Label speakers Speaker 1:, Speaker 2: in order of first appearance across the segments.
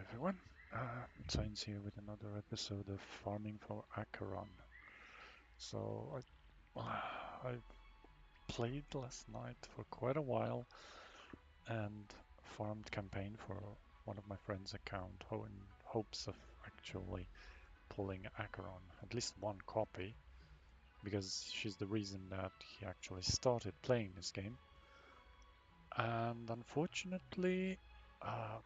Speaker 1: everyone. Science here with another episode of Farming for Acheron. So I played last night for quite a while and farmed campaign for one of my friend's account in hopes of actually pulling Acheron, at least one copy, because she's the reason that he actually started playing this game. And unfortunately, uh,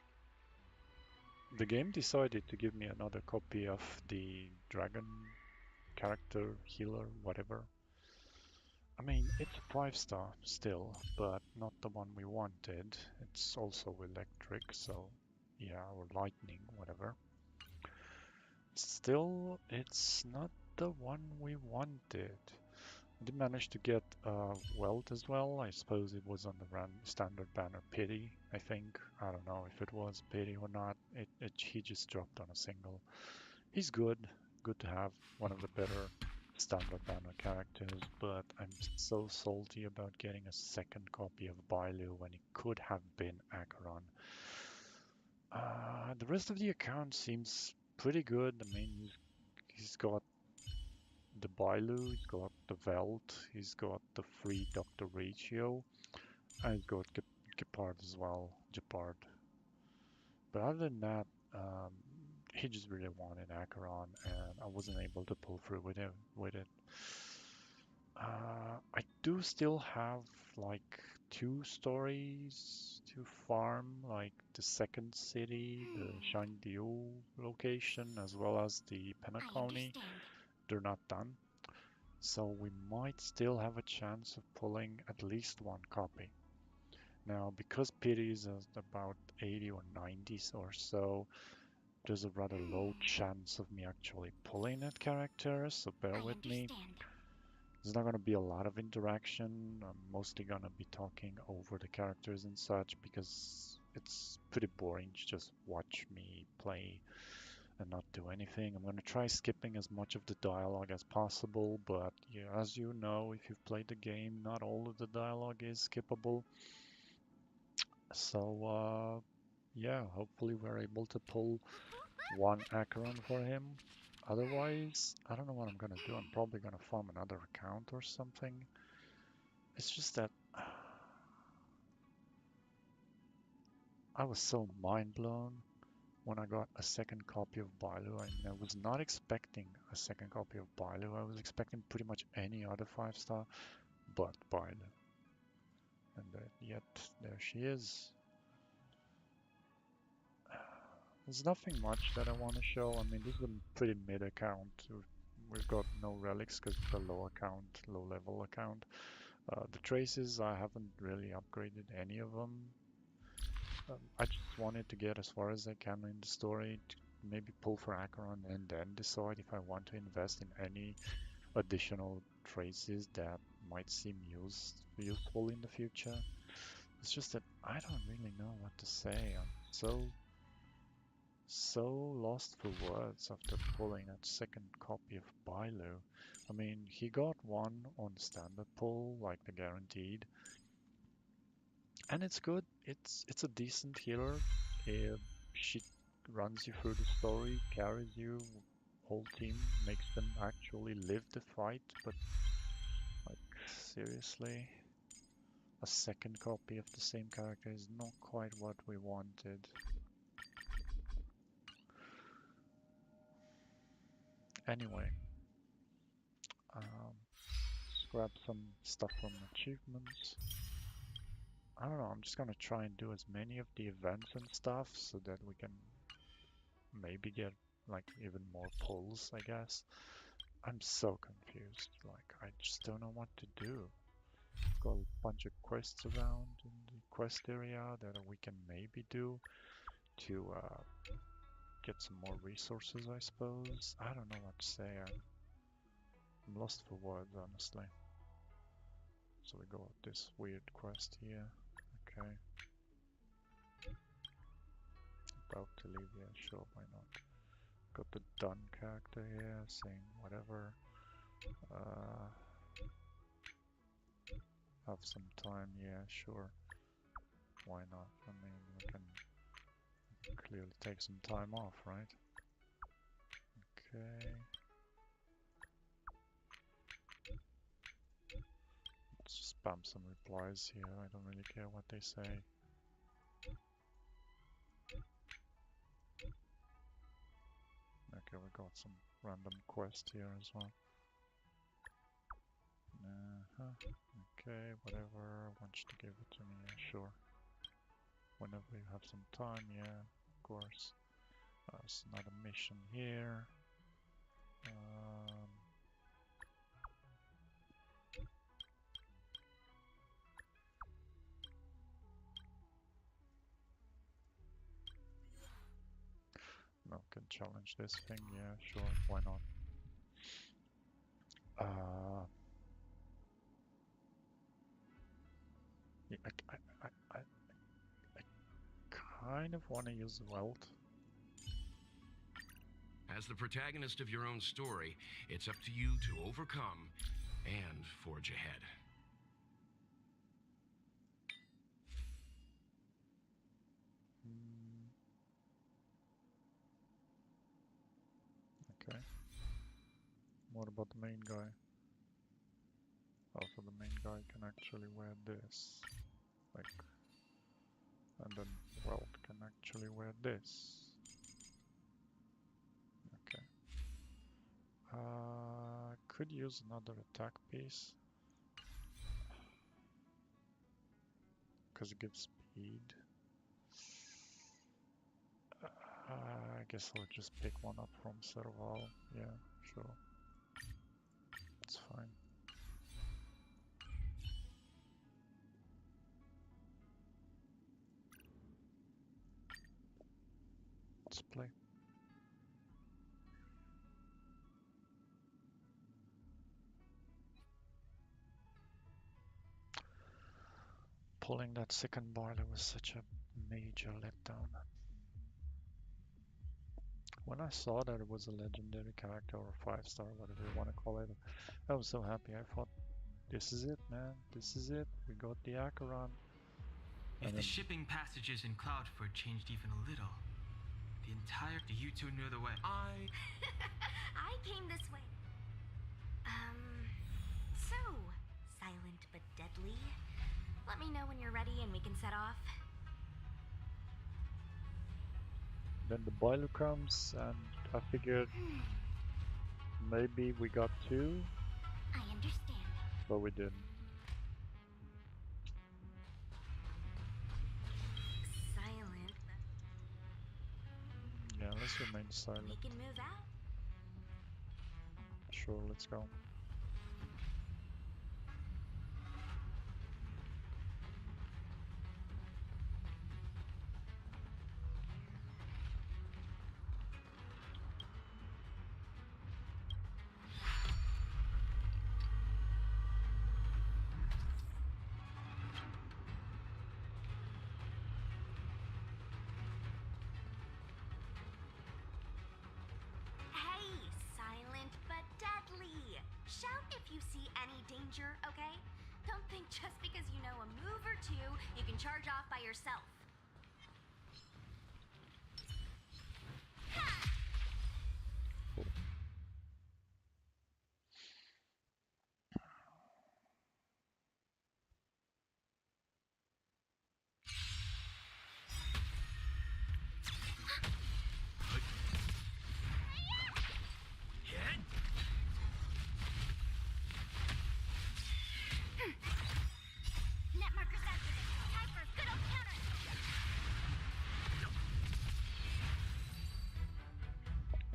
Speaker 1: the game decided to give me another copy of the dragon character, healer, whatever. I mean, it's a 5 star still, but not the one we wanted. It's also electric, so yeah, or lightning, whatever. Still, it's not the one we wanted. I did manage to get Welt as well. I suppose it was on the standard banner pity, I think. I don't know if it was pity or not. He just dropped on a single. He's good to have, one of the better standard banner characters, but I'm so salty about getting a second copy of Bailu when it could have been Acheron. The rest of the account seems pretty good. I mean, he's got the Bailu, he's got the Veld, he's got the free Dr. Ratio, and he's got Gepard as well, Gepard. But other than that, he just really wanted Acheron, and I wasn't able to pull through with it. I do still have like 2 stories to farm, like the second city, the Shandiu location, as well as the
Speaker 2: I
Speaker 1: Penacony.
Speaker 2: understand.
Speaker 1: They're not done, so we might still have a chance of pulling at least one copy. Now, because pity is at about 80 or 90 or so, there's a rather low chance of me actually pulling that character, so bear
Speaker 2: I
Speaker 1: with me.
Speaker 2: understand.
Speaker 1: There's not going to be a lot of interaction. I'm mostly going to be talking over the characters and such because it's pretty boring to just watch me play and not do anything. I'm going to try skipping as much of the dialogue as possible, but yeah, as you know, if you've played the game, not all of the dialogue is skippable. So, yeah, hopefully we're able to pull one Acheron for him. Otherwise, I don't know what I'm gonna do. I'm probably gonna farm another account or something. It's just that I was so mind blown when I got a second copy of Bailu. I mean, I was not expecting a second copy of Bailu. I was expecting pretty much any other 5 star but Bailu. And yet, there she is. There's nothing much that I want to show. I mean, this is a pretty mid account. We've got no relics because it's a low account, low level account. The traces, I haven't really upgraded any of them. I just wanted to get as far as I can in the story to maybe pull for Acheron and then decide if I want to invest in any additional traces that might seem useful in the future. It's just that I don't really know what to say. I'm so lost for words after pulling that second copy of Bailu. I mean, he got one on standard pull, like the guaranteed, and it's good. It's a decent healer. She runs you through the story, carries you, whole team, makes them actually live the fight. But like seriously, a second copy of the same character is not quite what we wanted. Anyway, let's grab some stuff from achievements. I don't know. I'm just gonna try and do as many of the events and stuff so that we can maybe get like even more pulls, I guess. I'm so confused. Like, I just don't know what to do. I've got a bunch of quests around in the quest area that we can maybe do to get some more resources, I suppose. I don't know what to say. I'm lost for words, honestly. So we got this weird quest here. Okay. About to leave, yeah, sure, why not? Got the done character here saying whatever. Uh, have some time, yeah, sure. Why not? I mean, we can Clearly take some time off, right? Okay. Let's spam some replies here. I don't really care what they say. Okay, we got some random quest here as well. Okay, whatever. I want you to give it to me. Yeah, sure. Whenever you have some time, yeah, of course. There's another mission here. No, can challenge this thing. Yeah, sure. Why not? Yeah, I kind of want to use wealth.
Speaker 2: As the protagonist of your own story, it's up to you to overcome and forge ahead.
Speaker 1: Okay. What about the main guy? Also, the main guy can actually wear this. Like, and then wealth can actually wear this. Okay. Could use another attack piece. Because it gives speed. I guess I'll just pick one up from Serval. Yeah, sure. It's fine. Let's play. Pulling that second barley was such a major letdown. When I saw that it was a legendary character or 5-star, whatever you want to call it, I was so happy. I thought, this is it, man. This is it. We got the Acheron.
Speaker 3: If the shipping passages in Cloudford changed even a little, the entire... Do you two know the way?
Speaker 4: I came this way. So, silent but deadly. Let me know when you're ready and we can set off.
Speaker 1: Then the boiler comes, and I figured maybe we got 2.
Speaker 4: I understand.
Speaker 1: But we didn't.
Speaker 4: Silent.
Speaker 1: Yeah, let's remain silent.
Speaker 4: We can move out.
Speaker 1: Sure, let's go.
Speaker 4: Shout if you see any danger, okay? Don't think just because you know a move or two, you can charge off by yourself.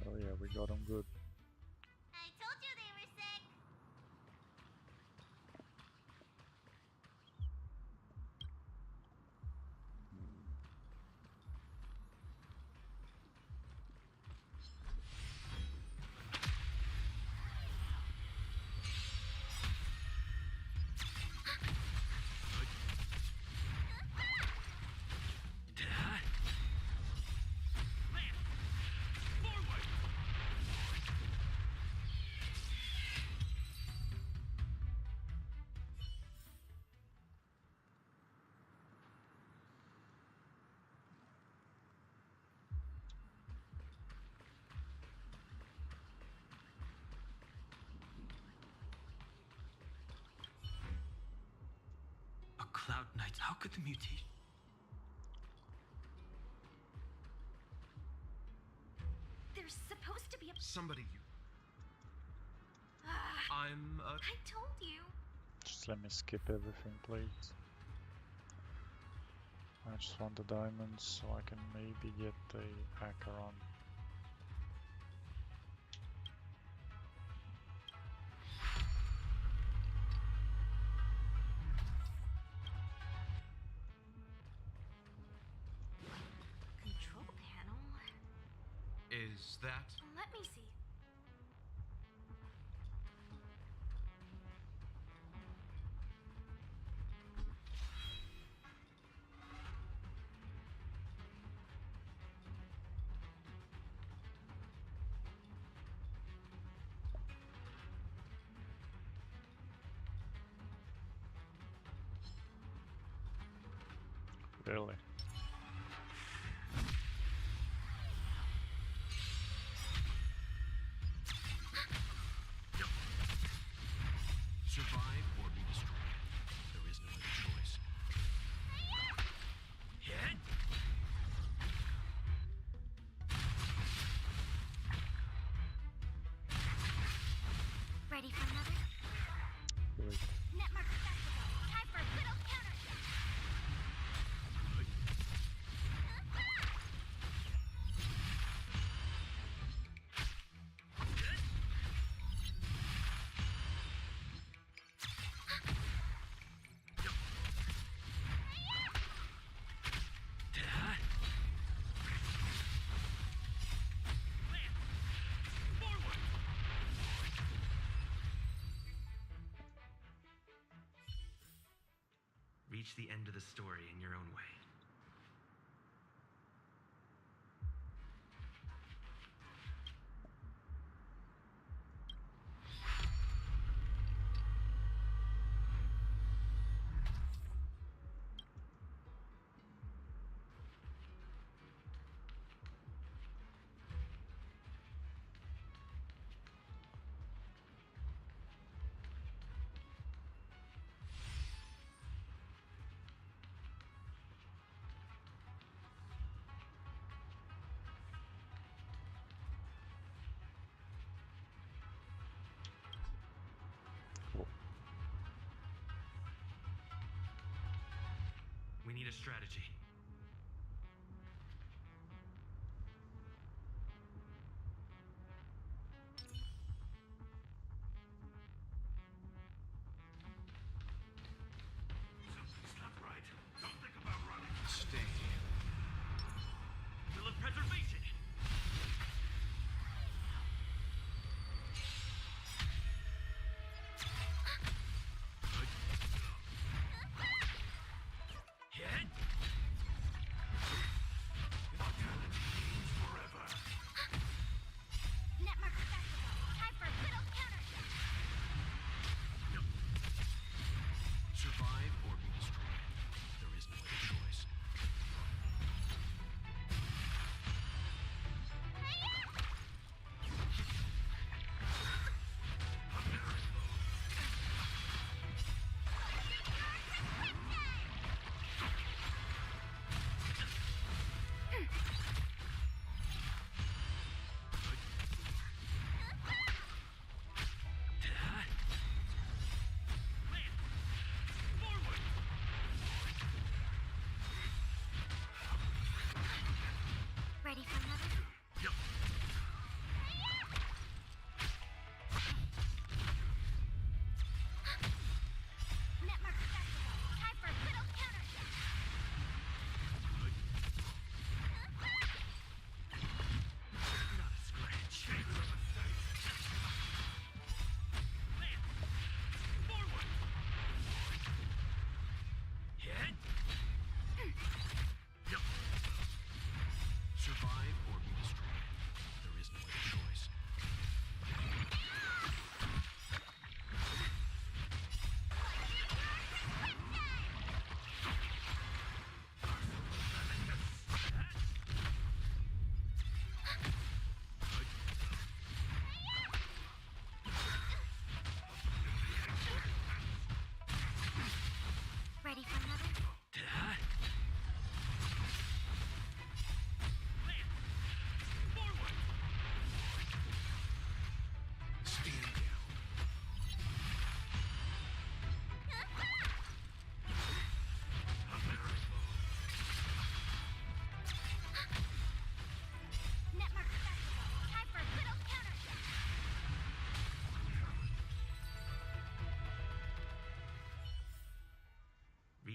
Speaker 1: Oh yeah, we got them good.
Speaker 4: I told you they were sick.
Speaker 3: Cloud Knights. How could the mutation?
Speaker 4: There's supposed to be a.
Speaker 2: Somebody you.
Speaker 4: I told you.
Speaker 1: Just let me skip everything, please. I just want the diamonds so I can maybe get the Acheron.
Speaker 4: Control panel.
Speaker 2: Is that?
Speaker 4: Let me see.
Speaker 1: Really?
Speaker 2: Survive or be destroyed. There is no other choice. Hit!
Speaker 4: Ready for another?
Speaker 1: Really?
Speaker 4: Net marker festival. Time for a little counter.
Speaker 3: Reach the end of the story in your own way.
Speaker 1: Cool.
Speaker 3: We need a strategy.
Speaker 2: Something's not right. Don't think about running. Stay.
Speaker 3: Will of preservation!
Speaker 2: Hit!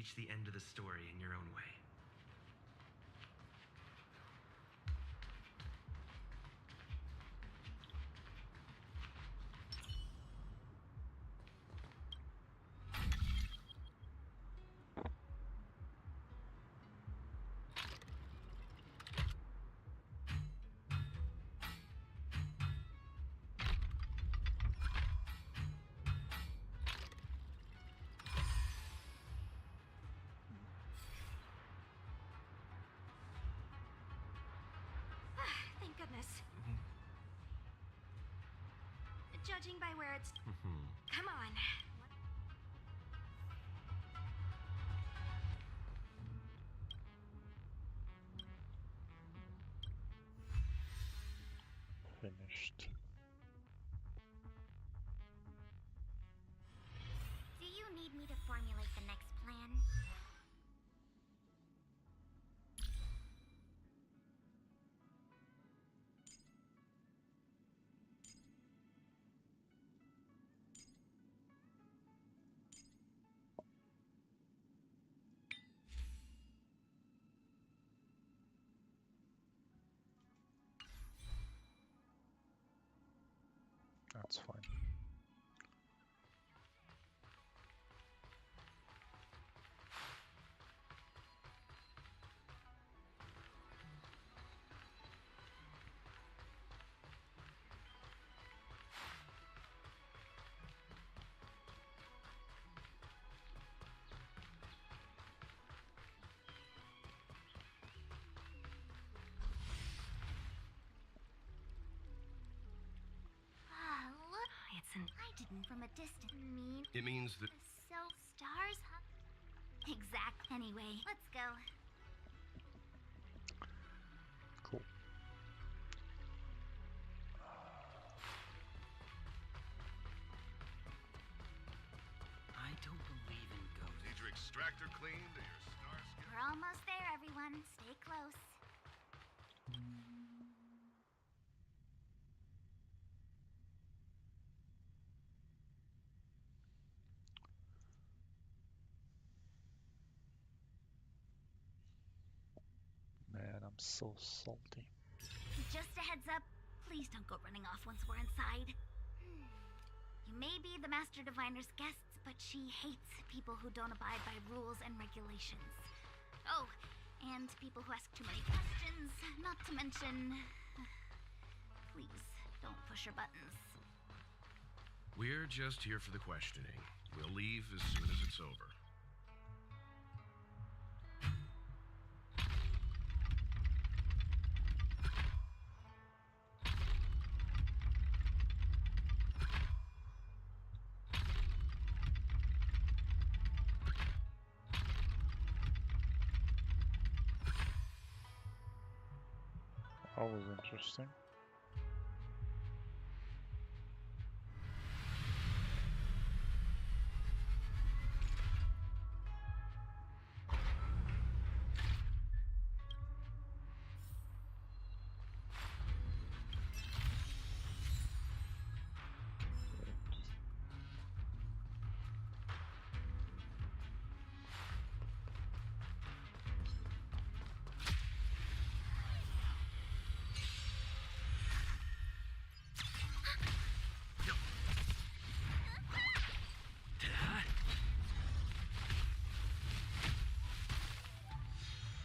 Speaker 3: reach the end of the story in your own way.
Speaker 4: Thank goodness. Judging by where it's... Come on.
Speaker 1: Finished.
Speaker 4: Do you need me to formulate the next plan?
Speaker 1: That's fine.
Speaker 4: Look. I didn't from a distance mean...
Speaker 2: It means that...
Speaker 4: So, stars, huh? Exact. Anyway, let's go.
Speaker 1: Cool.
Speaker 3: I don't believe in ghosts.
Speaker 5: Need your extractor cleaned or your star scan?
Speaker 4: We're almost there, everyone. Stay close.
Speaker 1: Man, I'm so salty.
Speaker 4: Just a heads up, please don't go running off once we're inside. You may be the Master Diviner's guests, but she hates people who don't abide by rules and regulations. Oh, and people who ask too many questions, not to mention... Please, don't push her buttons.
Speaker 2: we're just here for the questioning. We'll leave as soon as it's over.
Speaker 1: Always interesting.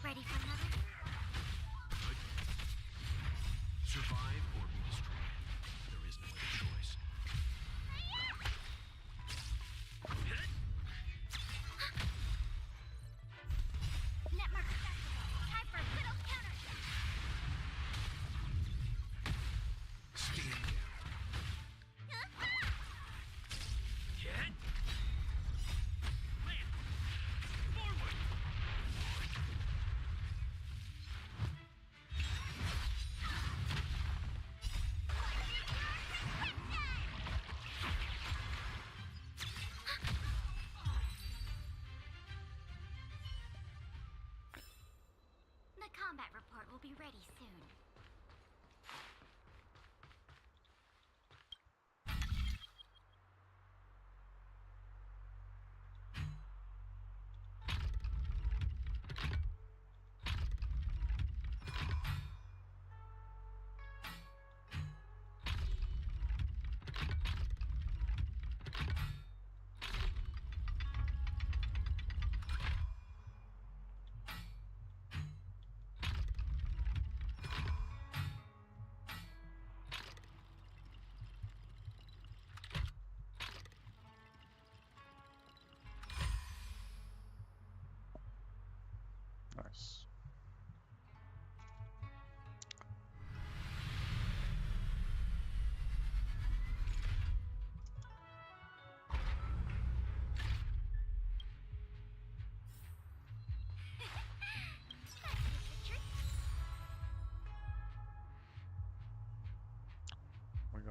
Speaker 4: Ready for another?
Speaker 2: Survive or be destroyed. There is no other choice.
Speaker 4: Net mark accessible. Time for a good old counter.
Speaker 2: Stand down. Get. Land. Forward.
Speaker 4: The combat report will be ready soon.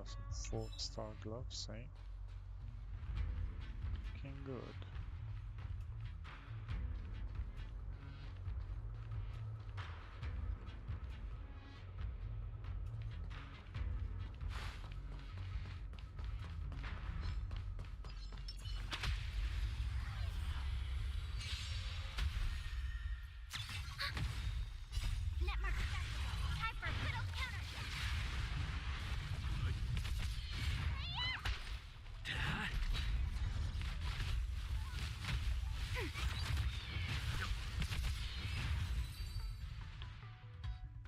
Speaker 1: Got some 4-star gloves, eh? Looking good.
Speaker 4: Net mark accessible. Time for a good old counter.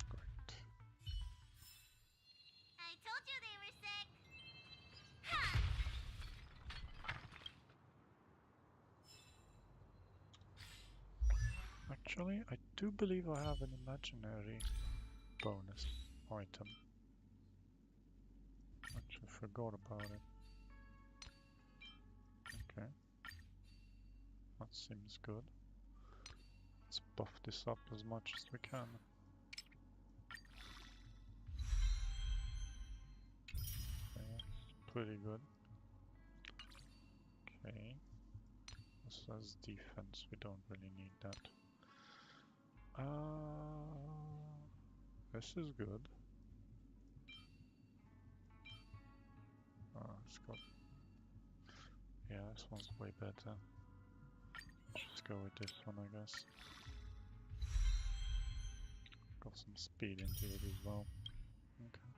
Speaker 1: Great.
Speaker 4: I told you they were sick. Ha!
Speaker 1: Actually, I do believe I have an imaginary bonus item. Actually forgot about it. Okay. That seems good. Let's buff this up as much as we can. Okay, that's pretty good. Okay. This has defense, we don't really need that. This is good. It's got... Yeah, this one's way better. Let's go with this one, I guess. Got some speed into it as well. Okay.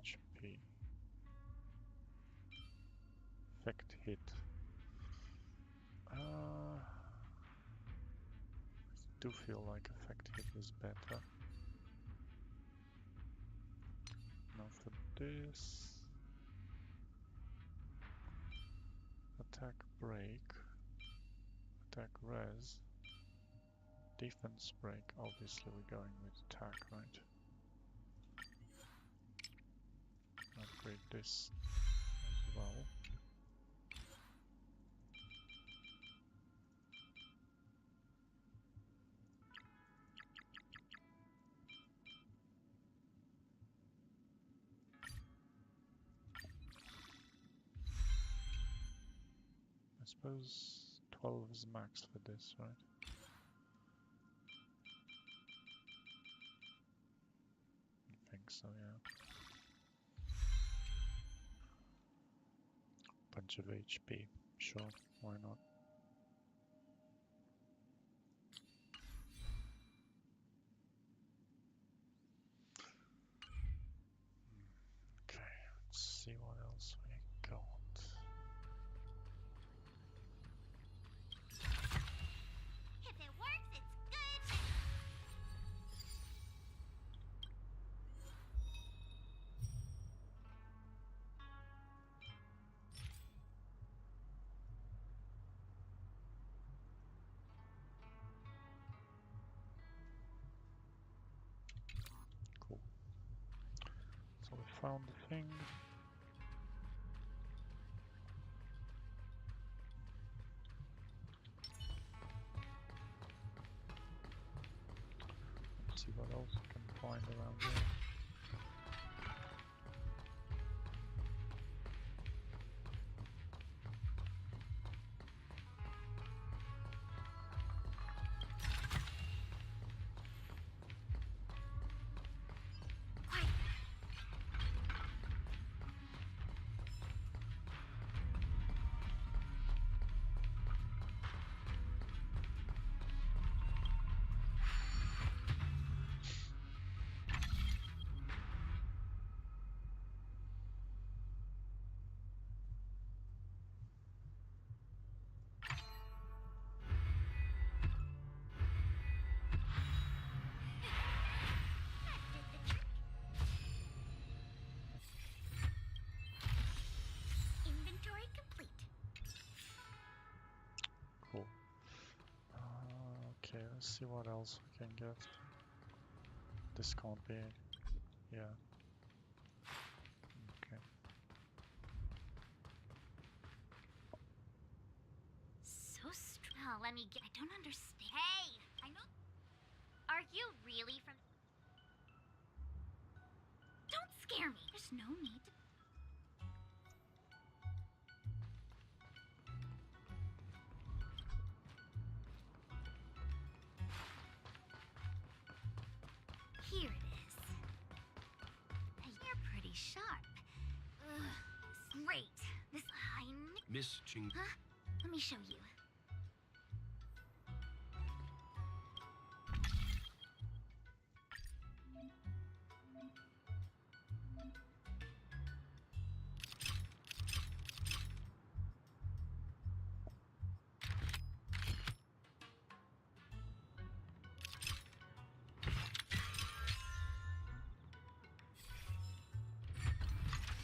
Speaker 1: HP. Effect hit. I do feel like effect hit is better. Now for this... Attack break. Attack res. Defense break. Obviously we're going with attack, right? Upgrade this as well. I suppose 12 is max for this, right? I think so, yeah. Bunch of HP. Sure, why not? Okay, let's see what else we got.
Speaker 4: If it works, it's good.
Speaker 1: Cool. So we found the thing. Let's see what else we can find around here.
Speaker 4: Quiet. Inventory complete.
Speaker 1: Cool. Okay, let's see what else we can get. This can't be... Yeah. Okay.
Speaker 4: So strong. Let me get. I don't understand. Hey, I know. Are you really from? scare me. There's no need to... Here it is. You're pretty sharp. Great. This...
Speaker 2: Miss Ching.
Speaker 4: Huh? Let me show you.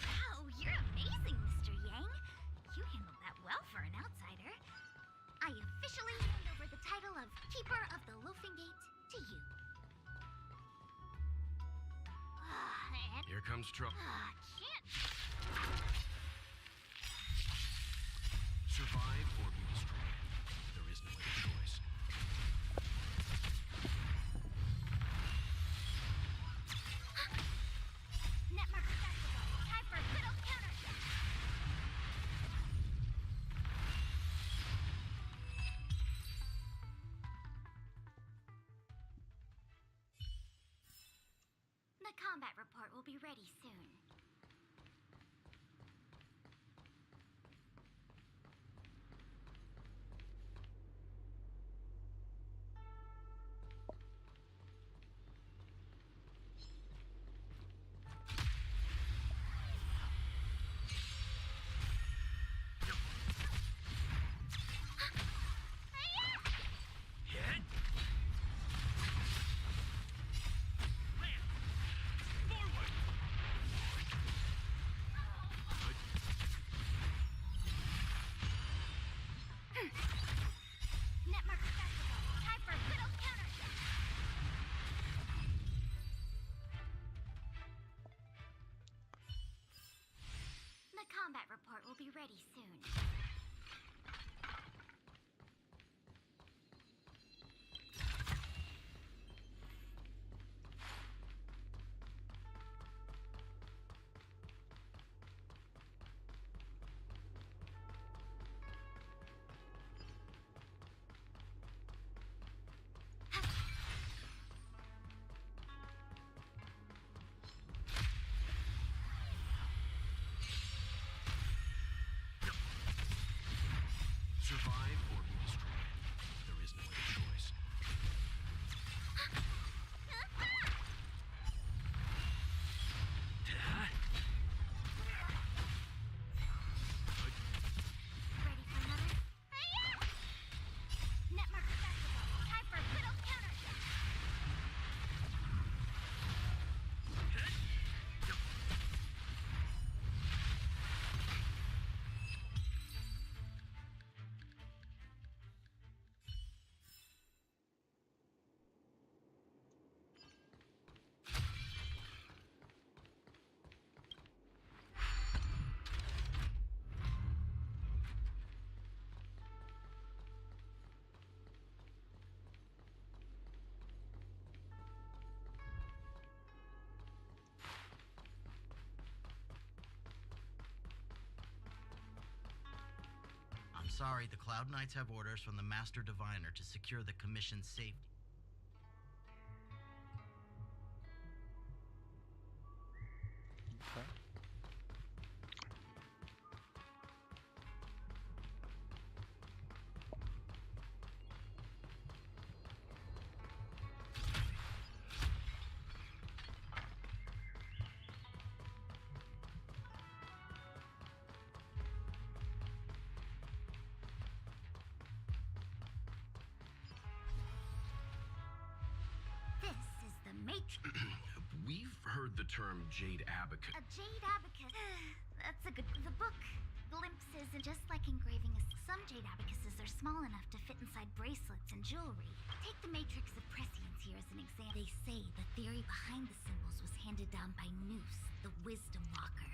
Speaker 4: Wow, you're amazing, Mr. Yang. You handled that well for an outsider. I officially hand over the title of Keeper of the Loafing Gate to you. And...
Speaker 2: Here comes trouble.
Speaker 4: can't...
Speaker 2: Survive or be destroyed. There is no other choice.
Speaker 4: Netmark accessible. Time for little counter. The combat report will be ready soon.
Speaker 2: Hit! Forward!
Speaker 4: Netmark accessible. Time for little counter. The combat report will be ready soon.
Speaker 2: Survive or be destroyed. There is no other choice.
Speaker 4: Ready for another? Netmark accessible. Time for little counter.
Speaker 6: I'm sorry, the Cloud Knights have orders from the Master Diviner to secure the Commission's safety.
Speaker 1: Okay.
Speaker 4: This is the Matrix.
Speaker 2: We've heard the term Jade Abacus.
Speaker 4: A jade abacus. That's a good... The book. Glimpses, and just like engraving, some jade abacuses are small enough to fit inside bracelets and jewelry. Take the Matrix of Prescience here as an example. They say the theory behind the symbols was handed down by Noose, the Wisdom Walker.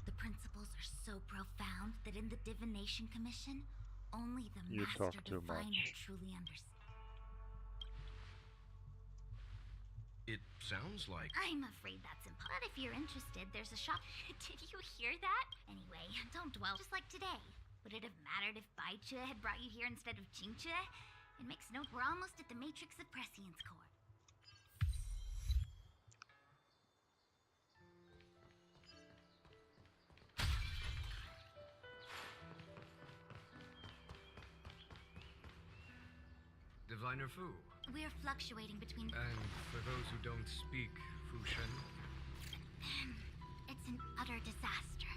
Speaker 4: The principles are so profound that in the Divination Commission, only the
Speaker 1: You
Speaker 4: Master
Speaker 1: talk too
Speaker 4: Diviner
Speaker 1: much.
Speaker 4: truly understands.
Speaker 2: It sounds like...
Speaker 4: I'm afraid that's impossible. But if you're interested, there's a shop. Did you hear that? Anyway, don't dwell. Just like today. Would it have mattered if Baichue had brought you here instead of Jingchue? It makes no... We're almost at the Matrix of Prescience Core.
Speaker 2: Diviner Fu.
Speaker 4: We're fluctuating between...
Speaker 2: And for those who don't speak Fushen,
Speaker 4: It's an utter disaster.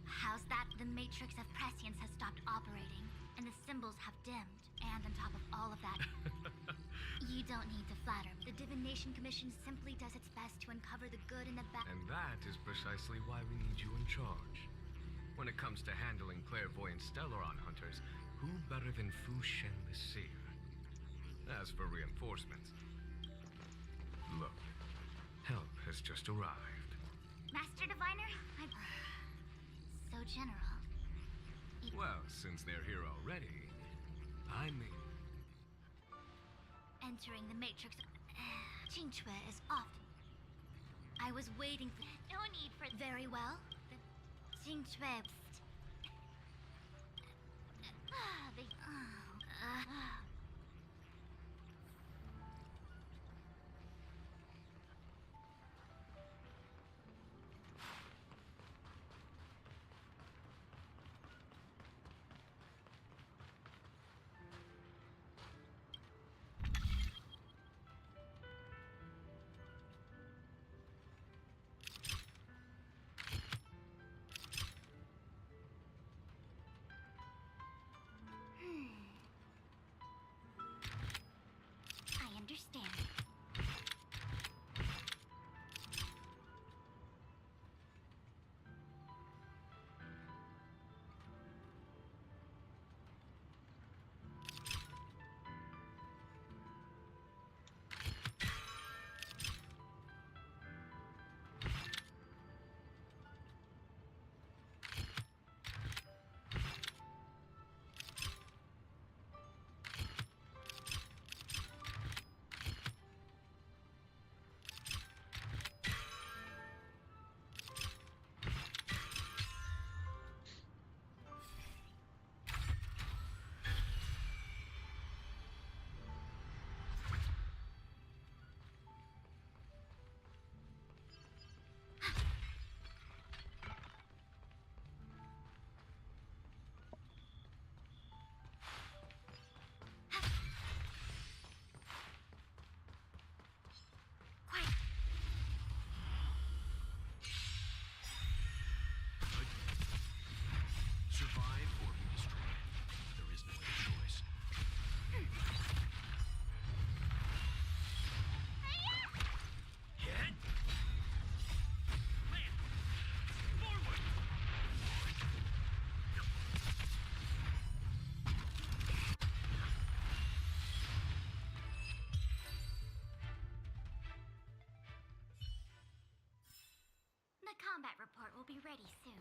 Speaker 4: How's that? The Matrix of Prescience has stopped operating, and the symbols have dimmed. And on top of all of that, you don't need to flatter me. The Divination Commission simply does its best to uncover the good and the bad.
Speaker 2: and that is precisely why we need you in charge. When it comes to handling clairvoyant Stellaron hunters, who better than Fushen the Seer? As for reinforcements, look, help has just arrived.
Speaker 4: Master Diviner, I'm so general.
Speaker 2: Well, since they're here already, I mean...
Speaker 4: Entering the Matrix. Jingchue is off. I was waiting for. No need for. Very well. The Jingchue. The. I understand.
Speaker 2: Survive or be destroyed. There is no other choice. Hit! Land! Forward!
Speaker 4: The combat report will be ready soon.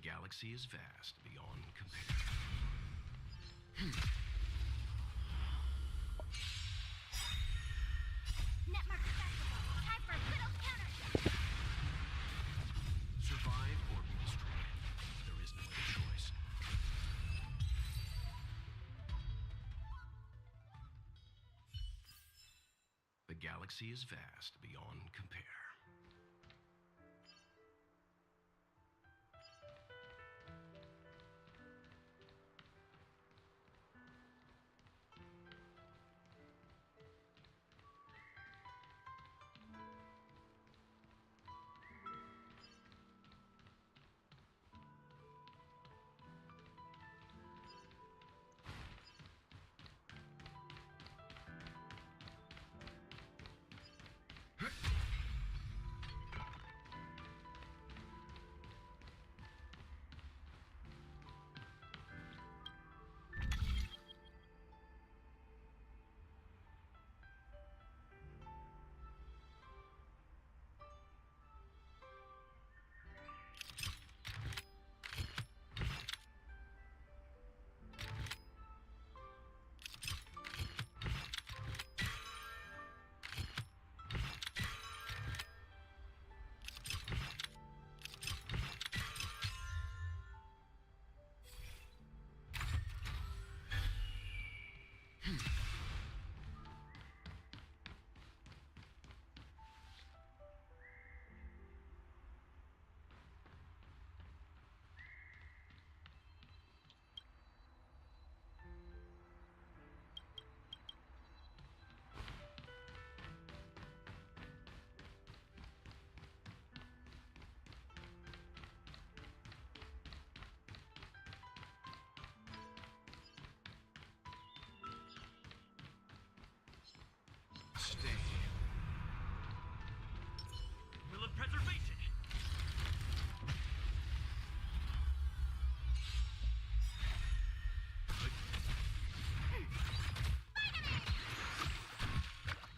Speaker 2: galaxy is vast beyond compare.
Speaker 4: Netmark accessible. Time for a good old counter.
Speaker 2: Survive or be destroyed. There is no other choice. The galaxy is vast beyond compare. Stay.
Speaker 3: Will of preservation!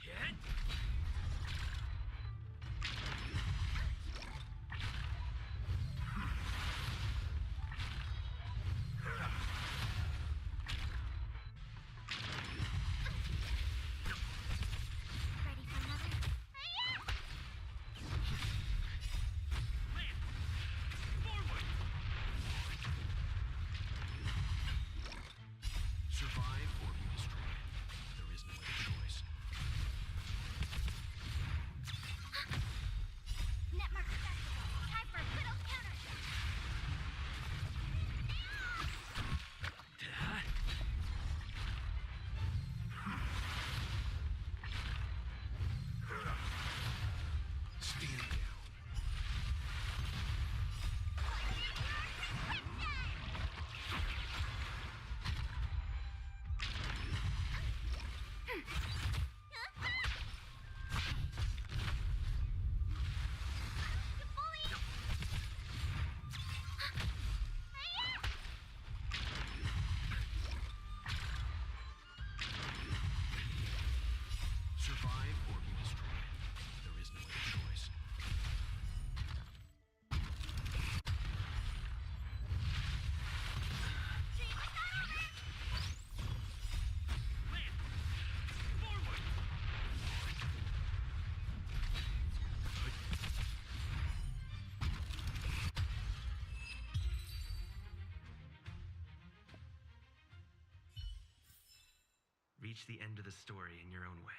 Speaker 3: Hit!
Speaker 4: Ready for another?
Speaker 3: Land! Forward!
Speaker 2: Survive or be destroyed. There is no other choice.
Speaker 4: Netmark accessible. Time for a good old counter.
Speaker 2: Stand down. Survive or be destroyed. There is no other choice.
Speaker 3: Land! Forward! Reach the end of the story in your own way.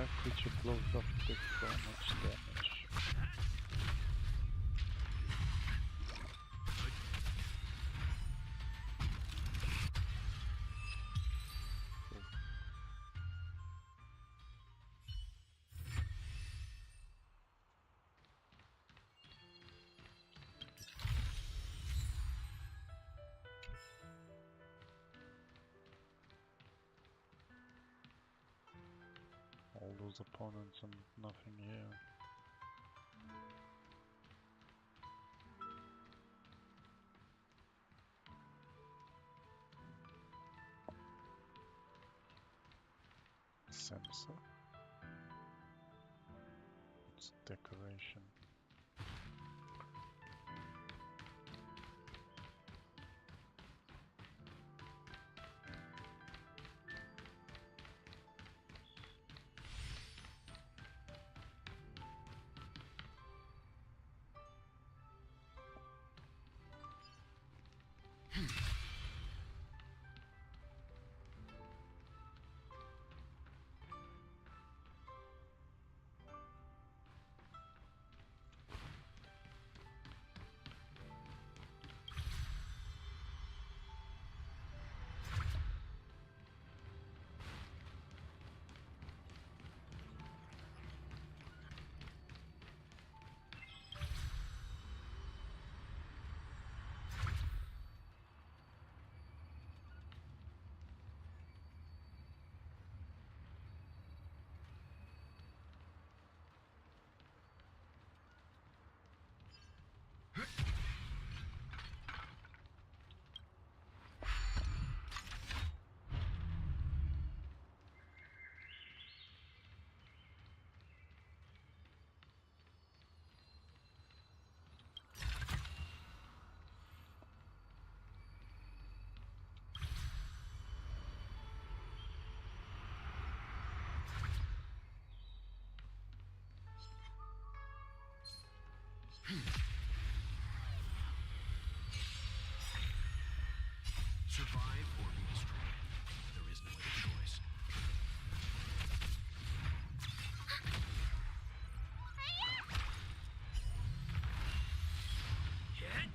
Speaker 1: Yeah, creature blows up with so much damage. All those opponents and nothing here. Sensor. It's decoration.
Speaker 2: Survive or be destroyed. There is no other choice. Hit.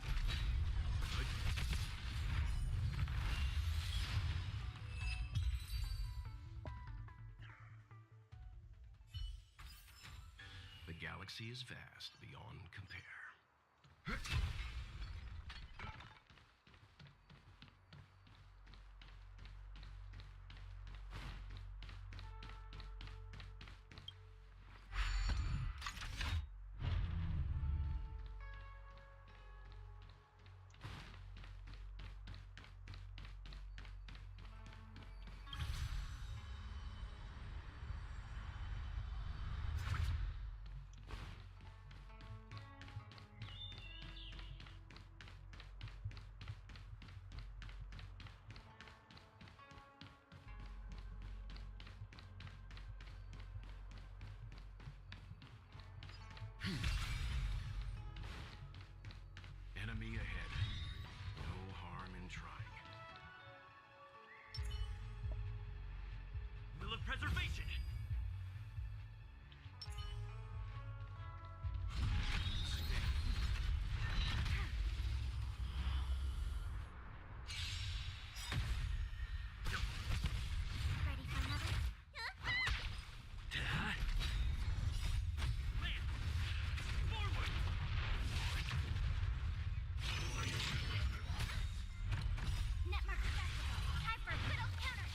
Speaker 2: The galaxy is vast beyond compare. Enemy ahead. No harm in trying.
Speaker 3: Will of preservation!
Speaker 4: Ready for another?
Speaker 3: Forward!
Speaker 4: Netmark Festival. Time for a good old counter.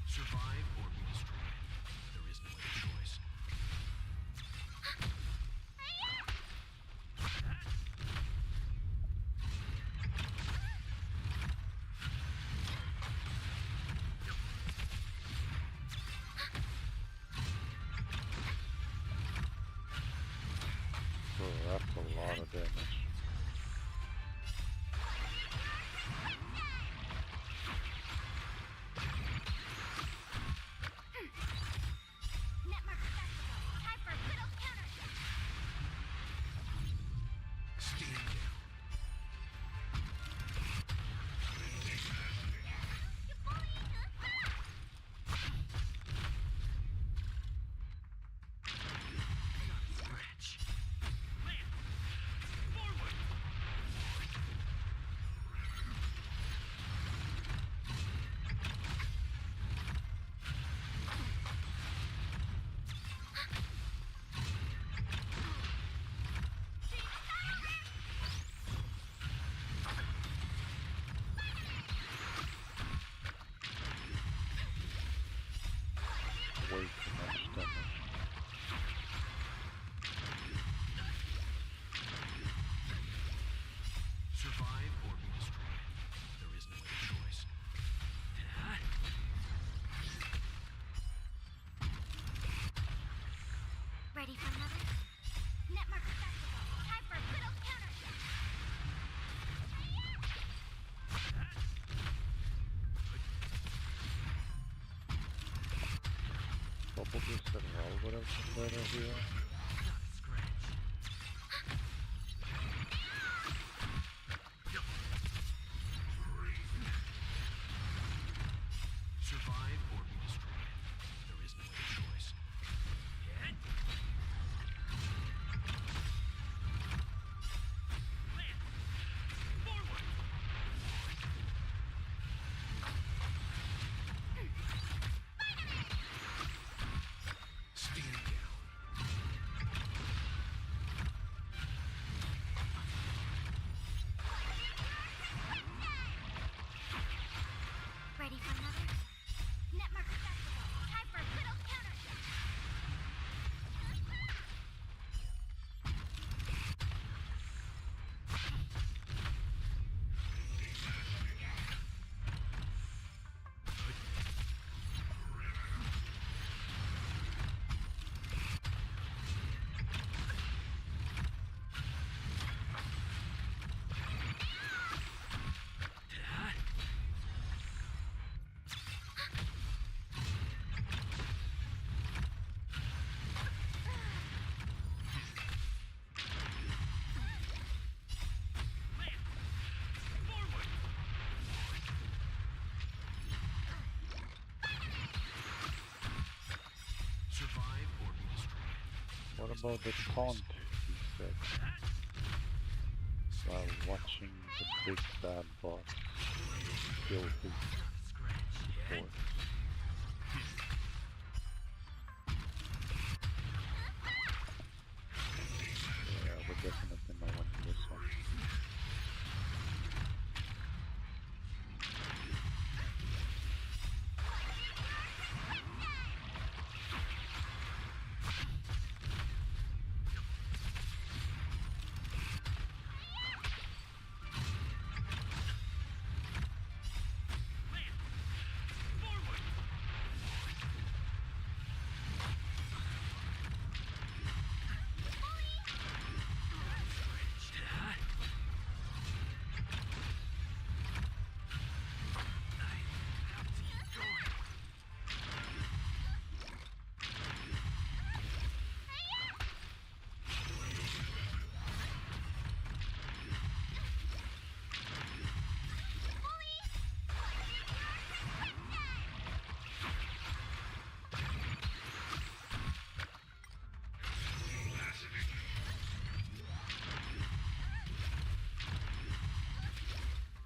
Speaker 2: Survive or be destroyed. There is no other choice.
Speaker 1: Oh, that's a lot of damage.
Speaker 4: Netmark Festival. Time for a good old counter.
Speaker 2: Stand down.
Speaker 1: you several would have been better here.
Speaker 3: Not a scratch.
Speaker 2: Survive or be destroyed. There is no other choice. Stand down.
Speaker 4: Ready for another? Netmark accessible. Time for a good old counter.
Speaker 2: Survive or be destroyed.
Speaker 1: What about the taunt he said while watching the big bad boss kill his support? Yeah, we definitely know when this one.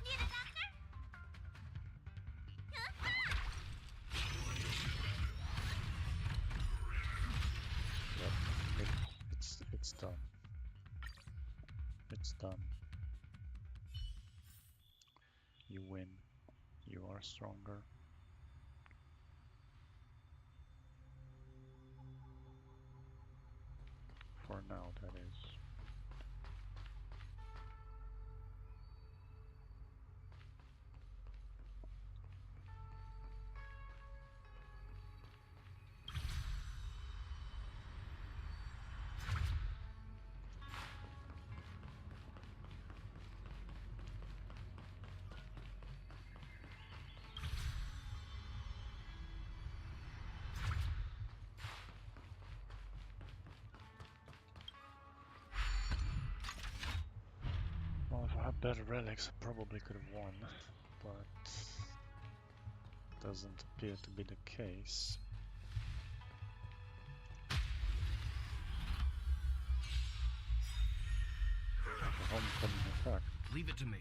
Speaker 4: Need a doctor?
Speaker 1: Yep, it's done. It's done. You win. You are stronger. For now, that is. Well, if I had better relics, I probably could have won, but doesn't appear to be the case. The homecoming attack,
Speaker 2: Leave it to me.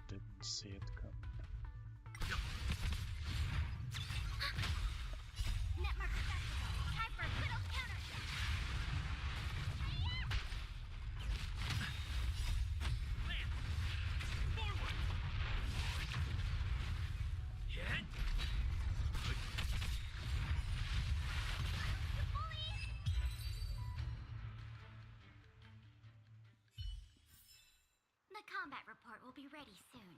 Speaker 1: didn't see it coming.
Speaker 4: Netmark accessible. Time for a good old counter. The combat report will be ready soon.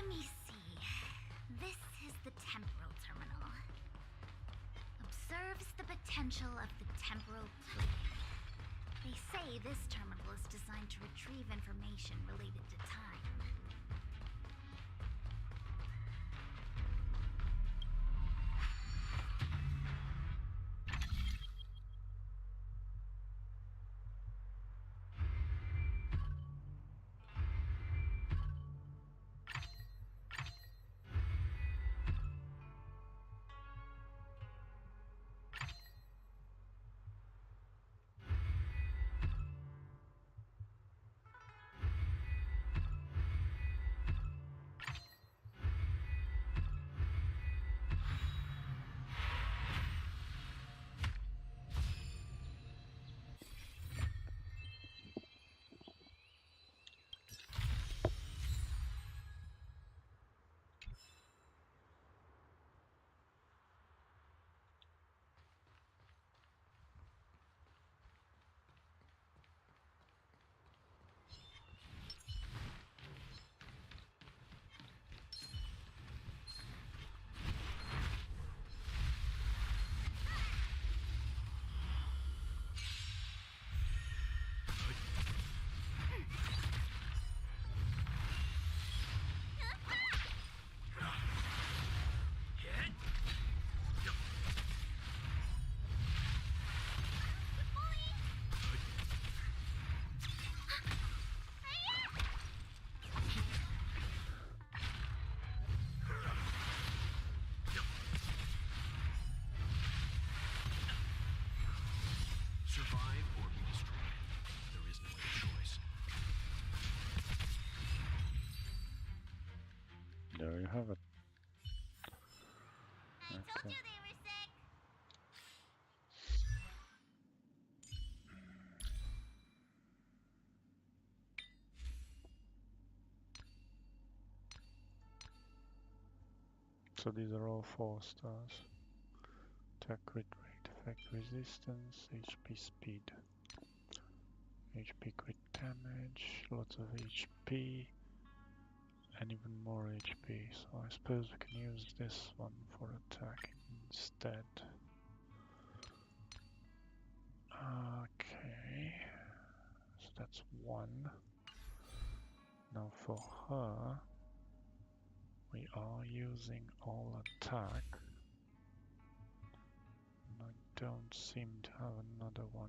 Speaker 4: Let me see. This is the temporal terminal. Observes the potential of the temporal plane. They say this terminal is designed to retrieve information related to time.
Speaker 2: Survive or be destroyed. There is no other choice.
Speaker 1: There you have it.
Speaker 4: I told
Speaker 1: Okay.
Speaker 4: you they were sick.
Speaker 1: So these are all 4 stars. Attack crit rate, effect resistance, HP speed, HP crit damage, lots of HP, and even more HP. So I suppose we can use this one for attacking instead. Okay, so that's 1. Now for her, we are using all attack. And I don't seem to have another one.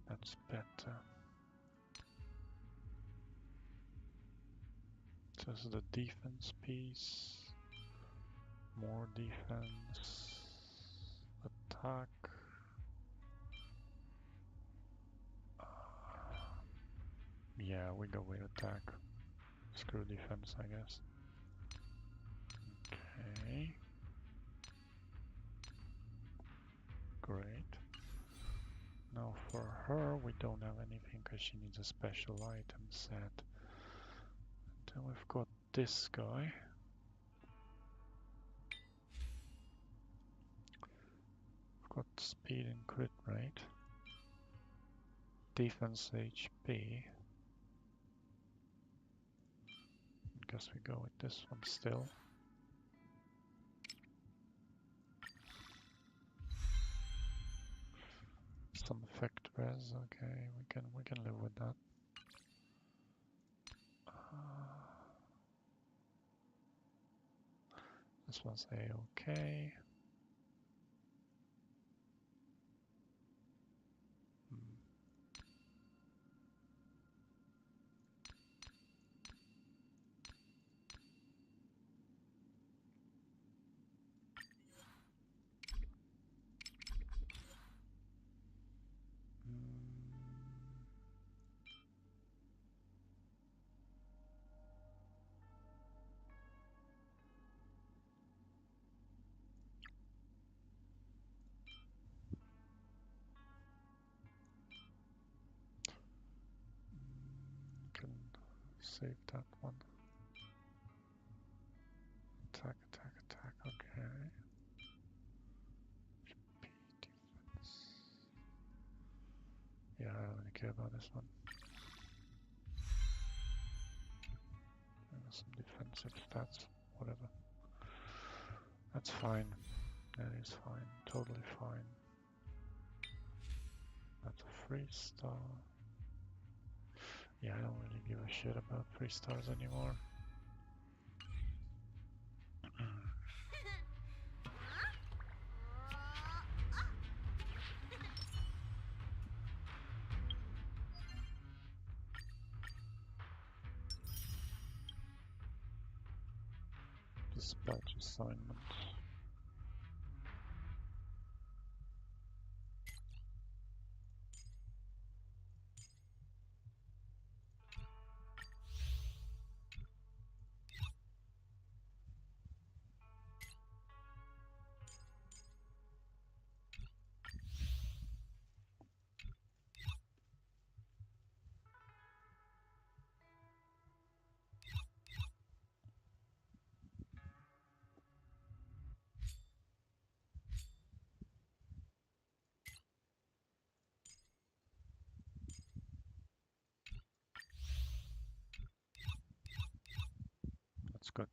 Speaker 1: That's better. So this is the defense piece. More defense. Attack. Yeah, we go with attack. Screw defense, I guess. Okay. Great. Now for her, we don't have anything because she needs a special item set. Then we've got this guy. We've got speed and crit rate. Defense HP. Guess we go with this one still. Some effect res, okay, we can live with that. This one's a-okay. Can save that one. Attack, attack, attack, okay. HP defense. Yeah, I don't really care about this one. passive stats, whatever. That's fine. That is fine. Totally fine. That's a 3-star. Yeah, I don't really give a shit about 3 stars anymore. Dispatch assignment. That's good.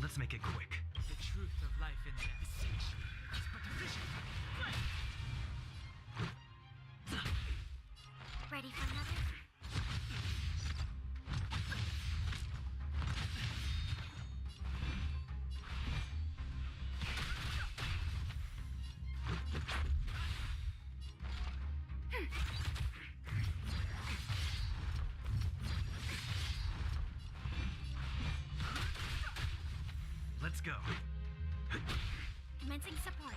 Speaker 3: Let's make it quick. The truth of life and death is but a vision.
Speaker 4: Ready for another?
Speaker 3: Let's go.
Speaker 4: Commencing support.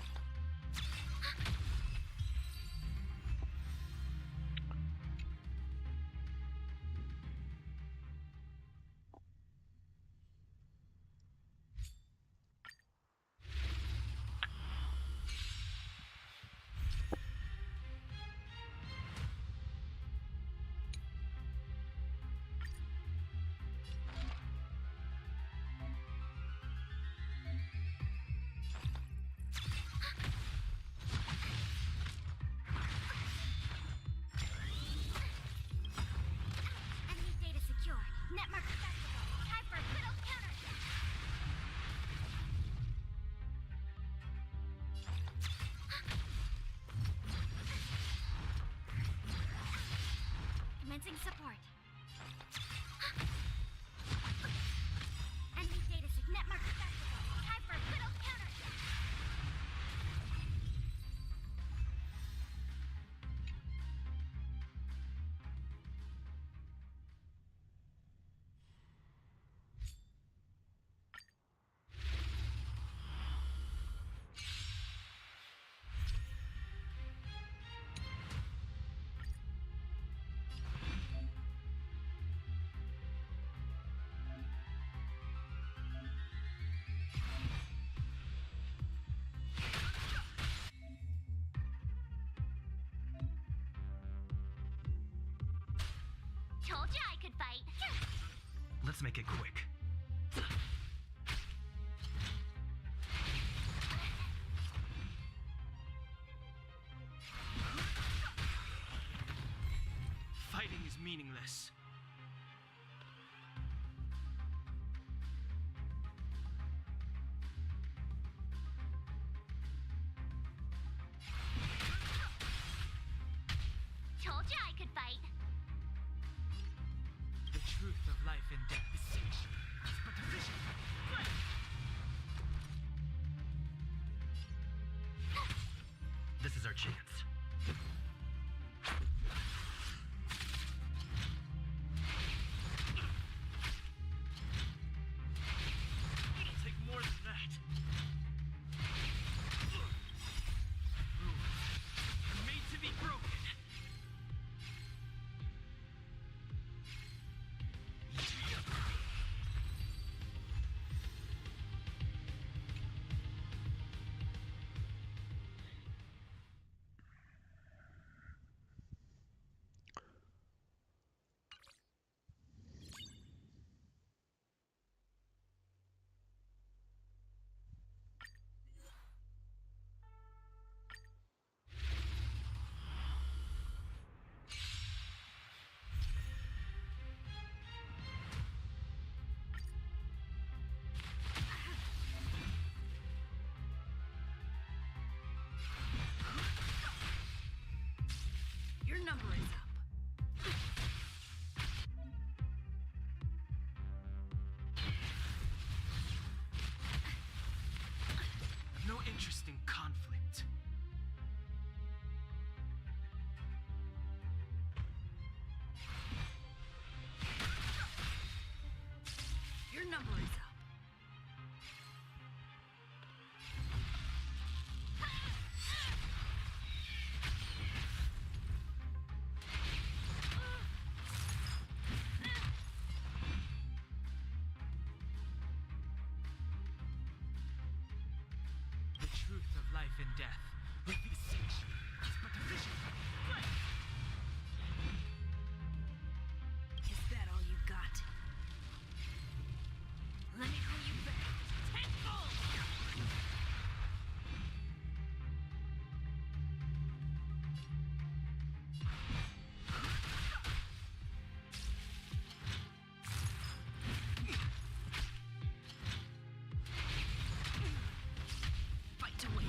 Speaker 4: Told you I could fight.
Speaker 3: Let's make it quick. Fighting is meaningless.
Speaker 4: Told you I could fight.
Speaker 3: The truth of life and death is singed. It's but a vision.
Speaker 6: This is our chance.
Speaker 3: It'll take more than that. Rules are made to be broken.
Speaker 4: Your number is up.
Speaker 3: I've no interest in conflict.
Speaker 4: Your number is up.
Speaker 3: The truth of life and death will be singed. It's but a vision.
Speaker 4: Is that all you got? Let me call you back. Tenfold! Fight to win.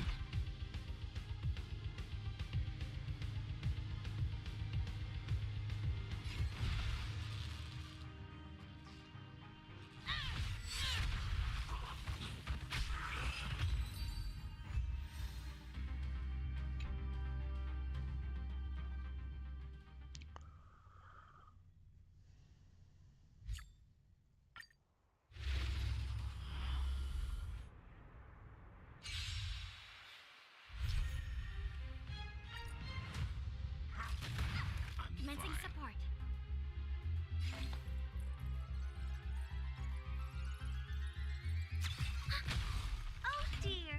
Speaker 4: Commencing support. Oh dear.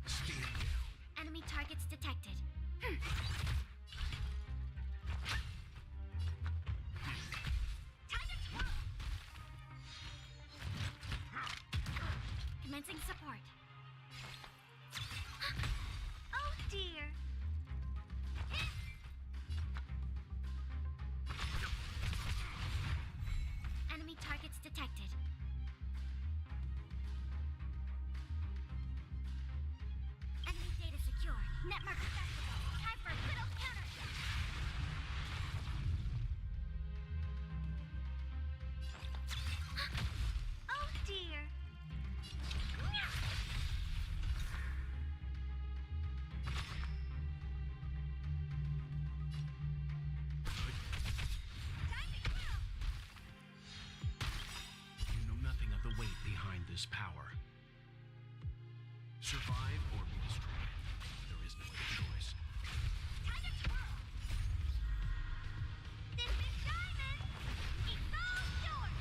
Speaker 2: Stand down.
Speaker 4: Enemy targets detected. Time to twirl. Commencing support. Oh dear. Enemy targets detected. Enemy data secure. Network accessible. Time for a little counterattack. Oh dear. Time to kill.
Speaker 2: You know nothing of the weight behind this power. Survive or be destroyed. There is no other choice.
Speaker 4: Time to twirl. This is Diamond. It's all yours.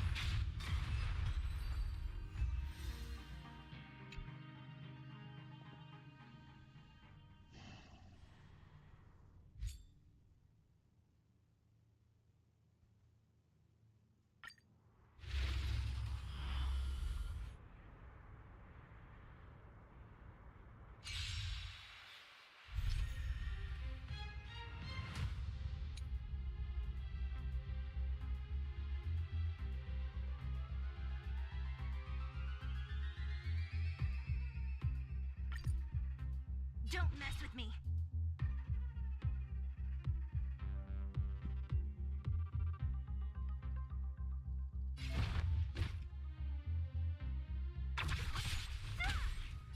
Speaker 4: Don't mess with me.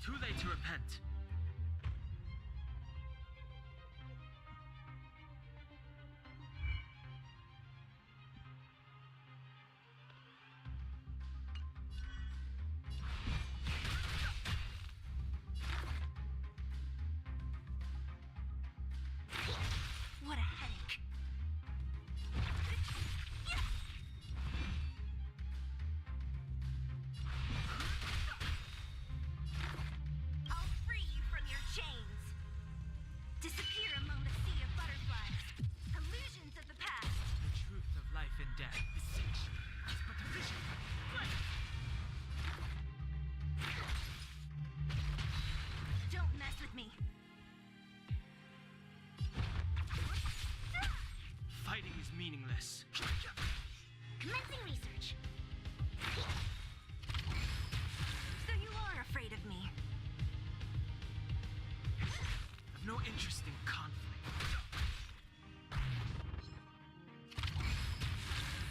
Speaker 3: Too late to repent.
Speaker 4: What a headache. I'll free you from your chains. Disappear among the sea of butterflies. Illusions of the past.
Speaker 3: The truth of life and death. Distinction is but a vision.
Speaker 4: Don't mess with me.
Speaker 3: Fighting is meaningless.
Speaker 4: Commencing research. So you are afraid of me.
Speaker 3: I've no interest in conflict.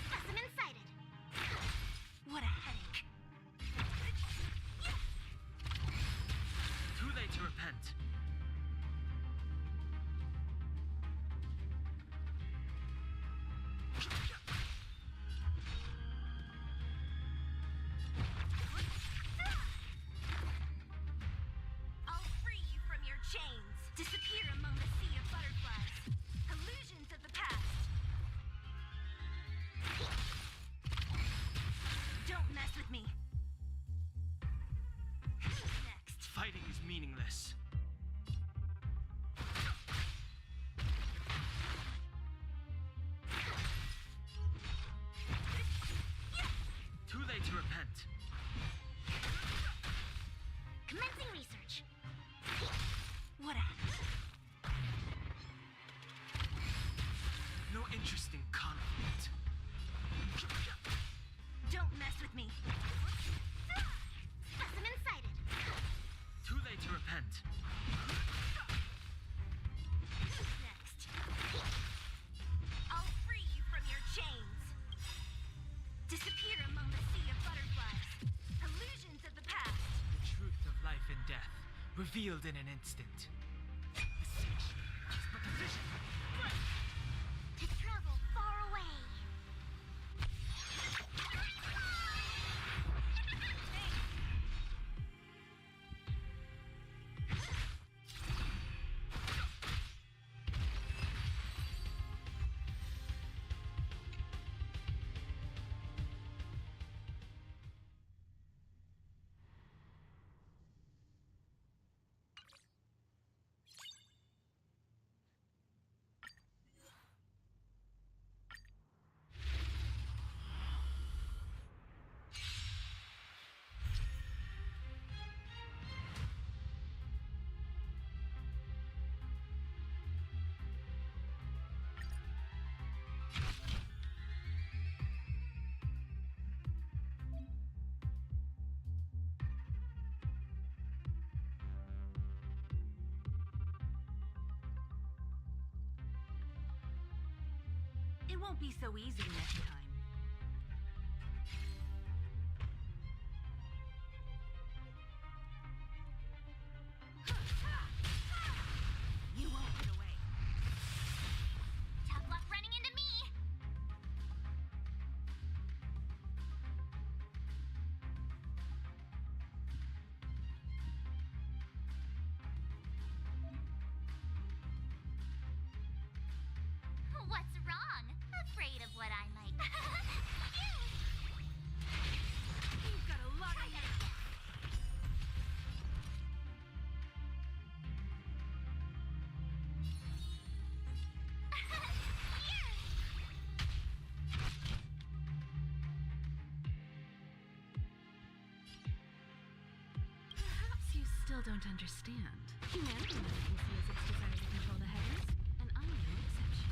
Speaker 4: Specimen sighted. What a headache.
Speaker 3: Too late to repent.
Speaker 4: I'll free you from your chains. Disappear among the sea of butterflies. Illusions of the past. Don't mess with me. Who's next?
Speaker 3: Fighting is meaningless. Too late to repent.
Speaker 4: Commencing research. What a...
Speaker 3: No interest in conflict.
Speaker 4: Don't mess with me. Specimen sighted.
Speaker 3: Too late to repent.
Speaker 4: Who's next? I'll free you from your chains. Disappear among the sea of butterflies. Illusions of the past.
Speaker 3: The truth of life and death, revealed in an instant. Distinction is but a vision.
Speaker 4: To travel far away. It won't be so easy next time. You won't get away. Tough luck running into me. What's wrong? Afraid of what I might. You've got a lot of
Speaker 7: Perhaps you still don't understand. Humanity never conceals its desire to control the heavens, and I'm no exception.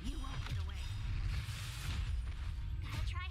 Speaker 4: You won't get away. Gotta try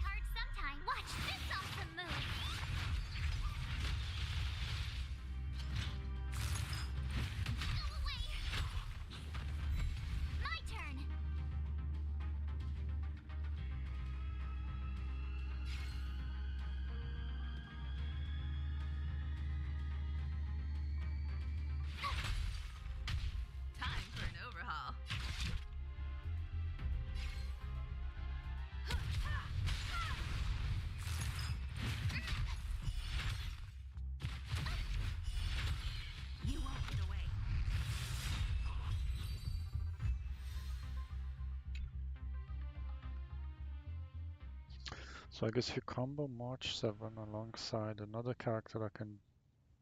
Speaker 1: So I guess if you combo March 7 alongside another character that can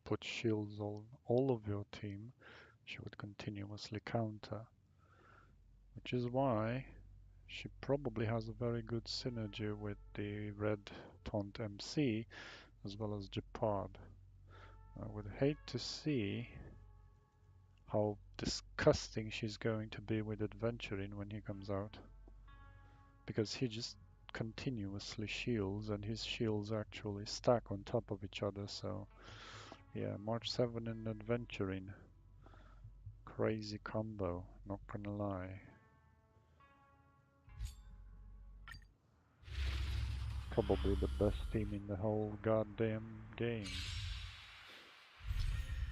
Speaker 1: put shields on all of your team, she would continuously counter. Which is why she probably has a very good synergy with the red taunt MC as well as Jeopard. I would hate to see how disgusting she's going to be with Adventuring when he comes out. Because he just continuously shields and his shields actually stack on top of each other, so yeah, March 7 and Adventuring. Crazy combo, not gonna lie. Probably the best team in the whole goddamn game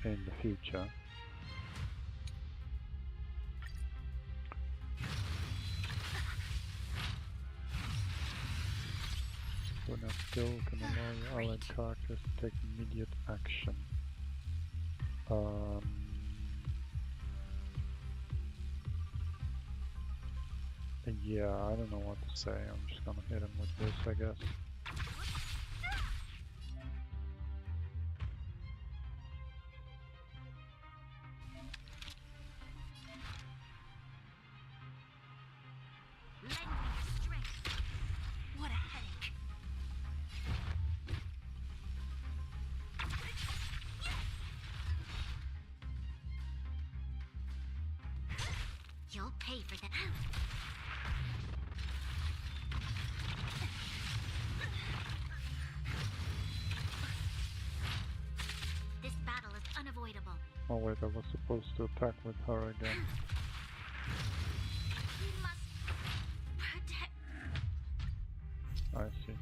Speaker 1: in the future. When a skill can allow your allied characters to take immediate action. Yeah, I don't know what to say. I'm just gonna hit him with this, I guess.
Speaker 4: What a headache. You'll pay for that. This battle is unavoidable.
Speaker 1: Oh wait, I was supposed to attack with her again.
Speaker 4: We must protect.
Speaker 1: I see.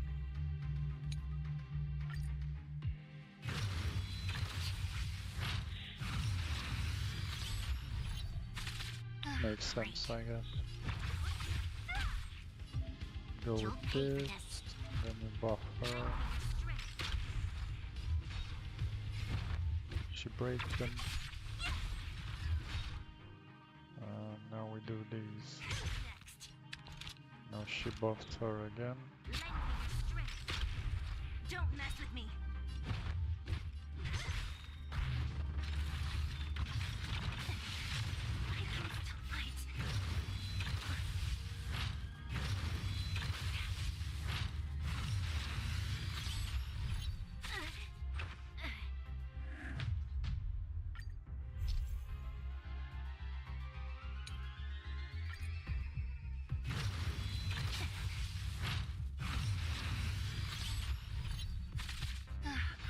Speaker 1: Makes sense, I guess. Go with this, then we buff her. She breaks them. Now we do these. Now she buffs her again.
Speaker 4: Don't mess with me. I can still fight.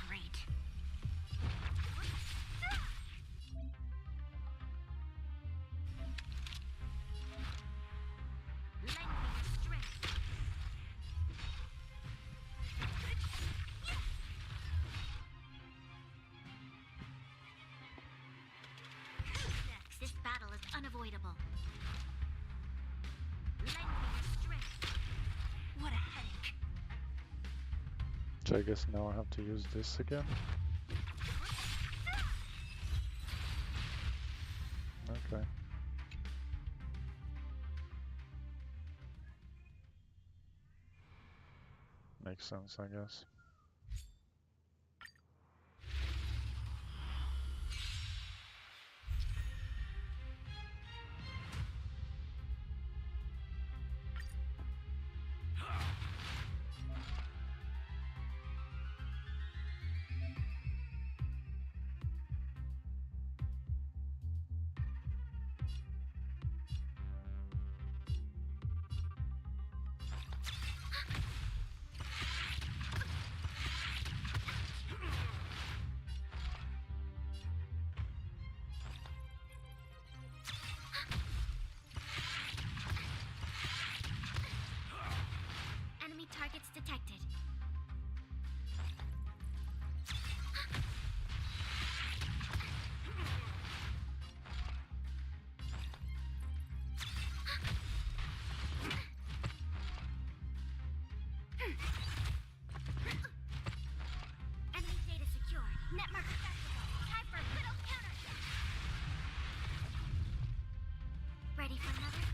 Speaker 4: Great. This battle is unavoidable. What a headache.
Speaker 1: So I guess now I have to use this again. Okay. Makes sense, I guess.
Speaker 4: Enemy targets detected. Enemy data secure. Netmark accessible. Time for a little counter. Ready for another?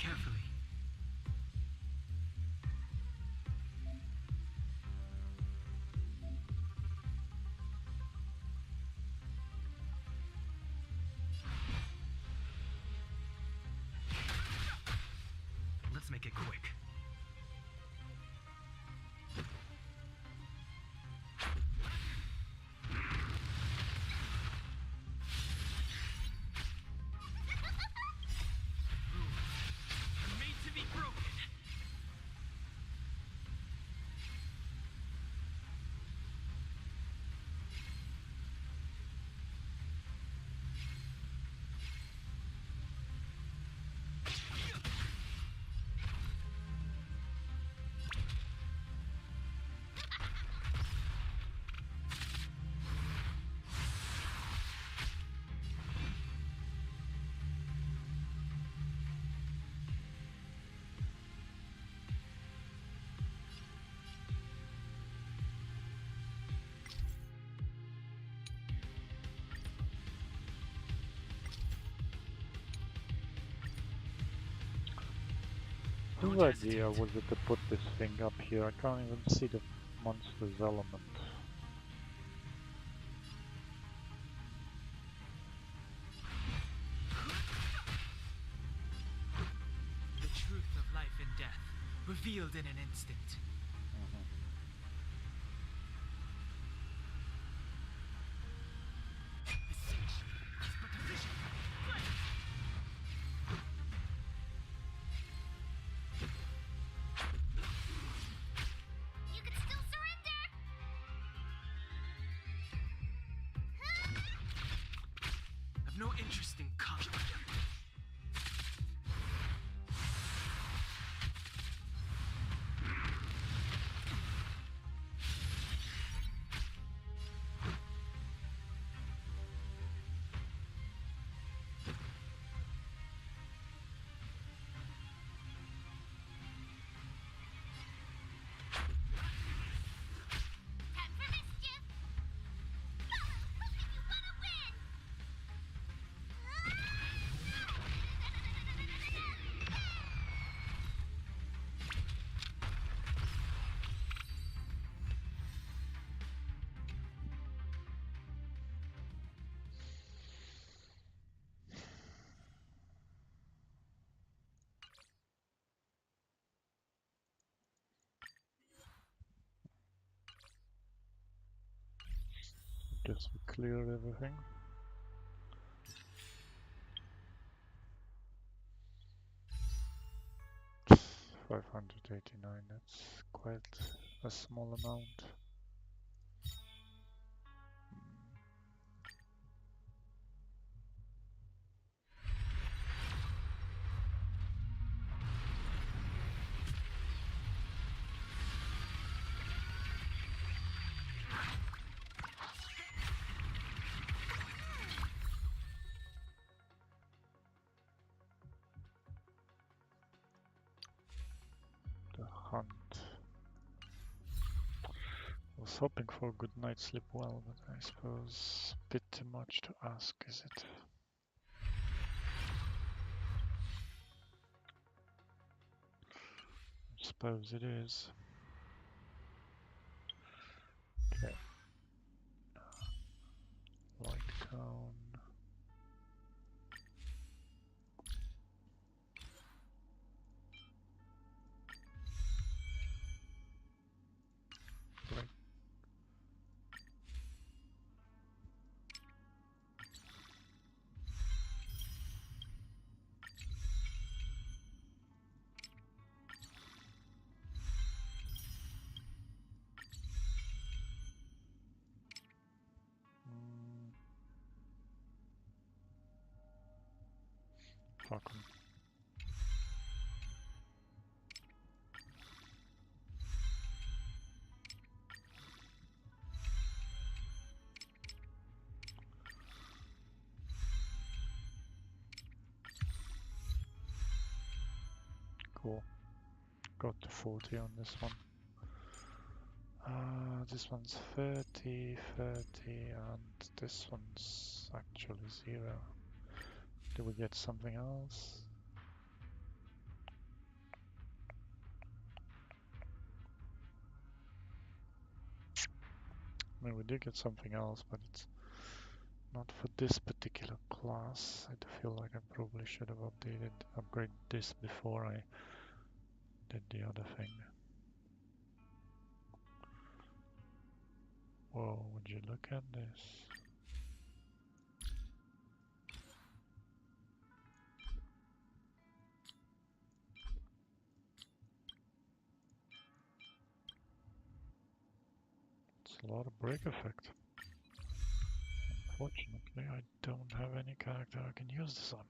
Speaker 3: carefully. Let's make it quick. Made to be broken.
Speaker 1: Whose idea was it to put this thing up here? I can't even see the monster's element.
Speaker 3: The truth of life and death, revealed in an instant.
Speaker 4: You can still surrender!
Speaker 3: I've no interest in conflict.
Speaker 4: Time for mischief! Follow, if you wanna win!
Speaker 1: Guess we cleared everything. $589, that's quite a small amount. The hunt. I was hoping for a good night's sleep well, but I suppose a bit too much to ask, is it? I suppose it is. Okay. Light cone. Break. Fuck 'em. Cool. Got to 40 on this one. This one's 30, 30, and this one's actually 0. Do we get something else? I mean, we did get something else, but it's not for this particular class. I feel like I probably should have upgraded this before I did the other thing. Whoa, would you look at this? It's a lot of break effect. Unfortunately, I don't have any character I can use this on.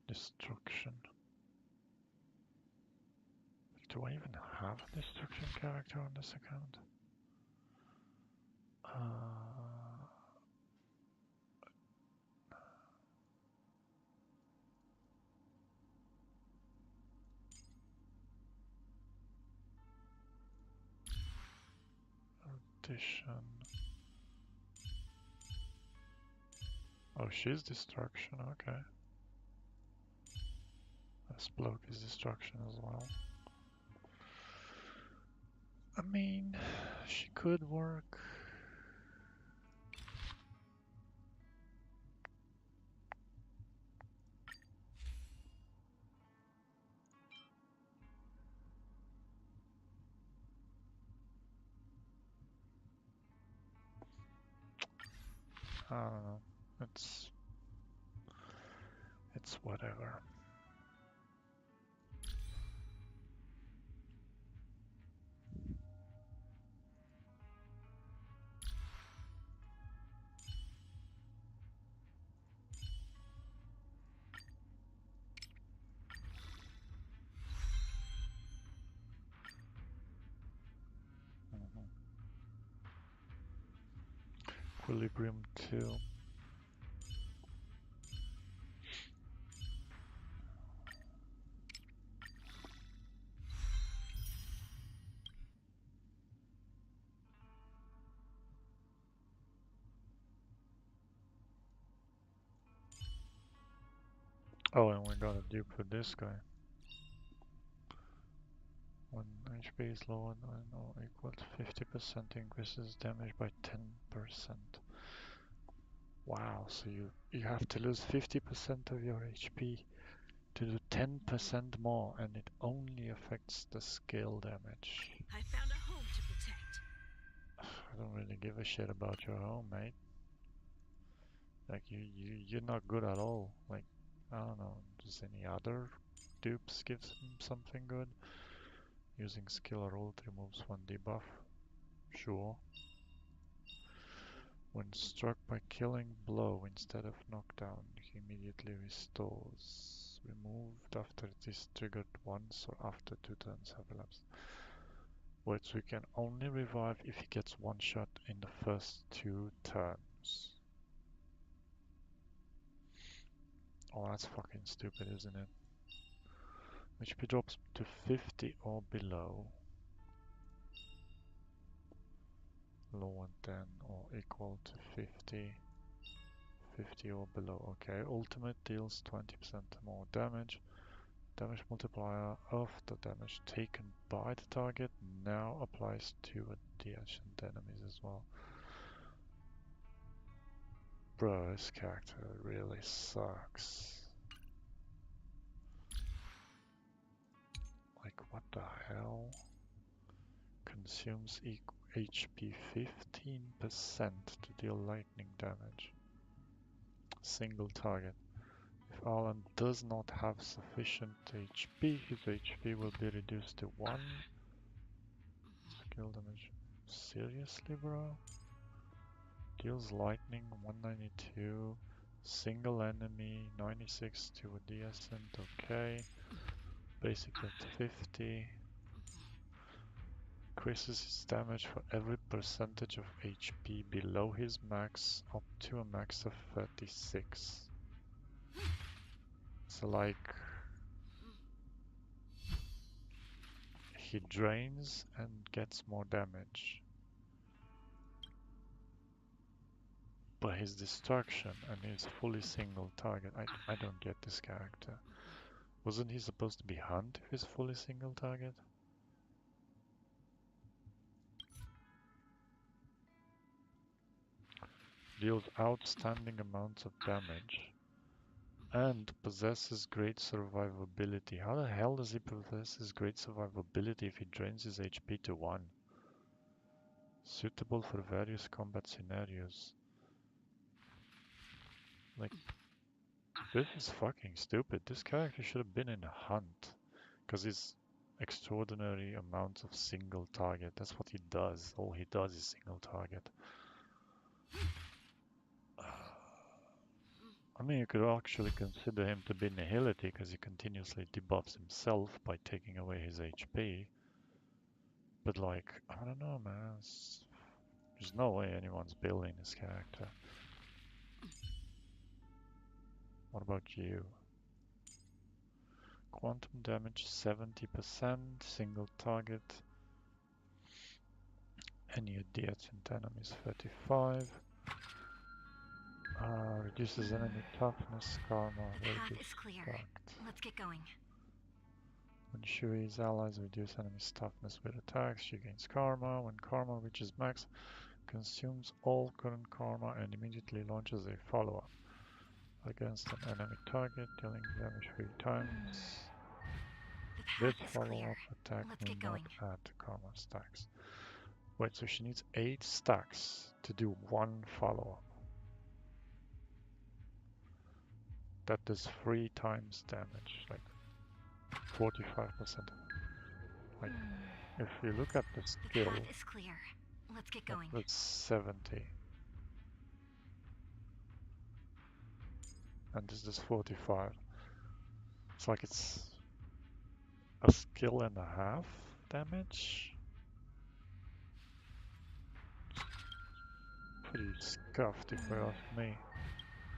Speaker 1: Destruction. Do I even have a destruction character on this account? Addition. Oh, she's destruction, okay. This bloke is destruction as well. I mean, she could work. I don't know. It's whatever. Equilibrium 2. Oh, and we got a dupe for this guy. When HP is lower than or equal to 50% increases damage by 10%. Wow, so you have to lose 50% of your HP to do 10% more, and it only affects the skill damage.
Speaker 7: I found a home to protect.
Speaker 1: I don't really give a shit about your home, mate. Like you're not good at all. Like, I don't know, does any other dupes give something good? Using skill or ult removes one debuff. Sure. When struck by killing blow instead of knockdown, he immediately restores. Removed after it is triggered once or after 2 turns have elapsed. Which we can only revive if he gets one shot in the first 2 turns. Oh, that's fucking stupid, isn't it? HP drops to 50 or below. Lower than or equal to 50. 50 or below. Okay, ultimate deals 20% more damage. Damage multiplier of the damage taken by the target now applies to adjacent enemies as well. Bro, this character really sucks. Like, what the hell? Consumes HP 15% to deal lightning damage. Single target. If Alan does not have sufficient HP, his HP will be reduced to 1. Skill damage. Seriously, bro? Deals lightning 192. Single enemy 96 to adjacent. Okay. Basic at 50. Increases his damage for every percentage of HP below his max up to a max of 36. So like he drains and gets more damage. But his destruction and his fully single target, I don't get this character. Wasn't he supposed to be Hunt if he's fully single target? deals outstanding amounts of damage, and possesses great survivability. How the hell does he possess his great survivability if he drains his HP to 1? Suitable for various combat scenarios. Like, this is fucking stupid. This character should have been in a hunt, because he's extraordinary amounts of single target. That's what he does. All he does is single target. I mean, you could actually consider him to be nihility because he continuously debuffs himself by taking away his HP. But like, I don't know, man. There's no way anyone's building this character. What about you? Quantum damage 70%, single target. Any adjacent enemies 35. Reduces enemy toughness, karma,
Speaker 4: The
Speaker 1: will
Speaker 4: path
Speaker 1: be
Speaker 4: is clear.
Speaker 1: stacked.
Speaker 4: Let's get going.
Speaker 1: When Shui's allies reduce enemy's toughness with attacks, she gains karma. When karma reaches max, consumes all current karma and immediately launches a follow-up against an enemy target, dealing damage 3 times.
Speaker 4: The
Speaker 1: This
Speaker 4: path is
Speaker 1: follow-up
Speaker 4: clear.
Speaker 1: attack
Speaker 4: Let's
Speaker 1: may
Speaker 4: get
Speaker 1: not
Speaker 4: going.
Speaker 1: add to karma stacks. Wait, so she needs 8 stacks to do 1 follow-up. That does 3 times damage, like 45%. Like, if you look at the
Speaker 4: The
Speaker 1: skill,
Speaker 4: path is clear. Let's get going.
Speaker 1: that's 70. And this is 45. It's like it's a skill and a half damage. Pretty scuffed if you ask me.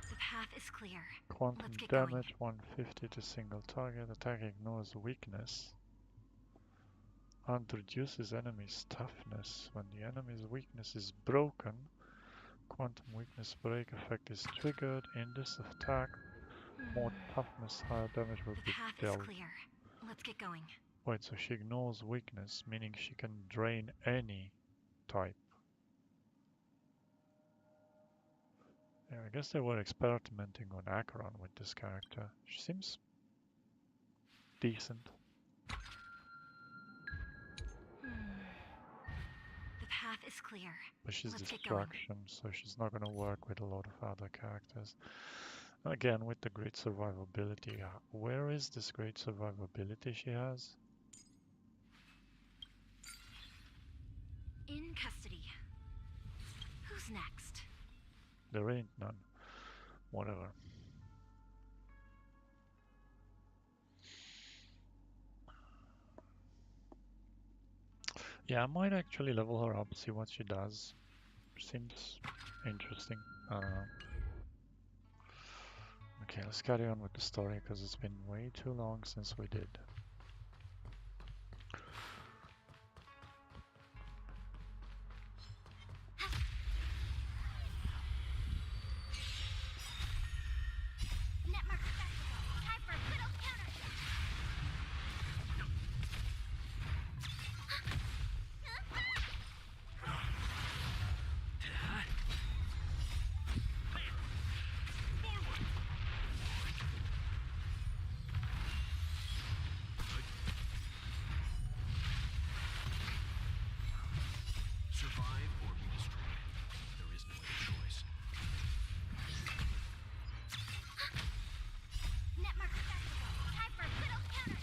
Speaker 4: The path is clear.
Speaker 1: Quantum
Speaker 4: Let's get
Speaker 1: damage 150 to single target. Attack ignores weakness. And reduces enemy's toughness. When the enemy's weakness is broken, quantum weakness break effect is triggered. In this attack, more toughness, higher damage will
Speaker 4: The
Speaker 1: be
Speaker 4: path is
Speaker 1: dealt.
Speaker 4: clear. Let's get going.
Speaker 1: Wait, so she ignores weakness, meaning she can drain any type. Yeah, I guess they were experimenting on Acheron with this character. She seems decent.
Speaker 4: The path is clear.
Speaker 1: But she's
Speaker 4: Let's get going.
Speaker 1: distraction, so she's not gonna work with a lot of other characters. Again, with the great survivability, where is this great survivability she has?
Speaker 4: In custody. Who's next?
Speaker 1: There ain't none. Whatever. Yeah, I might actually level her up, see what she does. Seems interesting. Okay, let's carry on with the story because it's been way too long since we did.
Speaker 4: Netmark Festival. Time for a good old counter.
Speaker 2: Survive or be destroyed. There is no other choice.
Speaker 4: Netmark Festival. Time for a good old counter.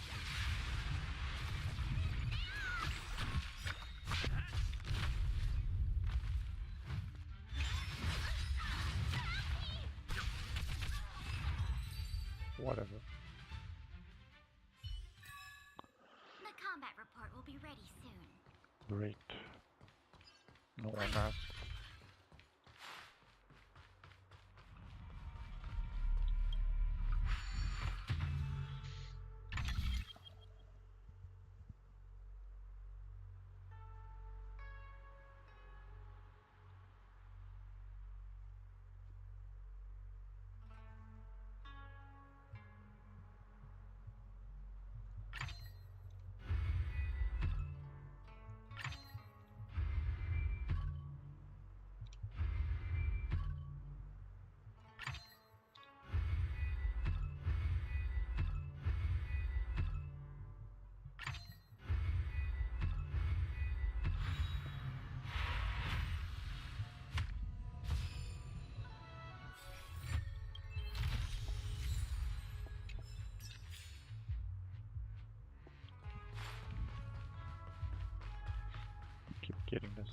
Speaker 1: Whatever.
Speaker 4: The combat report will be ready soon.
Speaker 1: Great. No one asked.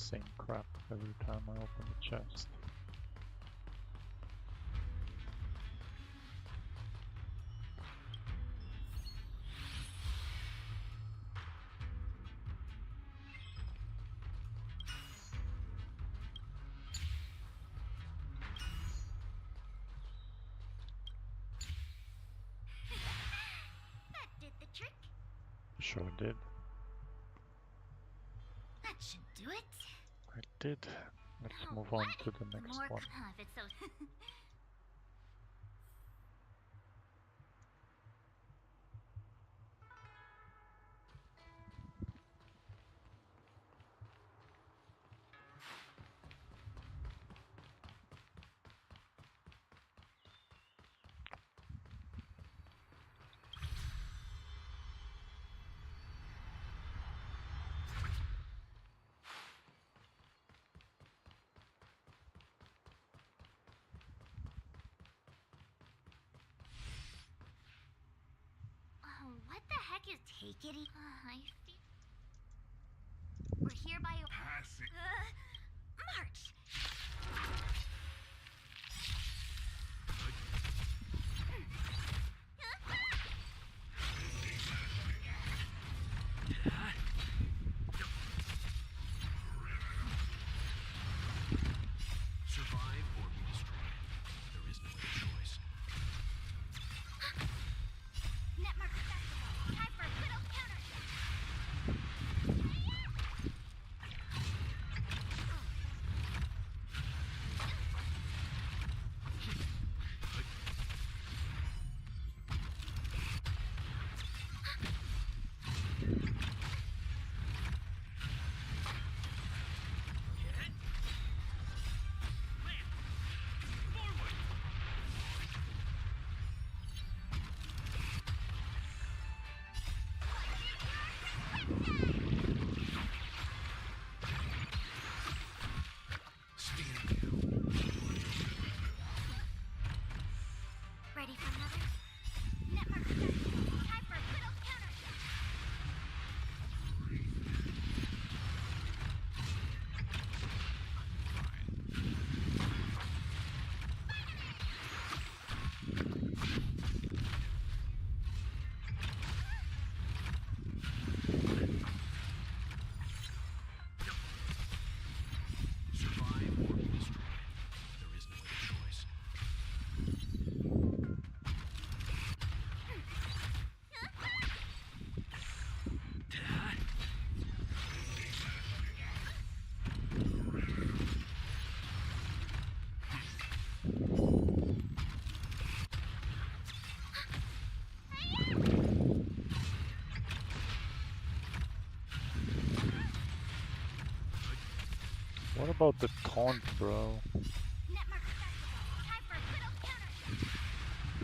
Speaker 1: Same crap every time I open the chest.
Speaker 4: That did the trick.
Speaker 1: Sure did.
Speaker 4: That should do it.
Speaker 1: I did. Let's
Speaker 4: Oh,
Speaker 1: move on
Speaker 4: what?
Speaker 1: to the next
Speaker 4: More
Speaker 1: one.
Speaker 4: if it's so. What the heck is take it? We're here by.
Speaker 5: Pass it.
Speaker 4: March.
Speaker 2: Survive or be destroyed. There is no other choice.
Speaker 4: Net marker festival. Time for a little counter. Ready for another? Net marker festival. Time for a little counter.
Speaker 2: Survive or be destroyed. There is no other choice.
Speaker 1: What about the taunt, bro?
Speaker 4: Net marker festival. Time for a little counter.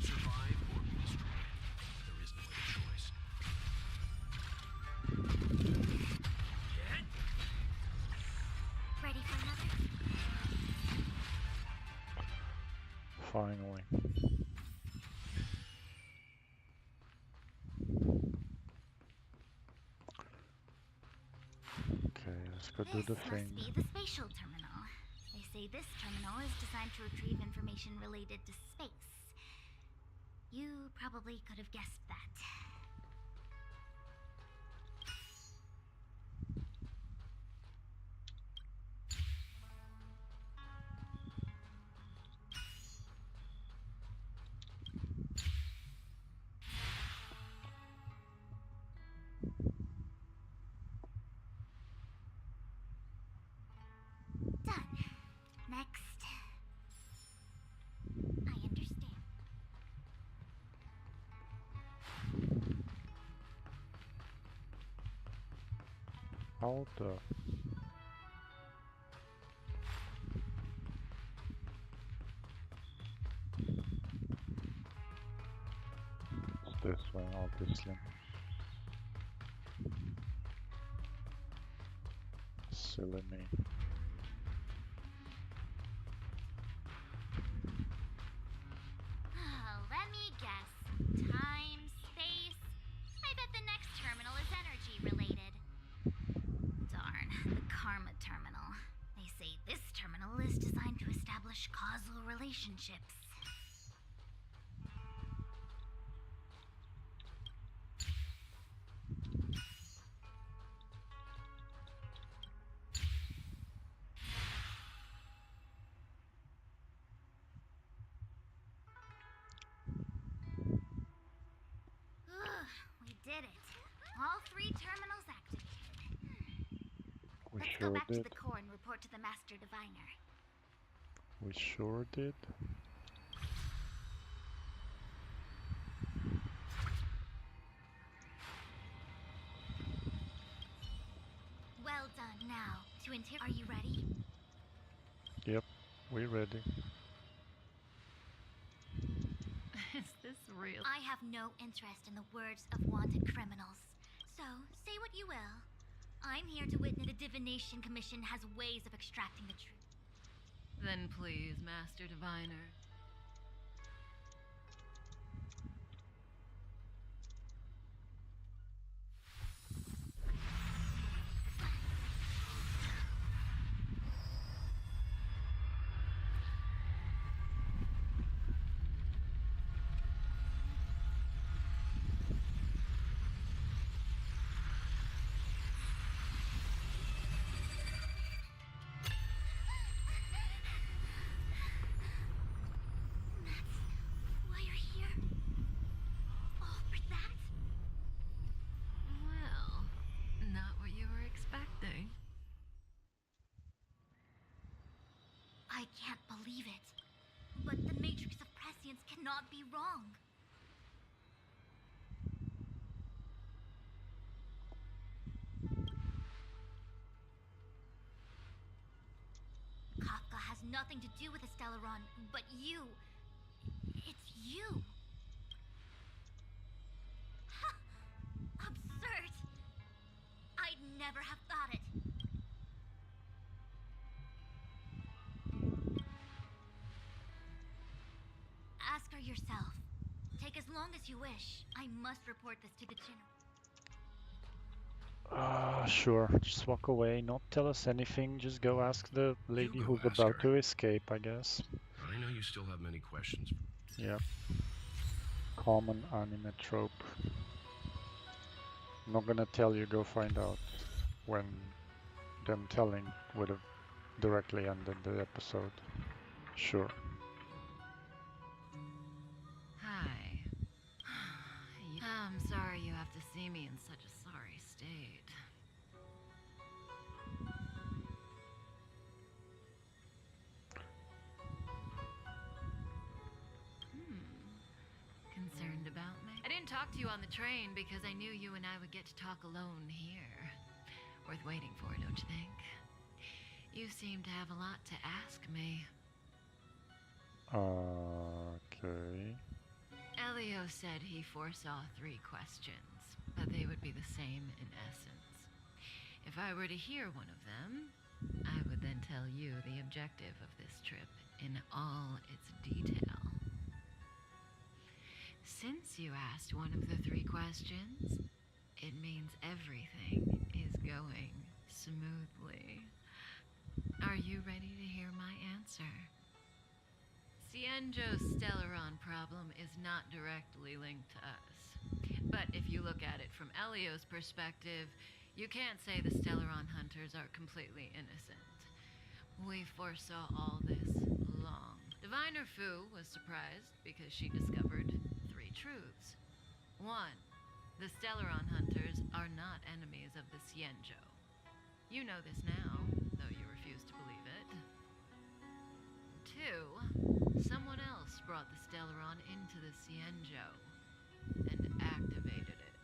Speaker 2: Survive or be destroyed. There is no other choice.
Speaker 4: Ready for another?
Speaker 1: Finally. Okay, let's go do
Speaker 4: This
Speaker 1: the thing.
Speaker 4: must be the spatial terminal. They say this terminal is designed to retrieve information related to space. You probably could have guessed that. Done. Next. I understand.
Speaker 1: How the... this way, obviously. Silly me.
Speaker 4: Let me guess. Time, space. I bet the next terminal is energy related. Darn, the Karma Terminal. They say this terminal is designed to establish causal relationships. We did it. All 3 terminals activated.
Speaker 1: We
Speaker 4: Let's
Speaker 1: sure
Speaker 4: go back
Speaker 1: did.
Speaker 4: to the core and report to the Master Diviner.
Speaker 1: We sure did.
Speaker 4: Well done. Now, to are you ready?
Speaker 1: Yep, we're ready.
Speaker 7: Is this real?
Speaker 4: I have no interest in the words of wanted criminals. So, say what you will. I'm here to witness the Divination Commission has ways of extracting the truth.
Speaker 7: Then please, Master Diviner.
Speaker 4: Why you're here? All for that?
Speaker 7: Well, not what you were expecting.
Speaker 4: I can't believe it. But the Matrix of Prescience cannot be wrong. Kafka has nothing to do with Acheron, but you. It's you. Absurd. I'd never have thought it. Ask her yourself. Take as long as you wish. I must report this to the general.
Speaker 1: Sure. Just walk away, not tell us anything. Just go ask the lady
Speaker 5: go
Speaker 1: who's
Speaker 5: ask
Speaker 1: about
Speaker 5: her.
Speaker 1: to escape, I guess.
Speaker 5: I know you still have many questions.
Speaker 1: Yep. Common anime trope. I'm not gonna tell you, go find out. When them telling would have directly ended the episode. Sure.
Speaker 7: Hi. I'm sorry you have to see me in such a sorry state. Concerned about me? I didn't talk to you on the train because I knew you and I would get to talk alone here. Worth waiting for, don't you think? You seem to have a lot to ask me.
Speaker 1: Okay.
Speaker 7: Elio said he foresaw 3 questions, but they would be the same in essence. If I were to hear one of them, I would then tell you the objective of this trip in all its detail. Since you asked one of the 3 questions, it means everything is going smoothly. Are you ready to hear my answer? Cienjo's Stellaron problem is not directly linked to us. But if you look at it from Elio's perspective, you can't say the Stellaron hunters are completely innocent. We foresaw all this long. Diviner Fu was surprised because she discovered 3 truths. 1. The Stellaron hunters are not enemies of the Cienjo. You know this now, though you refuse to believe it. 2. Someone else brought the Stellaron into the Cienjo and activated it.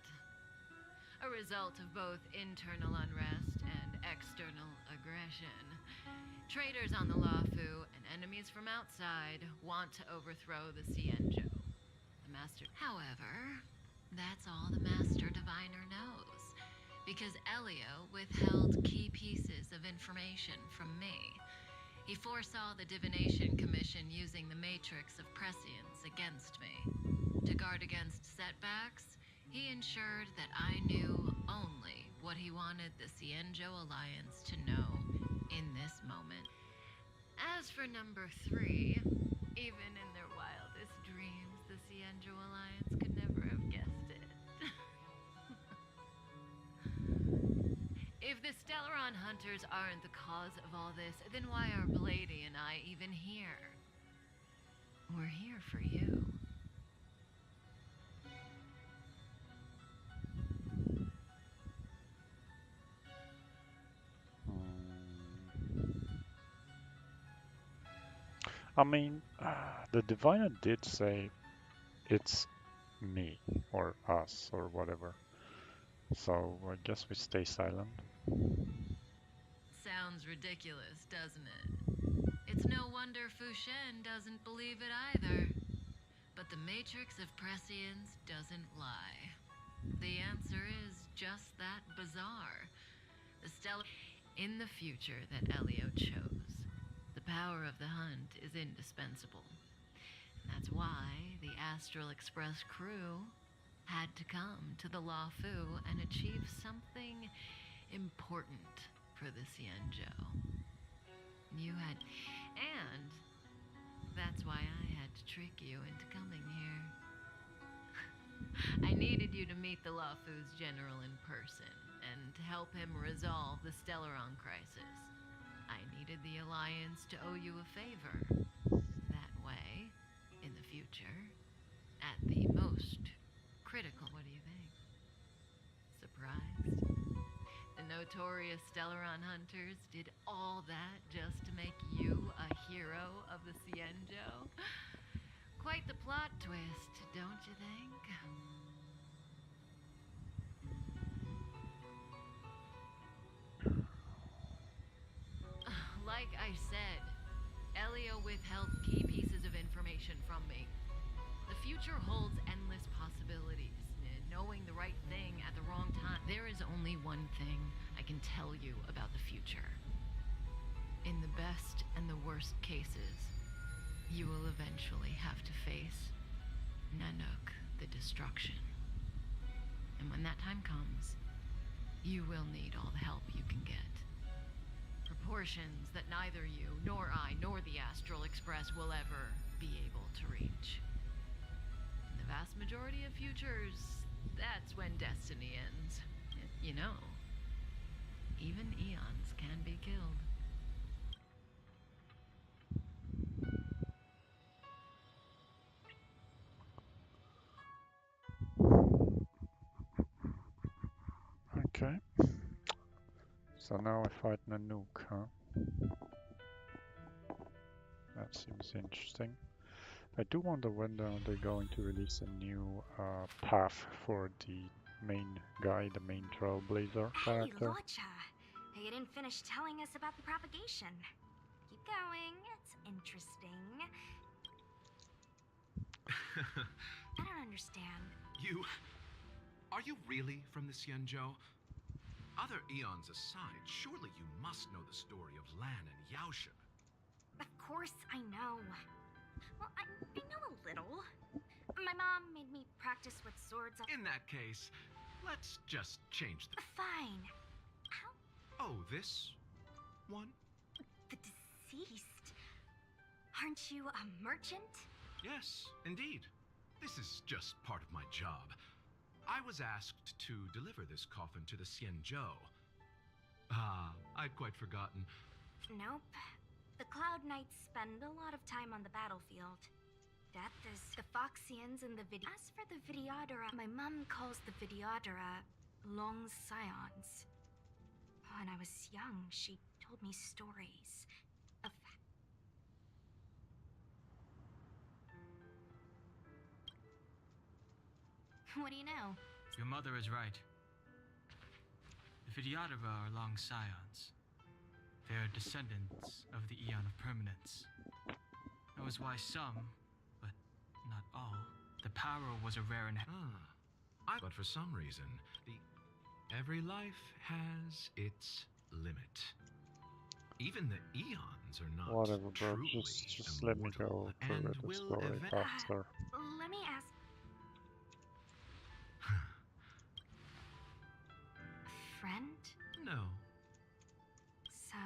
Speaker 7: A result of both internal unrest and external aggression. Traitors on the Lafu and enemies from outside want to overthrow the Cienjo. The Master. However, because Elio withheld key pieces of information from me. He foresaw the Divination Commission using the matrix of prescience against me. To guard against setbacks, he ensured that I knew only what he wanted the Cienjo Alliance to know in this moment. As for number 3, even in their wildest dreams, the Cienjo Alliance could never have guessed it. If the Stellaron Hunters aren't the cause of all this, then why are Blady and I even here? We're here for you.
Speaker 1: I mean, the diviner did say it's me or us or whatever. So I guess we stay silent.
Speaker 7: Sounds ridiculous, doesn't it? It's no wonder Fushen doesn't believe it either. But the matrix of prescience doesn't lie. The answer is just that bizarre. The stellar in the future that Elio chose. The power of the hunt is indispensable. And that's why the Astral Express crew had to come to the Lafu and achieve something important for the Cienjo. And that's why I had to trick you into coming here. I needed you to meet the Lafu's general in person and to help him resolve the Stellaron crisis. I needed the Alliance to owe you a favor. That way, in the future, at the most critical, what do you think? Surprised? The notorious Stellaron Hunters did all that just to make you a hero of the Cienjo? Quite the plot twist, don't you think? Like I said, Elio withheld key pieces of information from me. The future holds endless possibilities. Knowing the right thing at the wrong time. There is only one thing I can tell you about the future. In the best and the worst cases, you will eventually have to face Nanook, the destruction. And when that time comes, you will need all the help you can get. Proportions that neither you, nor I, nor the Astral Express will ever be able to reach. In the vast majority of futures, that's when destiny ends. You know, even eons can be killed.
Speaker 1: Okay. So now I fight Nanook, huh? That seems interesting. I do wonder when they're going to release a new path for the main guy, the main Trailblazer
Speaker 8: Hey,
Speaker 1: character.
Speaker 8: Locha! You didn't finish telling us about the propagation. Keep going, it's interesting. I don't understand.
Speaker 2: Are you really from the Cienjo? Other eons aside, surely you must know the story of Lan and Yaosha.
Speaker 8: Of course I know. Well, I know a little. My mom made me practice what swords I...
Speaker 2: In that case, let's just change the...
Speaker 8: Fine. How?
Speaker 2: Oh, this one?
Speaker 8: The deceased? Aren't you a merchant?
Speaker 2: Yes, indeed. This is just part of my job. I was asked to deliver this coffin to the Cienjo. I'd quite forgotten.
Speaker 8: Nope. The Cloud Knights spend a lot of time on the battlefield. Death is the Foxians and the As for the Videodora, my mom calls the Videodora long scions. When I was young, she told me stories of... What do you know?
Speaker 3: Your mother is right. The Vidyadhara are long scions. They are descendants of the Eon of Permanence. That was why some, but not all, the power was a rare and...
Speaker 2: But for some reason, the Every life has its limit. Even the eons are not
Speaker 1: Whatever, bro.
Speaker 2: truly
Speaker 1: Just let me
Speaker 2: immortal
Speaker 1: go through
Speaker 2: and
Speaker 1: it the
Speaker 2: will
Speaker 1: story faster.
Speaker 8: Let me ask. Friend?
Speaker 2: No.
Speaker 8: So,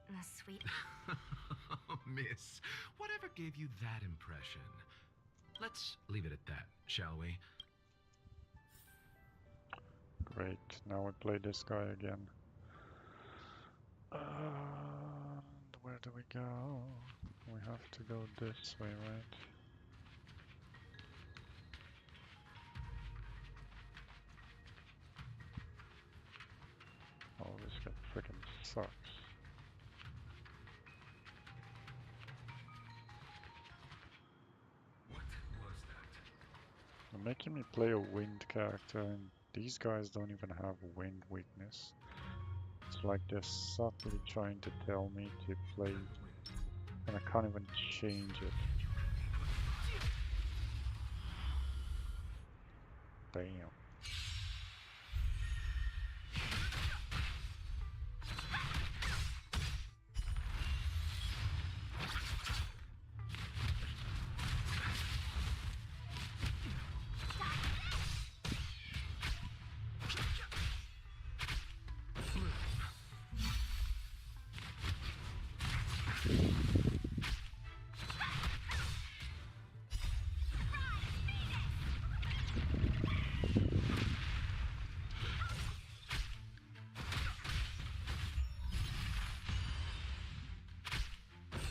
Speaker 8: the sweet.
Speaker 2: Miss, whatever gave you that impression? Let's leave it at that, shall we?
Speaker 1: Great. Now we play this guy again. And where do we go? We have to go this way, right? Oh, this guy freaking sucks.
Speaker 2: What was that?
Speaker 1: They're making me play a wind character, and these guys don't even have wind weakness. It's like they're subtly trying to tell me to play, and I can't even change it. Damn.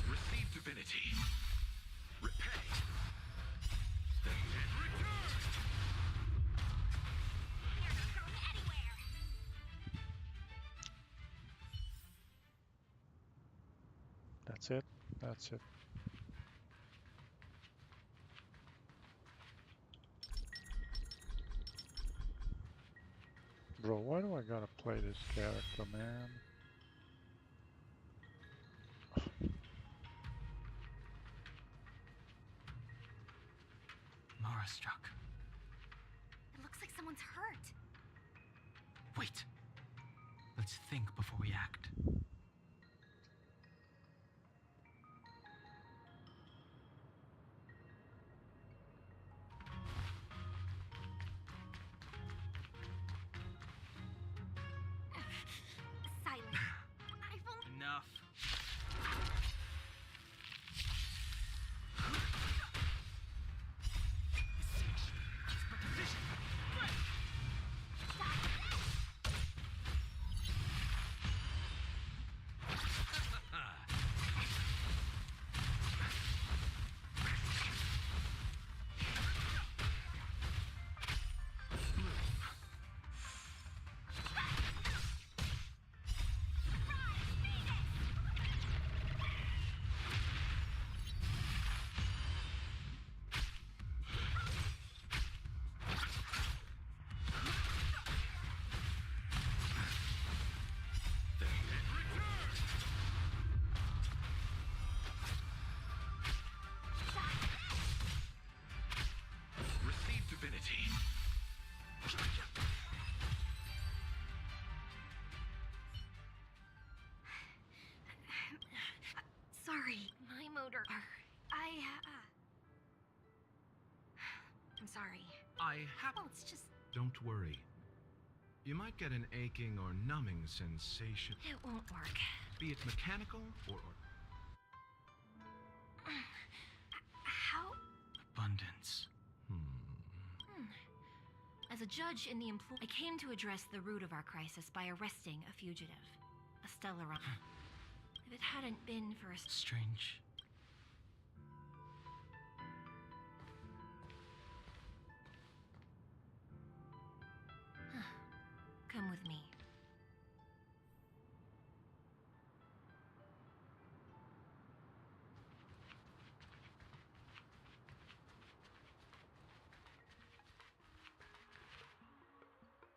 Speaker 2: Receive divinity. Repay. And return.
Speaker 4: You're not going anywhere.
Speaker 1: That's it. That's it. Bro, why do I gotta play this character, man?
Speaker 3: Mara struck.
Speaker 8: It looks like someone's hurt.
Speaker 3: Wait. Let's think before we act.
Speaker 8: Silence. I've only.
Speaker 3: Enough.
Speaker 2: Receive divinity.
Speaker 8: Sorry, my motor. I'm sorry.
Speaker 2: I have.
Speaker 8: Oh, it's just.
Speaker 2: Don't worry. You might get an aching or numbing sensation,
Speaker 8: It won't work.
Speaker 2: be it mechanical or
Speaker 8: How?
Speaker 3: Abundance.
Speaker 8: As a judge in the I came to address the root of our crisis by arresting a fugitive, a Stellaron. If it hadn't been for a
Speaker 3: Strange.
Speaker 8: come with me.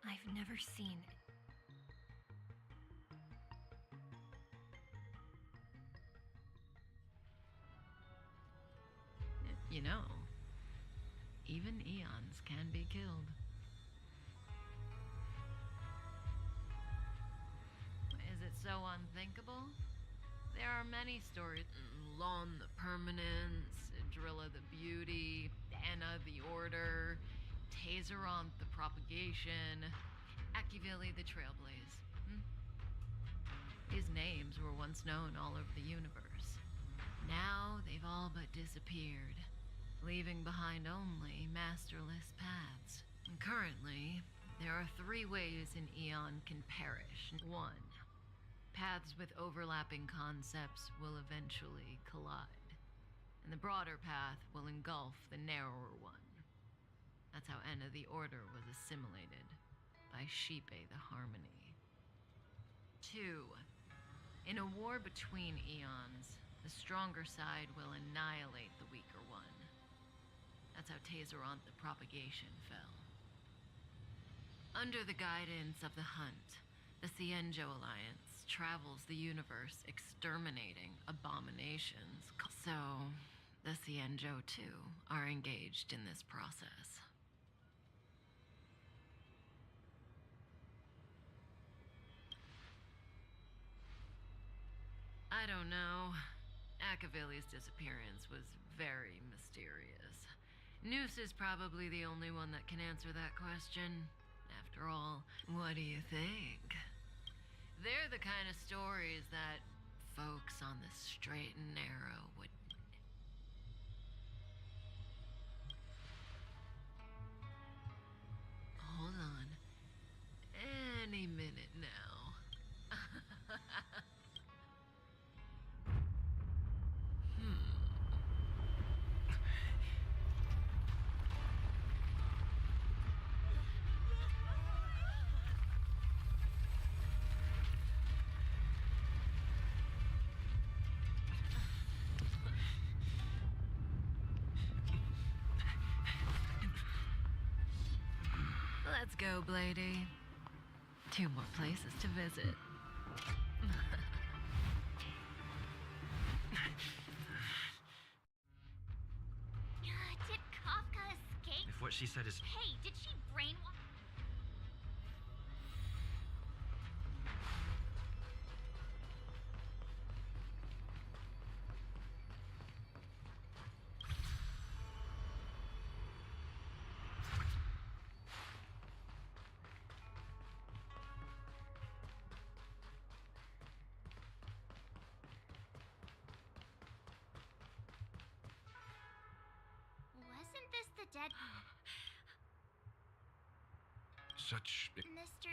Speaker 8: I've never seen.
Speaker 7: You know, even eons can be killed. so unthinkable? There are many stories. Lon the Permanence, Drilla the Beauty, Anna the Order, Tazeron the Propagation, Achivili the Trailblaze. These names were once known all over the universe. Now they've all but disappeared, leaving behind only masterless paths. And currently, there are 3 ways an eon can perish. 1. Paths with overlapping concepts will eventually collide, and the broader path will engulf the narrower one. That's how Enna the Order was assimilated by Sheepe the Harmony. 2. In a war between eons, the stronger side will annihilate the weaker one. That's how Tazeron the Propagation fell. Under the guidance of the Hunt, the Cienjo Alliance travels the universe exterminating abominations. So, the Cienjo, too, are engaged in this process. I don't know. Achivili's disappearance was very mysterious. Noose is probably the only one that can answer that question. After all, what do you think? They're the kind of stories that folks on the straight and narrow would... Hold on. Any minute now. Let's go, Blady. 2 more places to visit.
Speaker 4: Did Kafka escape?
Speaker 9: If what she said is...
Speaker 4: Hey, did she brainwash? Wasn't this the dead
Speaker 5: Such...
Speaker 4: Mr.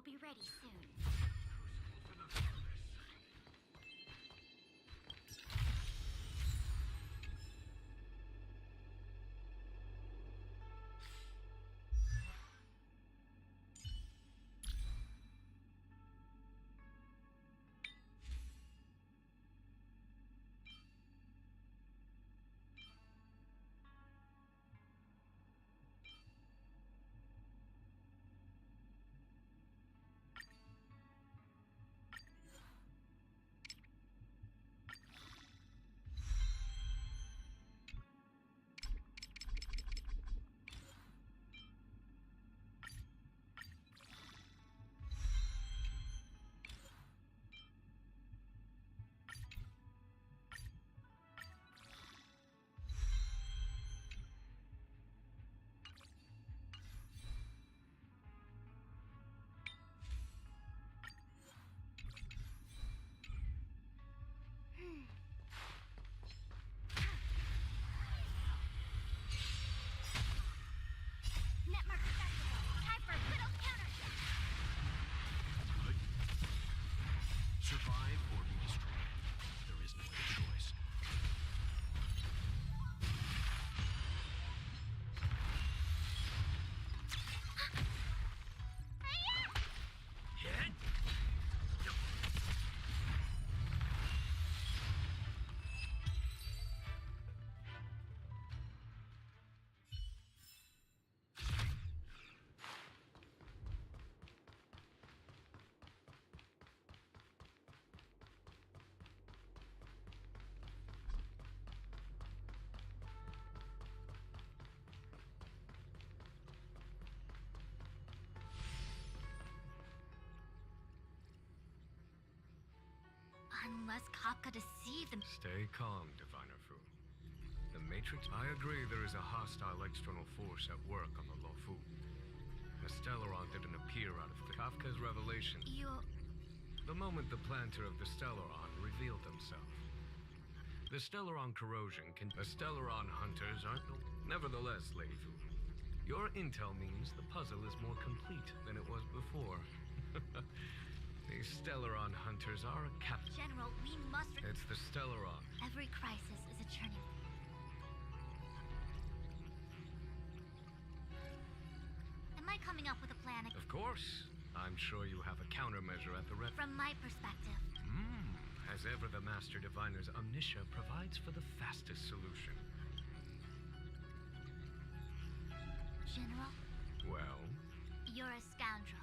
Speaker 4: will be ready soon. Netmark accessible. Time for a good old counter.
Speaker 5: Survive or be destroyed. There is no other choice. Hit!
Speaker 4: Unless Kapka deceived them.
Speaker 2: Stay calm, Diviner Fu. The Matrix... I agree there is a hostile external force at work on the Lofu. The Stellaron didn't appear out of Kafka's revelation. The moment the planter of the Stellaron revealed himself. The Stellaron corrosion can... The Stellaron hunters aren't... Nevertheless, Lady Fu, your intel means the puzzle is more complete than it was before. These Stellaron hunters are a
Speaker 4: General, we must...
Speaker 2: It's the Stellaron.
Speaker 4: Every crisis is a turning point. Am I coming up with a plan?
Speaker 2: Of course. I'm sure you have a countermeasure at the
Speaker 4: From my perspective.
Speaker 2: As ever, the Master Diviner's Omniscia provides for the fastest solution.
Speaker 4: General,
Speaker 2: Well,
Speaker 4: you're a scoundrel.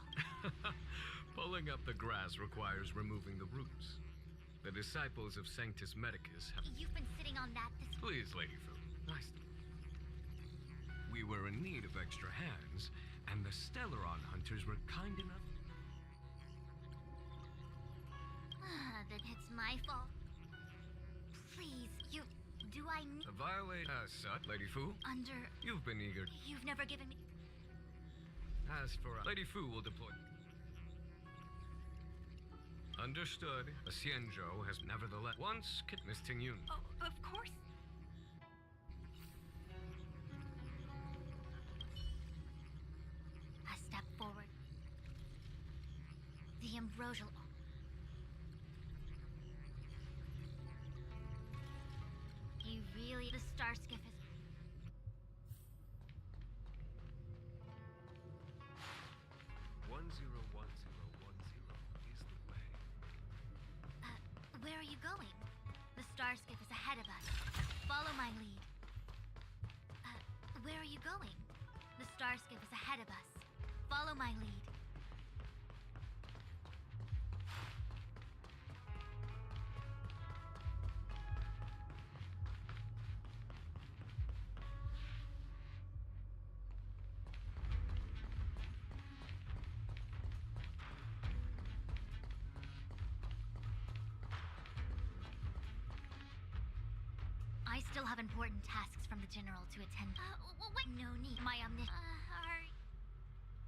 Speaker 2: pulling up the grass requires removing the roots. The disciples of Sanctus Medicus have...
Speaker 4: You've been sitting on that this...
Speaker 2: Please, Lady Fu. Nice. We were in need of extra hands, and the Stellaron hunters were kind enough...
Speaker 4: Then it's my fault. Please, you... Do I...
Speaker 2: To violate as such, Lady Fu,
Speaker 4: Under...
Speaker 2: you've been eager...
Speaker 4: You've never given me...
Speaker 2: As for... Lady Fu will deploy... Understood. A Xianzhou has nevertheless... Once... Miss Tingyun.
Speaker 8: Oh, of course.
Speaker 4: A step forward. The ambrosial... You really... The star skiff is...
Speaker 2: 101010 is the way.
Speaker 4: Where are you going? The star skiff is ahead of us. Follow my lead. Where are you going? The star skiff is ahead of us. Follow my lead. I still have important tasks from the General to attend. Wait, no need. My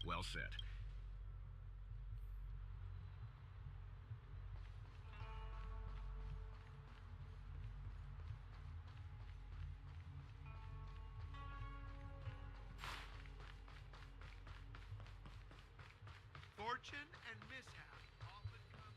Speaker 5: Well said.
Speaker 6: For
Speaker 9: Misfortune and mishap often come.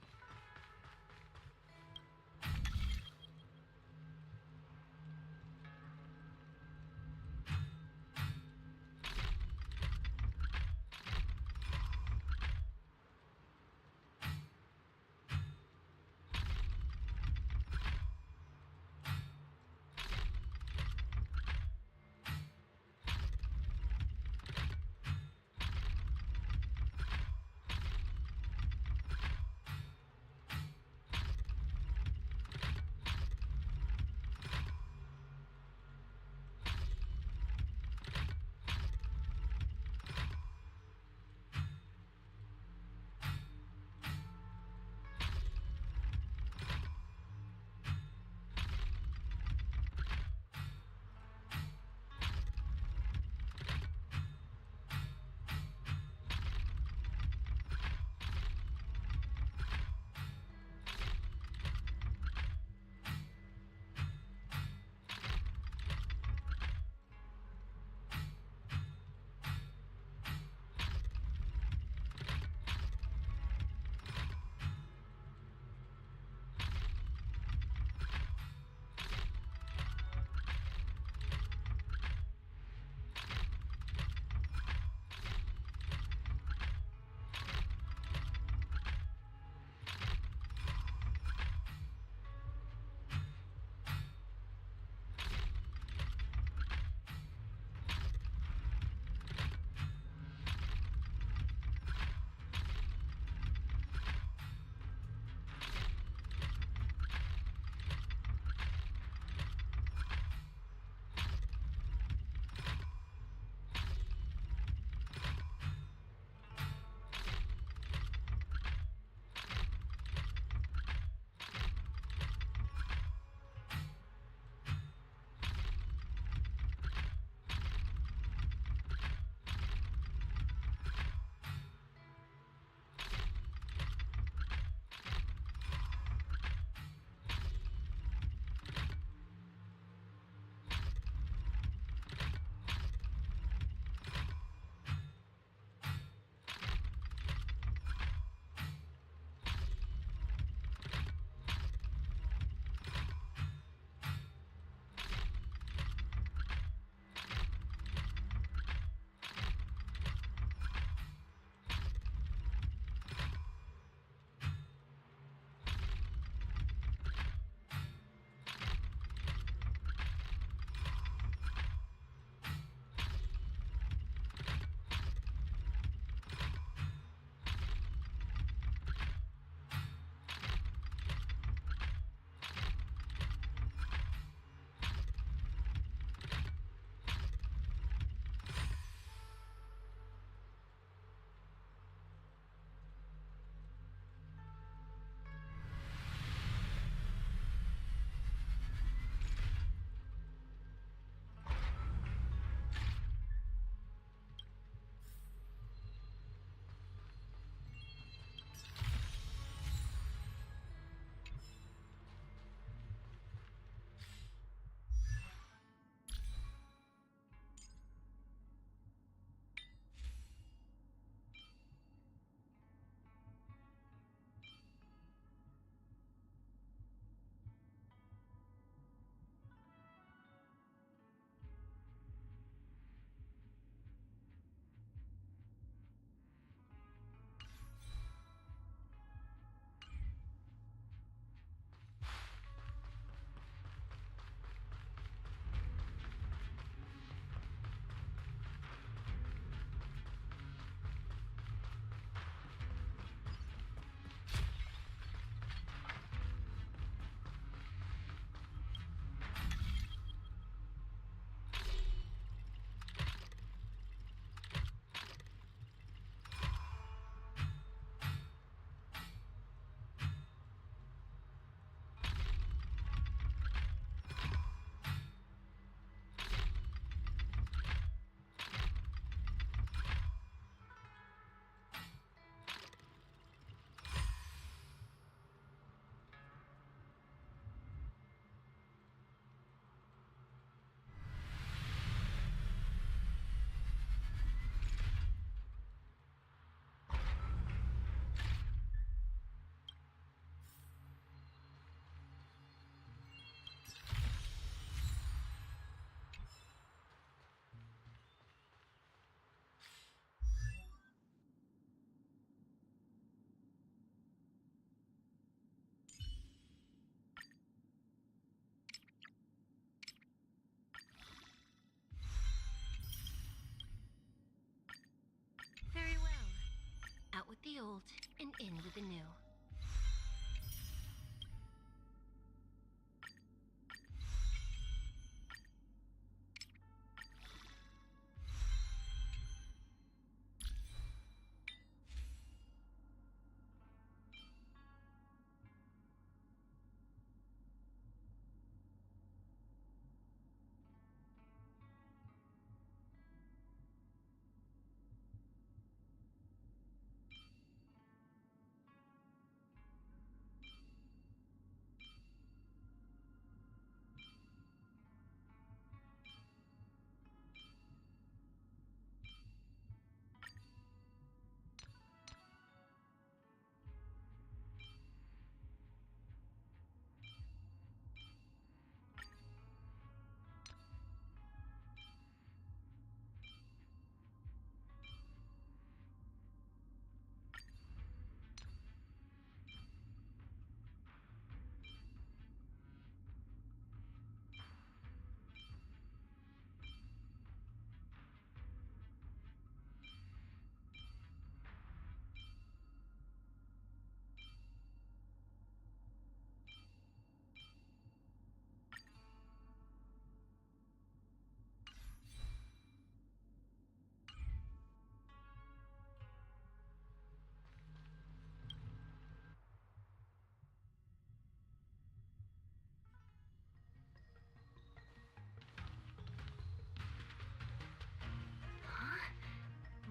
Speaker 10: Out with the old and in with the new.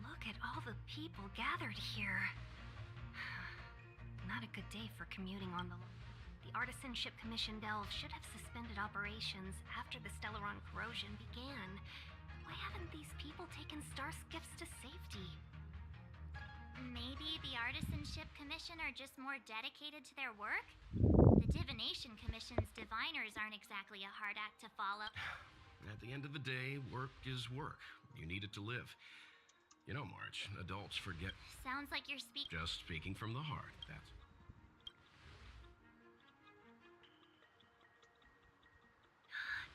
Speaker 8: Look at all the people gathered here. Not a good day for commuting on the... The Artisanship Commission Delve should have suspended operations after the Stellaron corrosion began. Why haven't these people taken star skiffs to safety?
Speaker 4: Maybe the Artisanship Commission are just more dedicated to their work? The Divination Commission's diviners aren't exactly a hard act to follow.
Speaker 5: At the end of the day, work is work. You need it to live. You know, March, adults forget.
Speaker 4: Sounds like you're speaking...
Speaker 5: Just speaking from the heart, that's...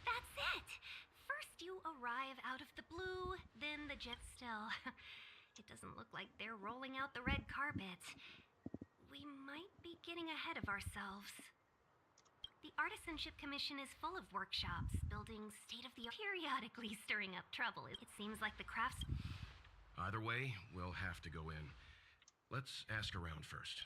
Speaker 8: That's it! First you arrive out of the blue, then the jet still. It doesn't look like they're rolling out the red carpet. We might be getting ahead of ourselves. The Artisanship Commission is full of workshops, building state-of-the-art, periodically stirring up trouble. It seems like the crafts...
Speaker 5: Either way, we'll have to go in. Let's ask around first.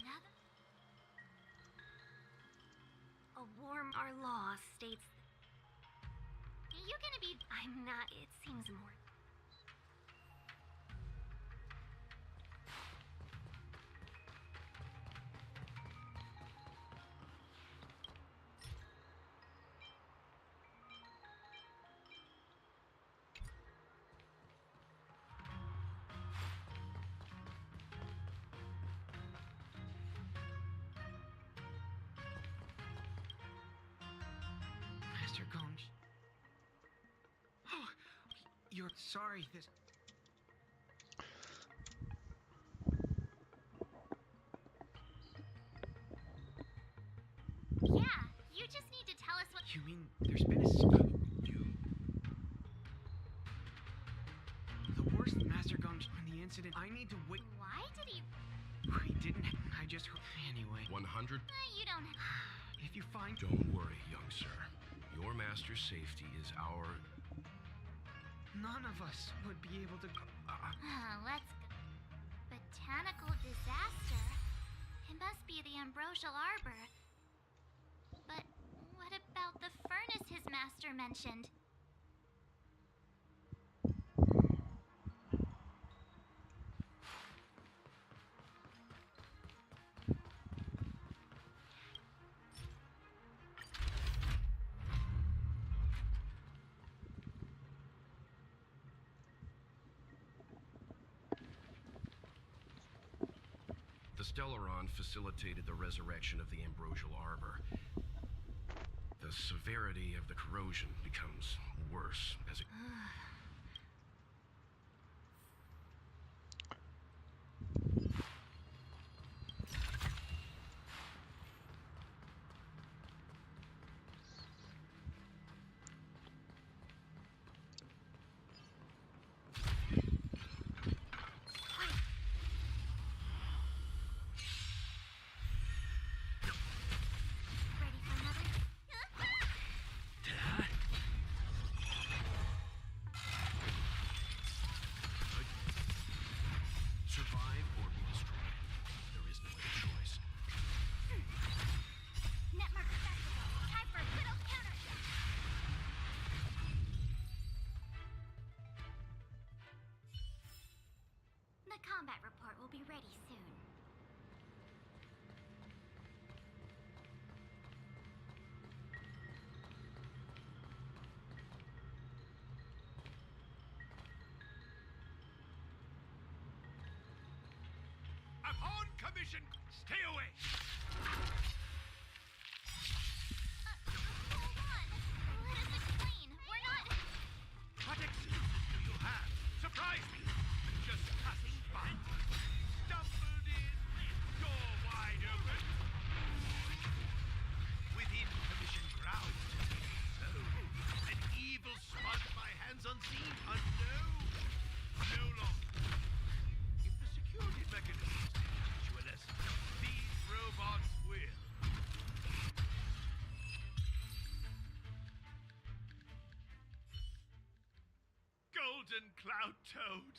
Speaker 4: Another...
Speaker 8: A warm... Our law states...
Speaker 4: You gonna be...
Speaker 8: I'm not... It seems more...
Speaker 3: Master Gomes. Oh, you're sorry. This.
Speaker 4: Yeah, you just need to tell us what...
Speaker 3: You mean there's been a you? The worst, Master Gomes, on the incident. I need to wait.
Speaker 4: Why did he...
Speaker 3: He didn't. I just. Anyway.
Speaker 5: 100?
Speaker 4: You don't...
Speaker 3: If you find.
Speaker 5: Don't worry, young sir. Your master's safety is our...
Speaker 3: None of us would be able to.
Speaker 4: Let's go. Botanical disaster? It must be the Ambrosial Arbor. But what about the furnace his master mentioned?
Speaker 5: Stellaron facilitated the resurrection of the ambrosial arbor. The severity of the corrosion becomes worse as it...
Speaker 4: Ready for another?
Speaker 5: Survive or be destroyed. There is no other choice.
Speaker 4: Net marker festival. Time for a good old counter. The combat report will be ready soon.
Speaker 9: I'm on commission. Stay away.
Speaker 4: Hold on. Let us explain. We're not...
Speaker 9: What excuses do you have? Surprise me. Just passing by. Stumbled in. Door wide open. Within commission grounds. So, an evil smudge by hands unseen. Unknown. No longer. If the security mechanisms didn't teach you a lesson, these robots will. Golden Cloud Toad.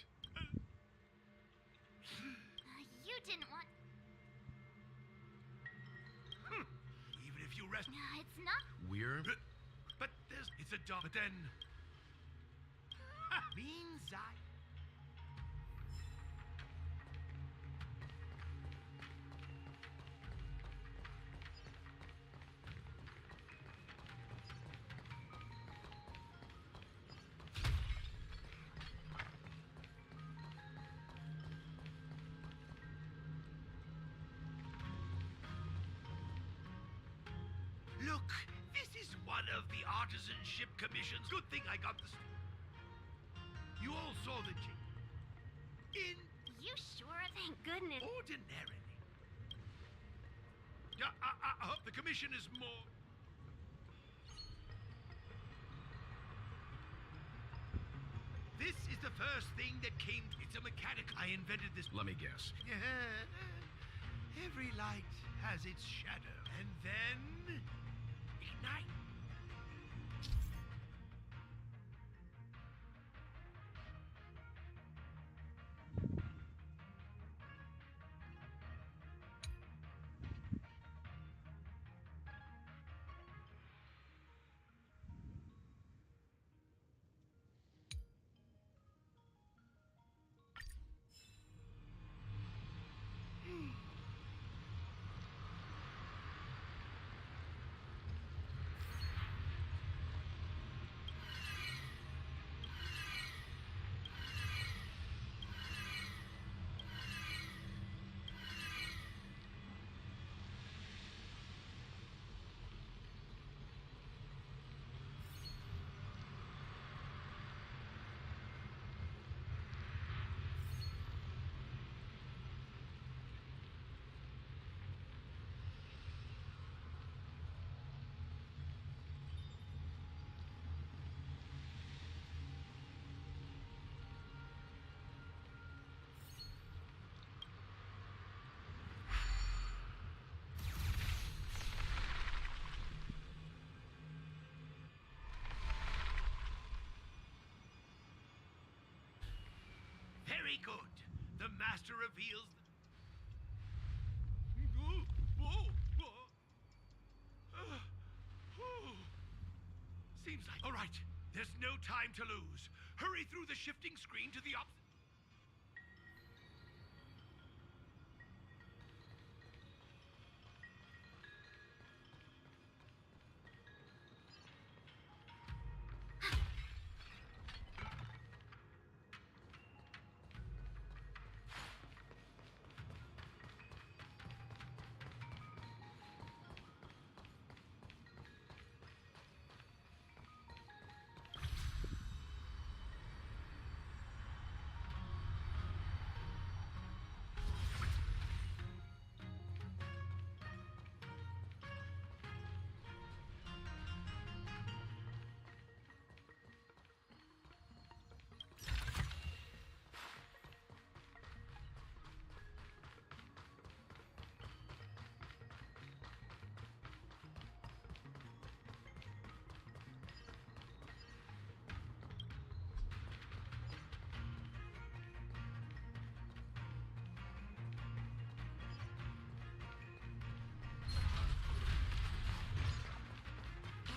Speaker 4: You didn't want...
Speaker 9: Even if you rest...
Speaker 4: It's not...
Speaker 5: We're...
Speaker 9: But there's... It's a dog. But then... Means I... Look, this is one of the artisanship commissions. Good thing I got this. You all saw the king. In
Speaker 4: You sure? Thank goodness.
Speaker 9: ordinarily. Yeah, the commission is more. This is the first thing that came. It's a mechanic. I invented this.
Speaker 5: Let me guess.
Speaker 9: Every light has its shadow, and then ignite. Very good. The master reveals. Seems like. All right. There's no time to lose. Hurry through the shifting screen to the opposite.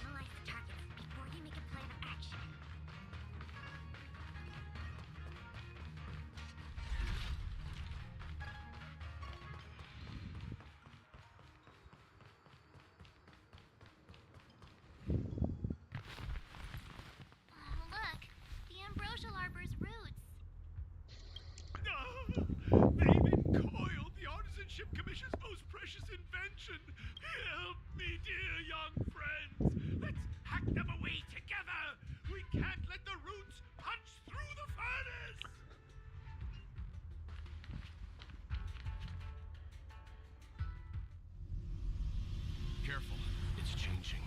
Speaker 4: Analyze the targets before you make a plan of action. Oh, look! The ambrosial arbor's roots.
Speaker 9: They've encoiled the Artisanship Commission's most precious invention. Help me, dear young friends. Let's hack them away together. We can't let the roots punch through the furnace.
Speaker 5: Careful, it's changing.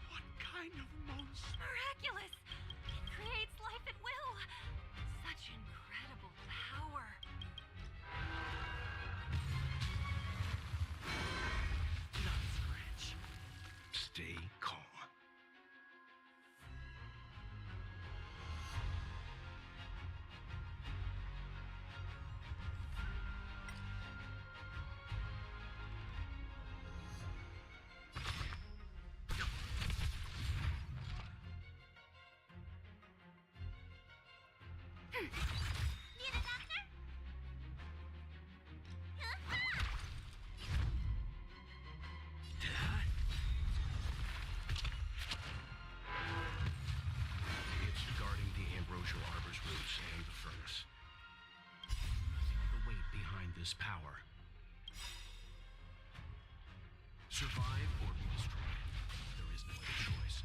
Speaker 9: What kind of monster?
Speaker 8: Miraculous! It creates life at will! Such incredible power!
Speaker 6: Not scratch.
Speaker 5: Stay calm.
Speaker 4: Need a doctor?
Speaker 5: It's guarding the ambrosial arbor's roots and the furnace. The weight behind this power. Survive or be destroyed. There is no other choice.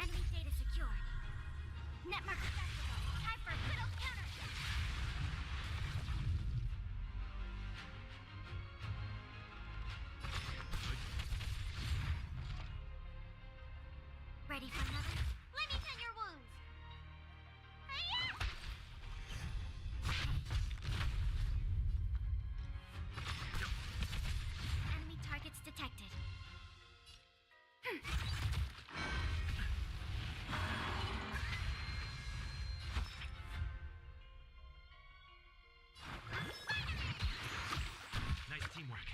Speaker 4: Enemy data secured. Netmark accessible. Time for a good old counter. Ready for another? Let me tend your wounds. Hi-ya! Enemy targets detected.
Speaker 6: Nice teamwork.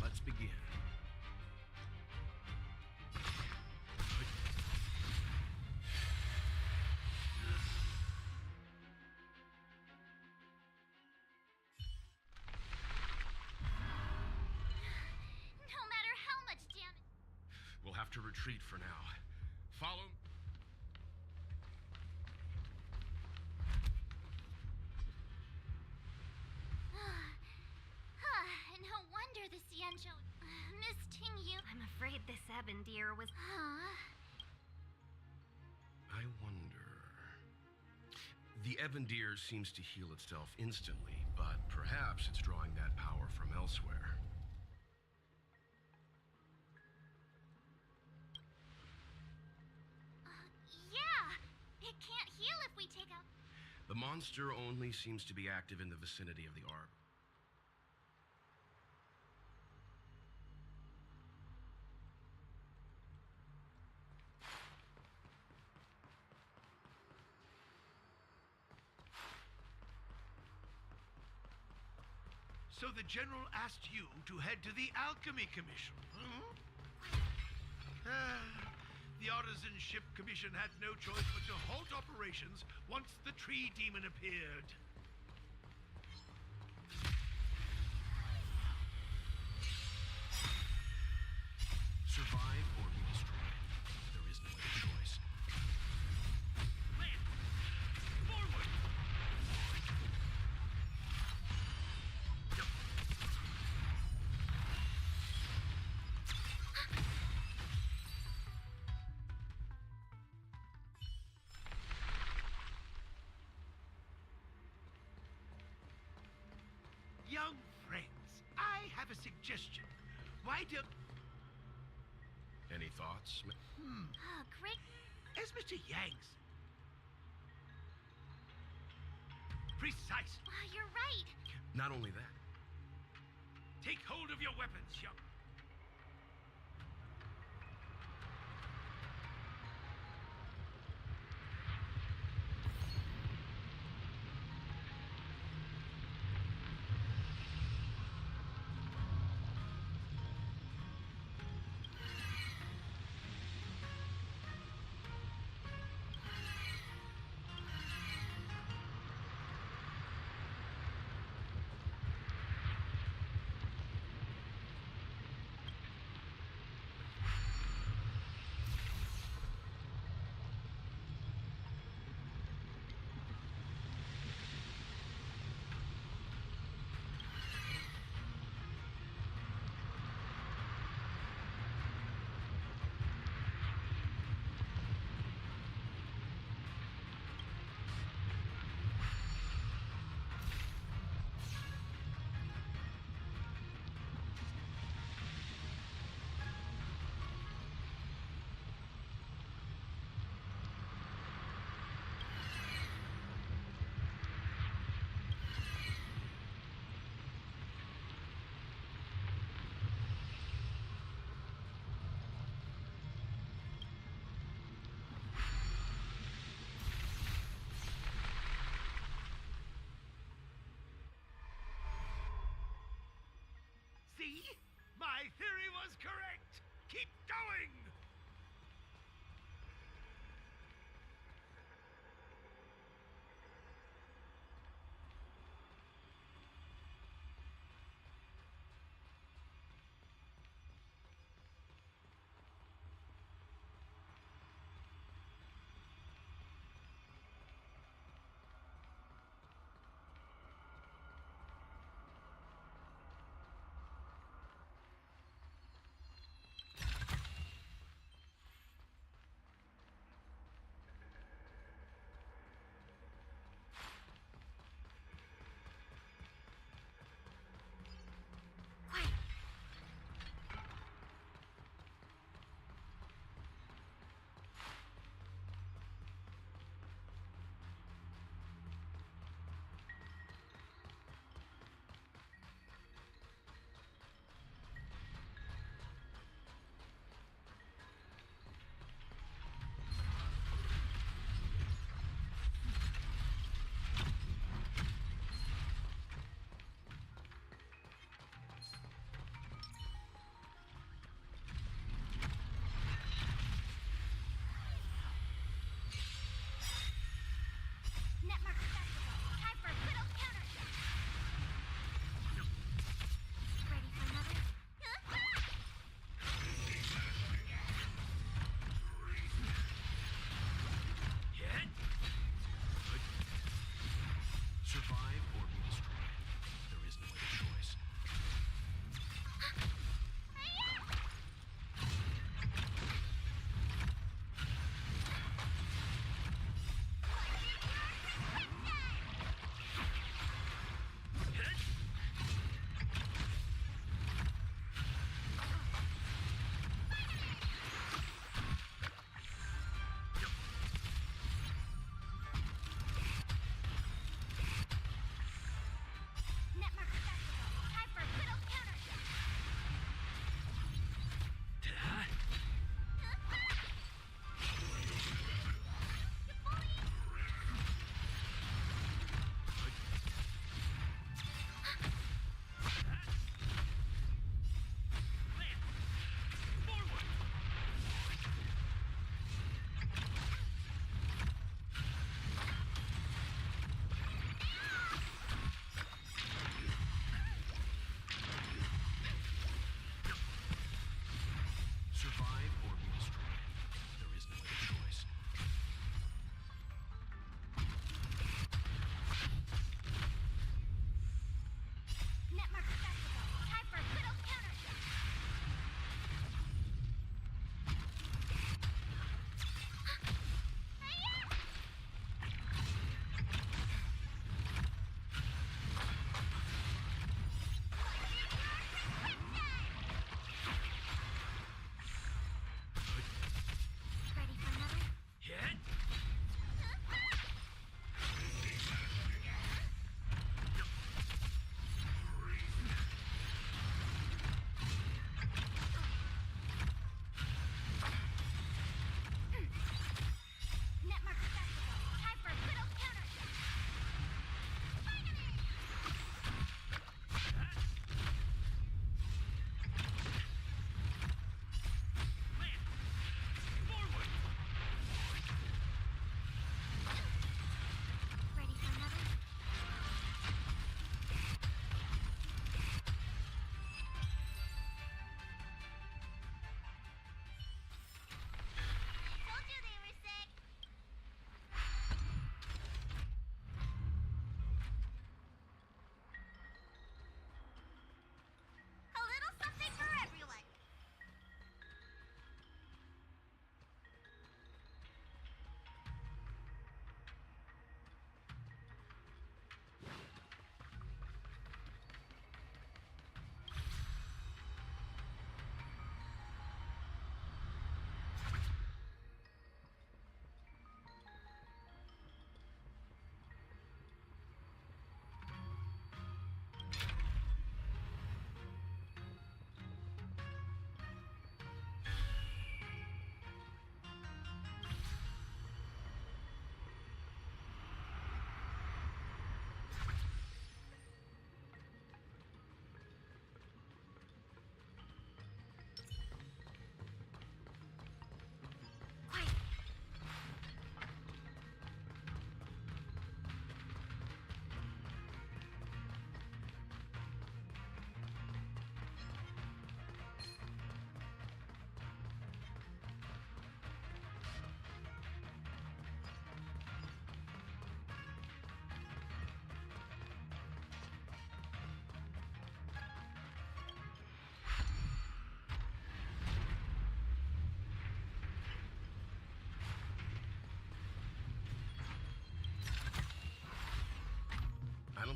Speaker 5: Let's begin.
Speaker 4: No matter how much damage.
Speaker 5: We'll have to retreat for now. Follow.
Speaker 4: No wonder the Ciencho misting you.
Speaker 8: I'm afraid this Ebendir was.
Speaker 5: I wonder. The Evendir seems to heal itself instantly, but perhaps it's drawing that power from elsewhere.
Speaker 4: Yeah! It can't heal if we take out.
Speaker 5: The monster only seems to be active in the vicinity of the Arb.
Speaker 9: So the General asked you to head to the Alchemy Commission, huh? The Artisanship Commission had no choice but to halt operations once the tree demon appeared.
Speaker 5: Survive
Speaker 9: Young friends, I have a suggestion. Why don't...
Speaker 5: Any thoughts?
Speaker 4: Oh, great.
Speaker 9: As Mr. Yang's... Precise.
Speaker 4: You're right.
Speaker 5: Not only that,
Speaker 9: Take hold of your weapons, young... See? My theory was correct! Keep going!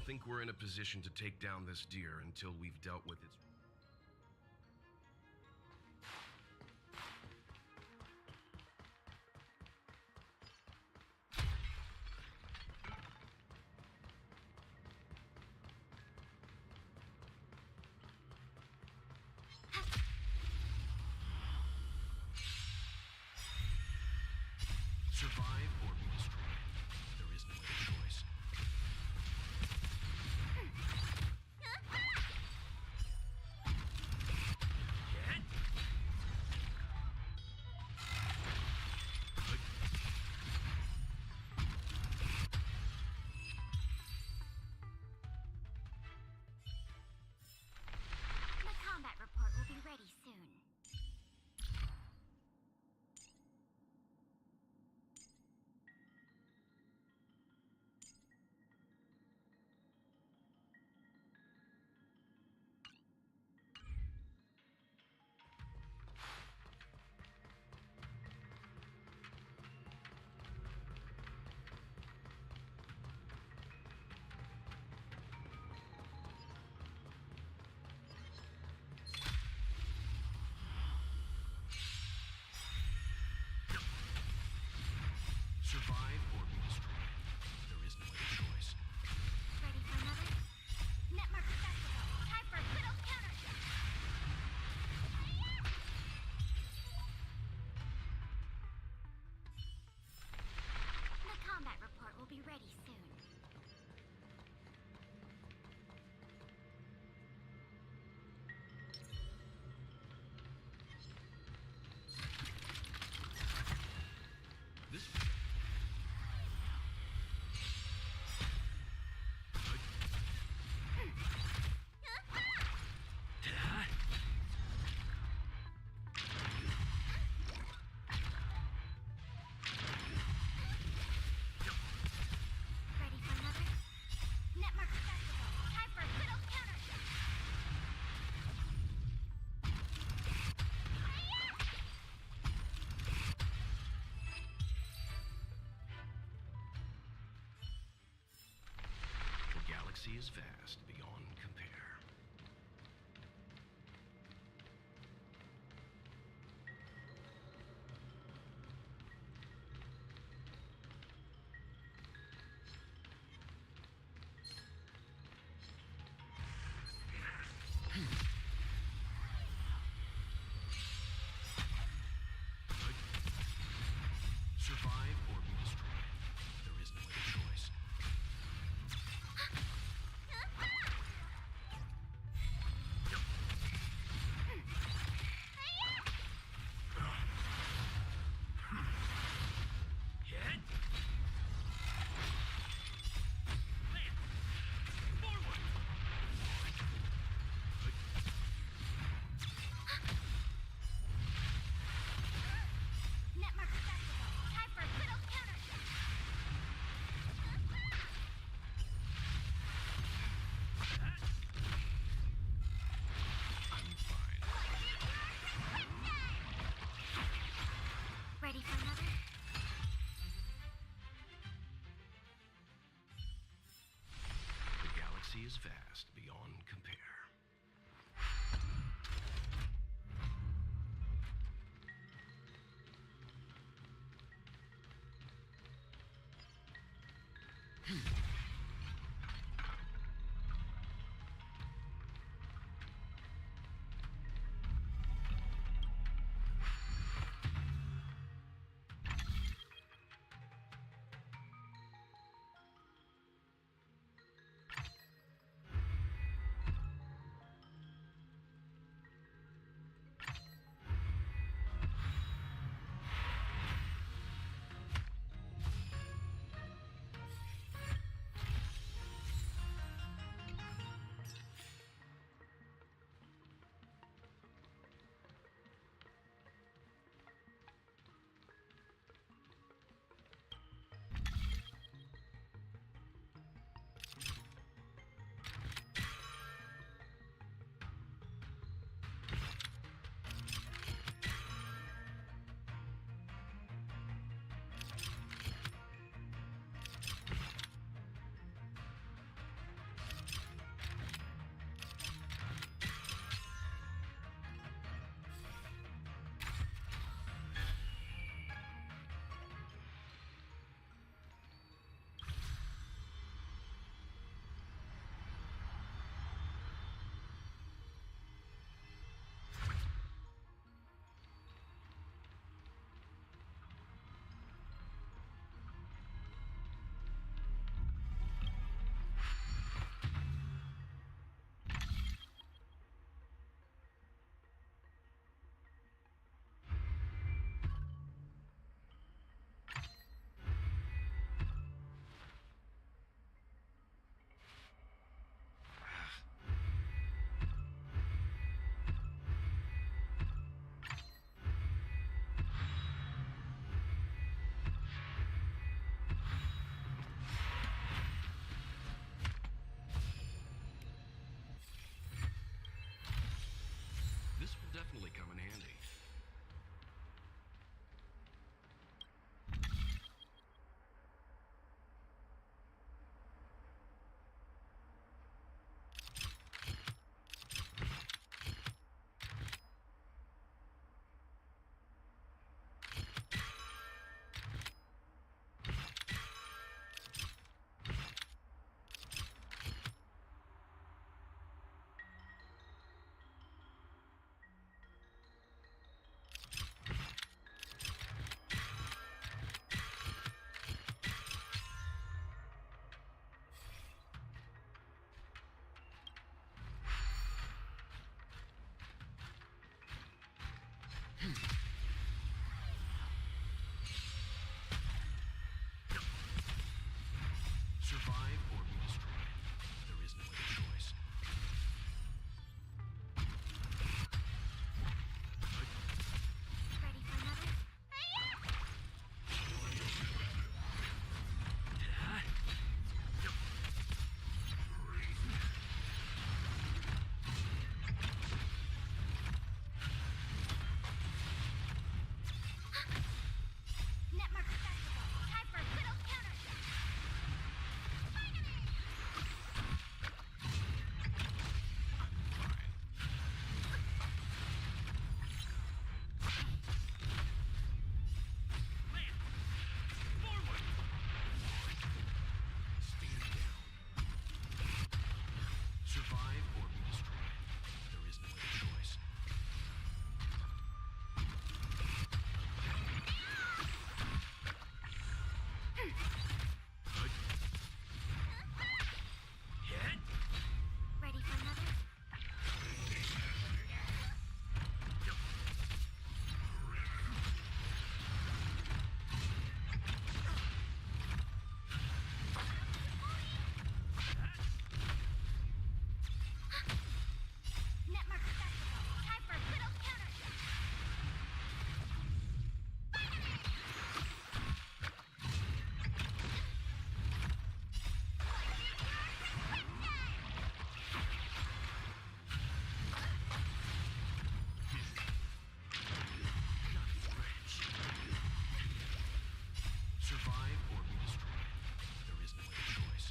Speaker 5: think we're in a position to take down this deer until we've dealt with its... Survive or be destroyed. There is no other choice.
Speaker 4: The combat report will be ready soon.
Speaker 5: Survive or be destroyed. There is no other choice.
Speaker 4: Ready for another? Netmark festival. Time for a good old counter. The combat report will be ready soon.
Speaker 5: This...
Speaker 4: Ready for another? Netmark festival. Time for a good old counter.
Speaker 5: The galaxy is vast beyond compare. Survive or be destroyed. There is no other choice.
Speaker 4: Netmark festival. Time for a good old counter.
Speaker 5: I'm fine.
Speaker 4: Ready for another?
Speaker 5: The galaxy is vast beyond compare. definitely come in handy. Survive or be destroyed. There is no other choice.
Speaker 4: Ready for another? Netmark accessible. Time for a little counter.
Speaker 5: Stand down. Survive or be destroyed. There is no other choice.
Speaker 4: Ready for another? Netmark accessible. Time for a little counter.
Speaker 5: Survive or be destroyed. There is no other choice.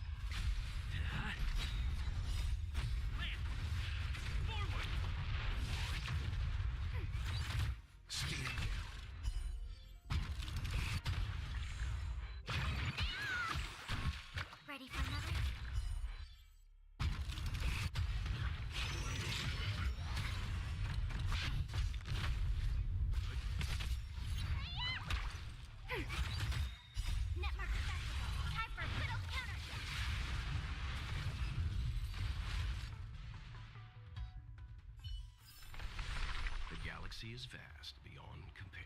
Speaker 5: Stand down.
Speaker 4: Ready for another? Netmark accessible. Time for a little counter.
Speaker 5: The galaxy is vast beyond compare.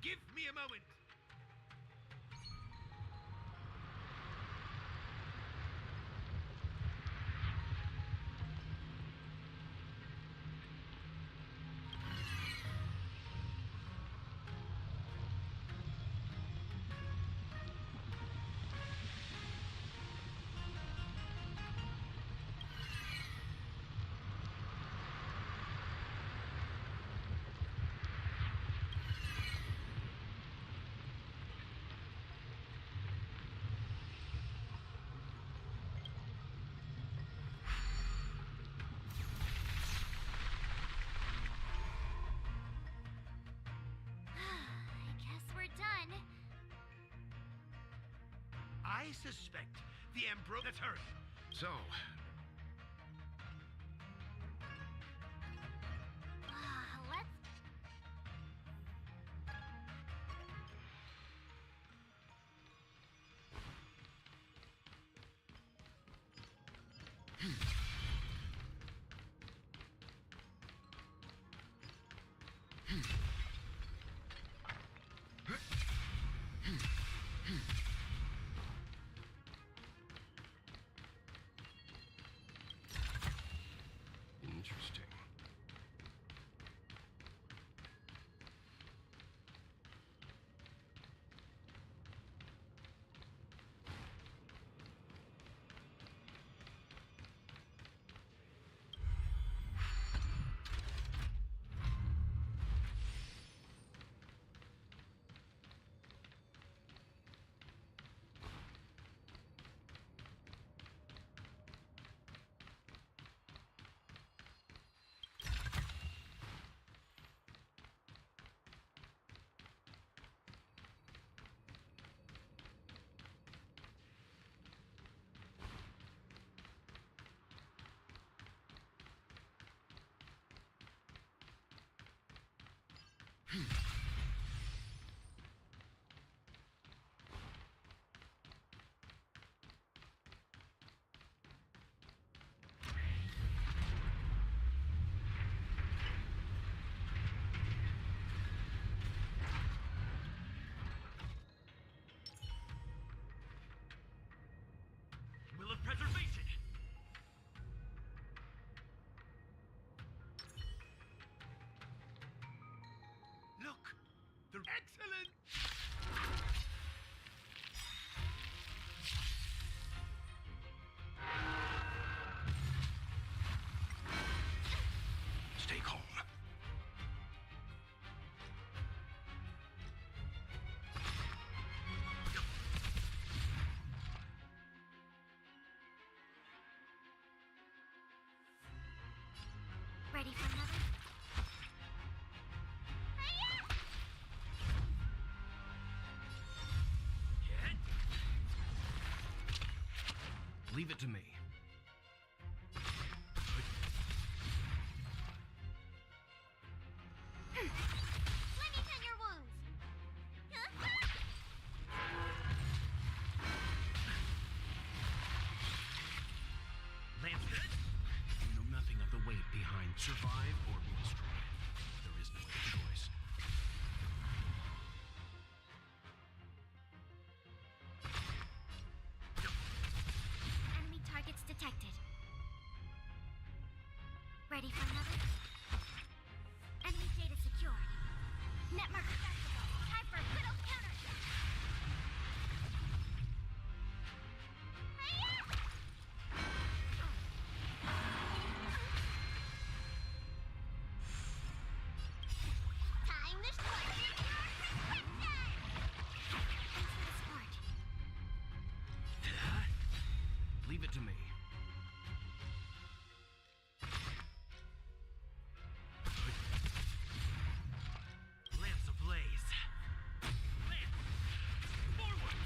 Speaker 9: Give me a moment.
Speaker 4: I guess we're done.
Speaker 9: I suspect the Ambro... Let's hurry.
Speaker 5: So,
Speaker 4: Let's...
Speaker 5: interesting.
Speaker 9: Will of preservation. Look, the excellent.
Speaker 5: Stay calm.
Speaker 4: Ready for another?
Speaker 5: Leave it to me.
Speaker 4: Let me tend your wounds.
Speaker 9: Lance,
Speaker 5: You know nothing of the weight behind survive or be destroyed. There is no other choice.
Speaker 4: Enemy targets detected. Ready for another? Enemy data secured. Network accessible. Time for a good old counter. Time to start your prescription! Thanks for the support.
Speaker 5: Leave it to me.
Speaker 9: Lance ablaze. Lance, forward.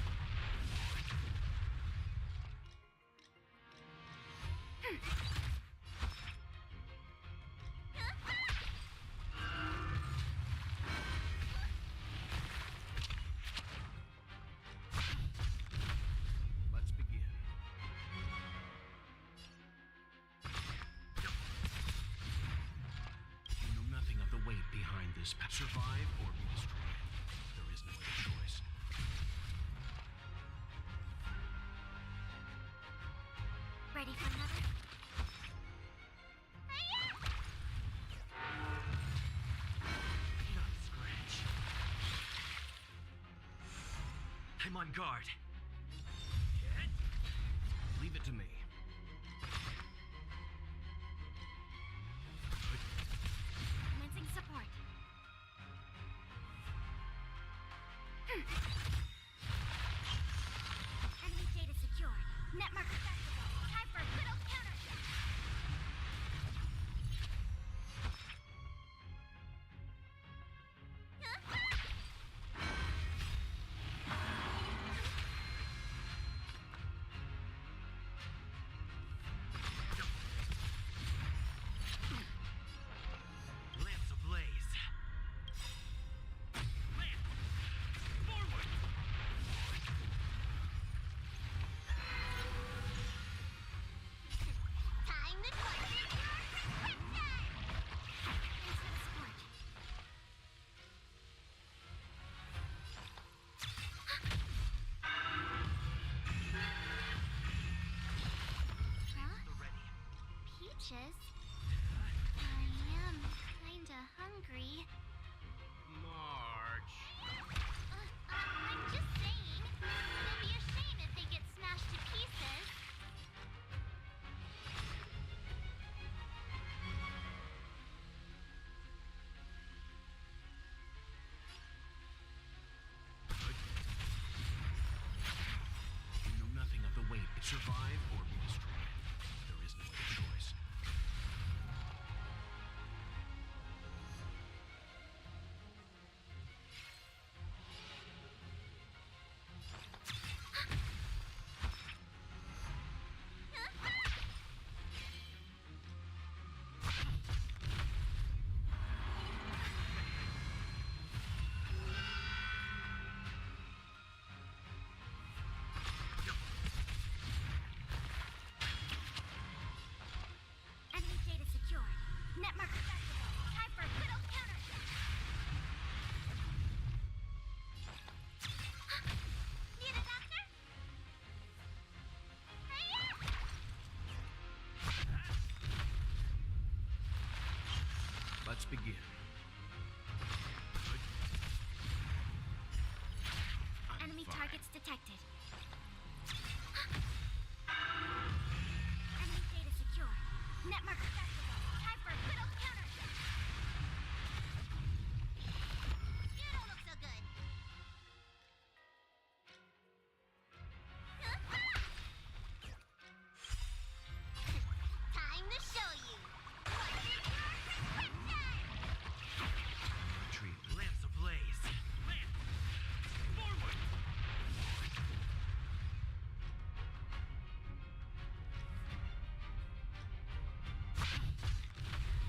Speaker 5: Let's begin. You know nothing of the weight behind this. Survive or be destroyed.
Speaker 4: Ready for another?
Speaker 9: Not scratch.
Speaker 5: I'm on guard. Leave it to me.
Speaker 4: Commencing support. Enemy data secured. Netmark accessible. Time for a good old counter.
Speaker 9: Lamps ablaze. Lance! Forward!
Speaker 4: Time to question your prescription! Thanks for the support. Huh?
Speaker 9: The ready.
Speaker 4: Peaches? I am kinda hungry.
Speaker 5: March.
Speaker 4: I'm just saying. It'll be a shame if they get smashed to pieces.
Speaker 5: You know nothing of the weight. Survive or be destroyed. There is no other choice.
Speaker 4: Enemy data secured. Netmark accessible. Time for a good old counter. Need a doctor?
Speaker 5: Let's begin. I'm
Speaker 4: Enemy
Speaker 5: fine.
Speaker 4: targets detected. Enemy data secure. Netmark accessible. Time for a good old counter. You don't look so good. Time to show you.
Speaker 5: Retreat.
Speaker 9: Lamps ablaze. Lance! Forward!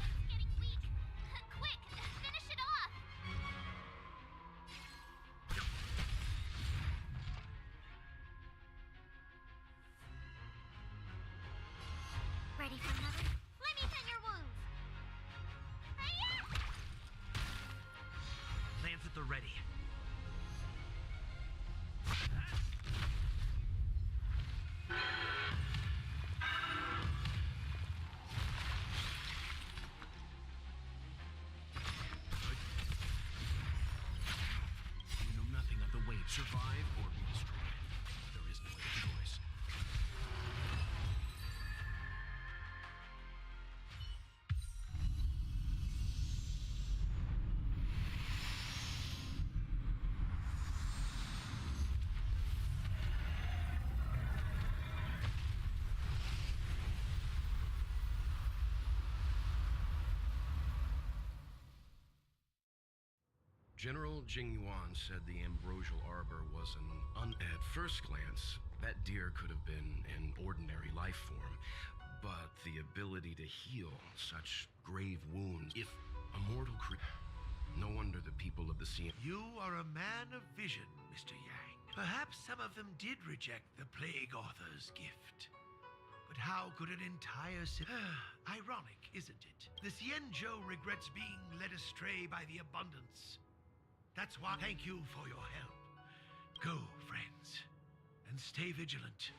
Speaker 4: It's getting weak. Quick, finish it off. Ready for another? Let me tend your wounds.
Speaker 9: Lance at the ready.
Speaker 5: You know nothing of the weight. Survive or be destroyed. There is no other choice. General Jingyuan said the ambrosial arbor was at first glance, that deer could have been an ordinary life form, but the ability to heal such grave wounds, if a mortal creature. No wonder the people of the sea.
Speaker 9: You are a man of vision, Mr. Yang. Perhaps some of them did reject the Plague Author's gift. But how could an entire ironic, isn't it? The Xianzhou regrets being led astray by the abundance. That's why thank you for your help. Go, friends, and stay vigilant.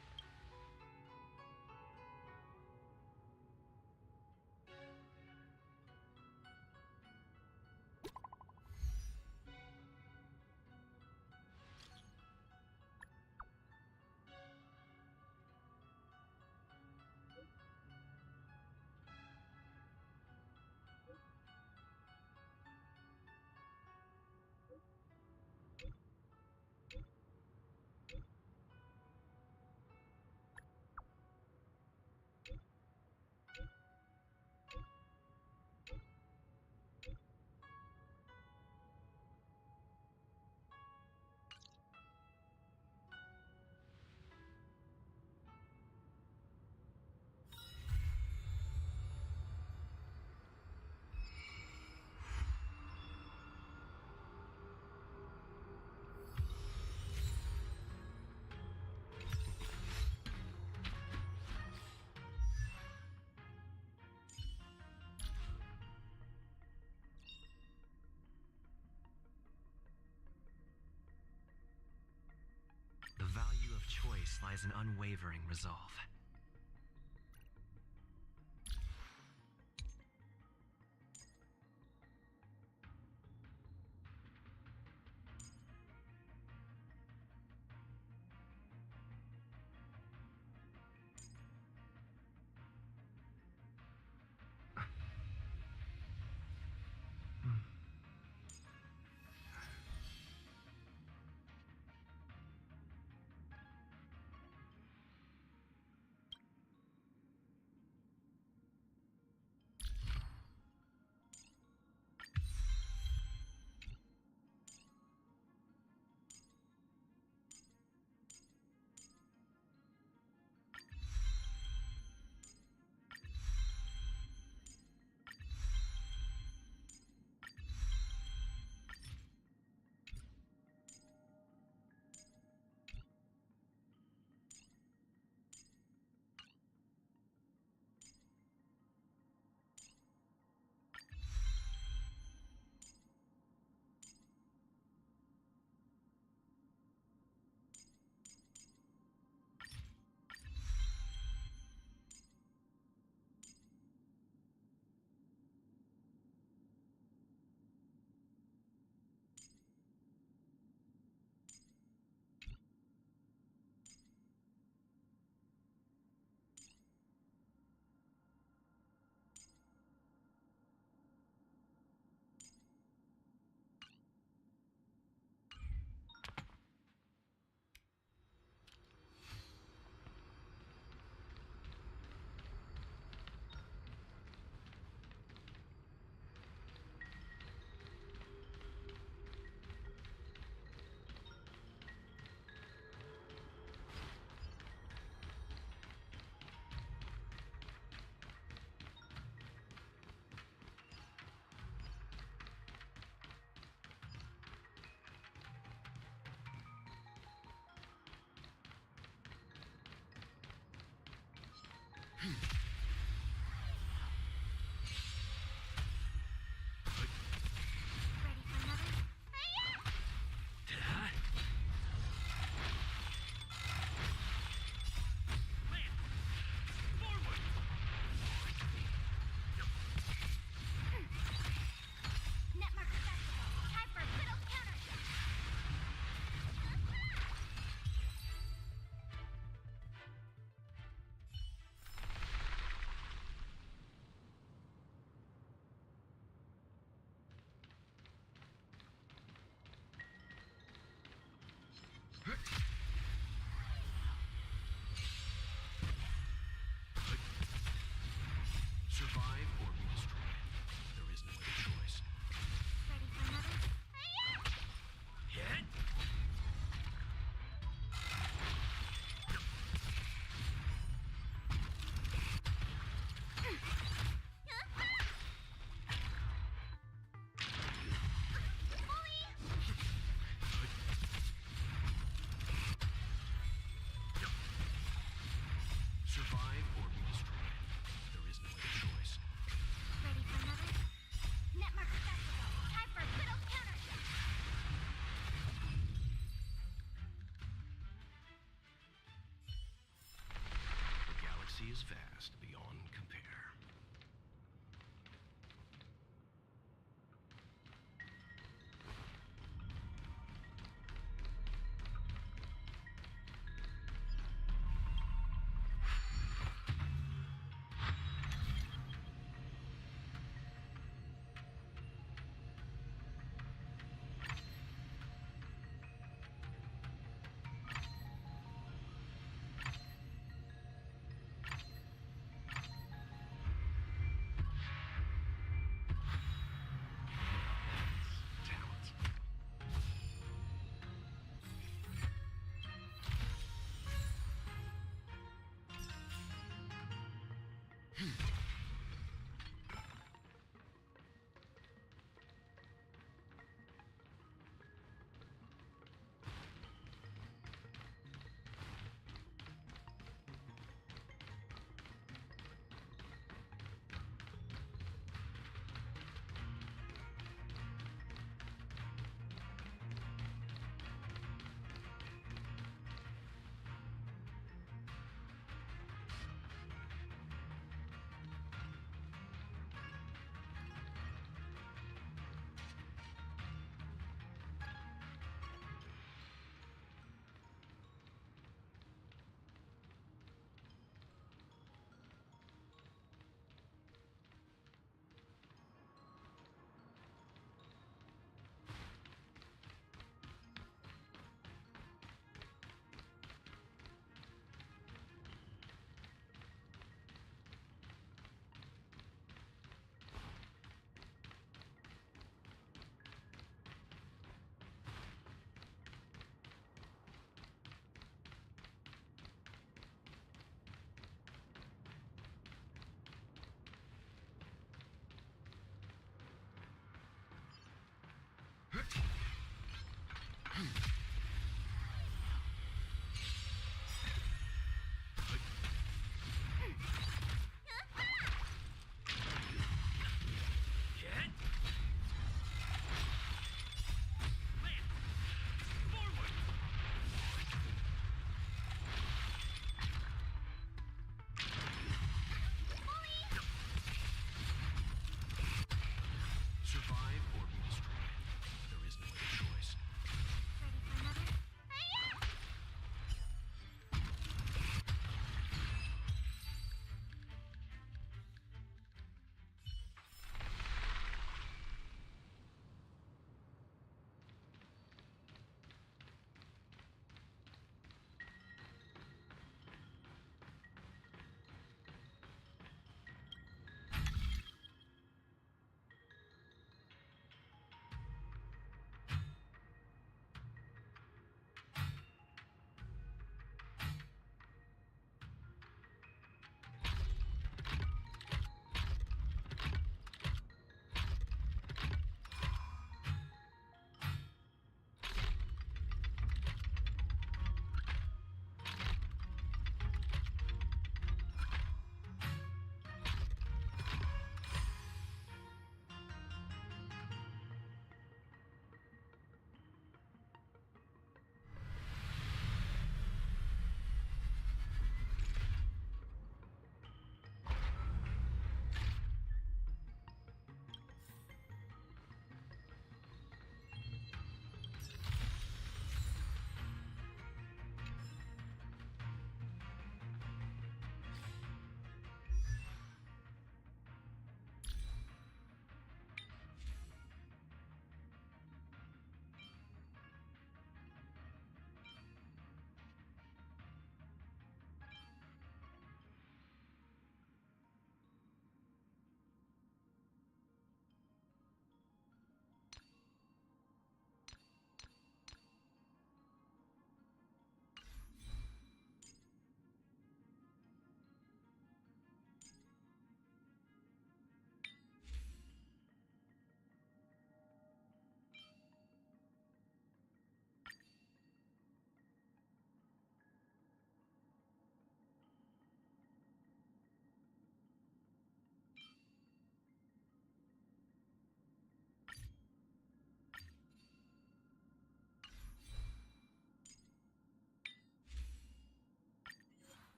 Speaker 11: The value of choice lies in unwavering resolve.
Speaker 5: Survive or be destroyed. There is no other choice.
Speaker 4: Ready for another?
Speaker 5: Hit! Survive or be destroyed. There is no other choice.
Speaker 4: Ready for another? Netmark festival. Time for a good old counter.
Speaker 5: The galaxy is vast beyond compare. Survive or be destroyed. There is no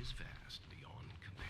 Speaker 5: is vast beyond compare.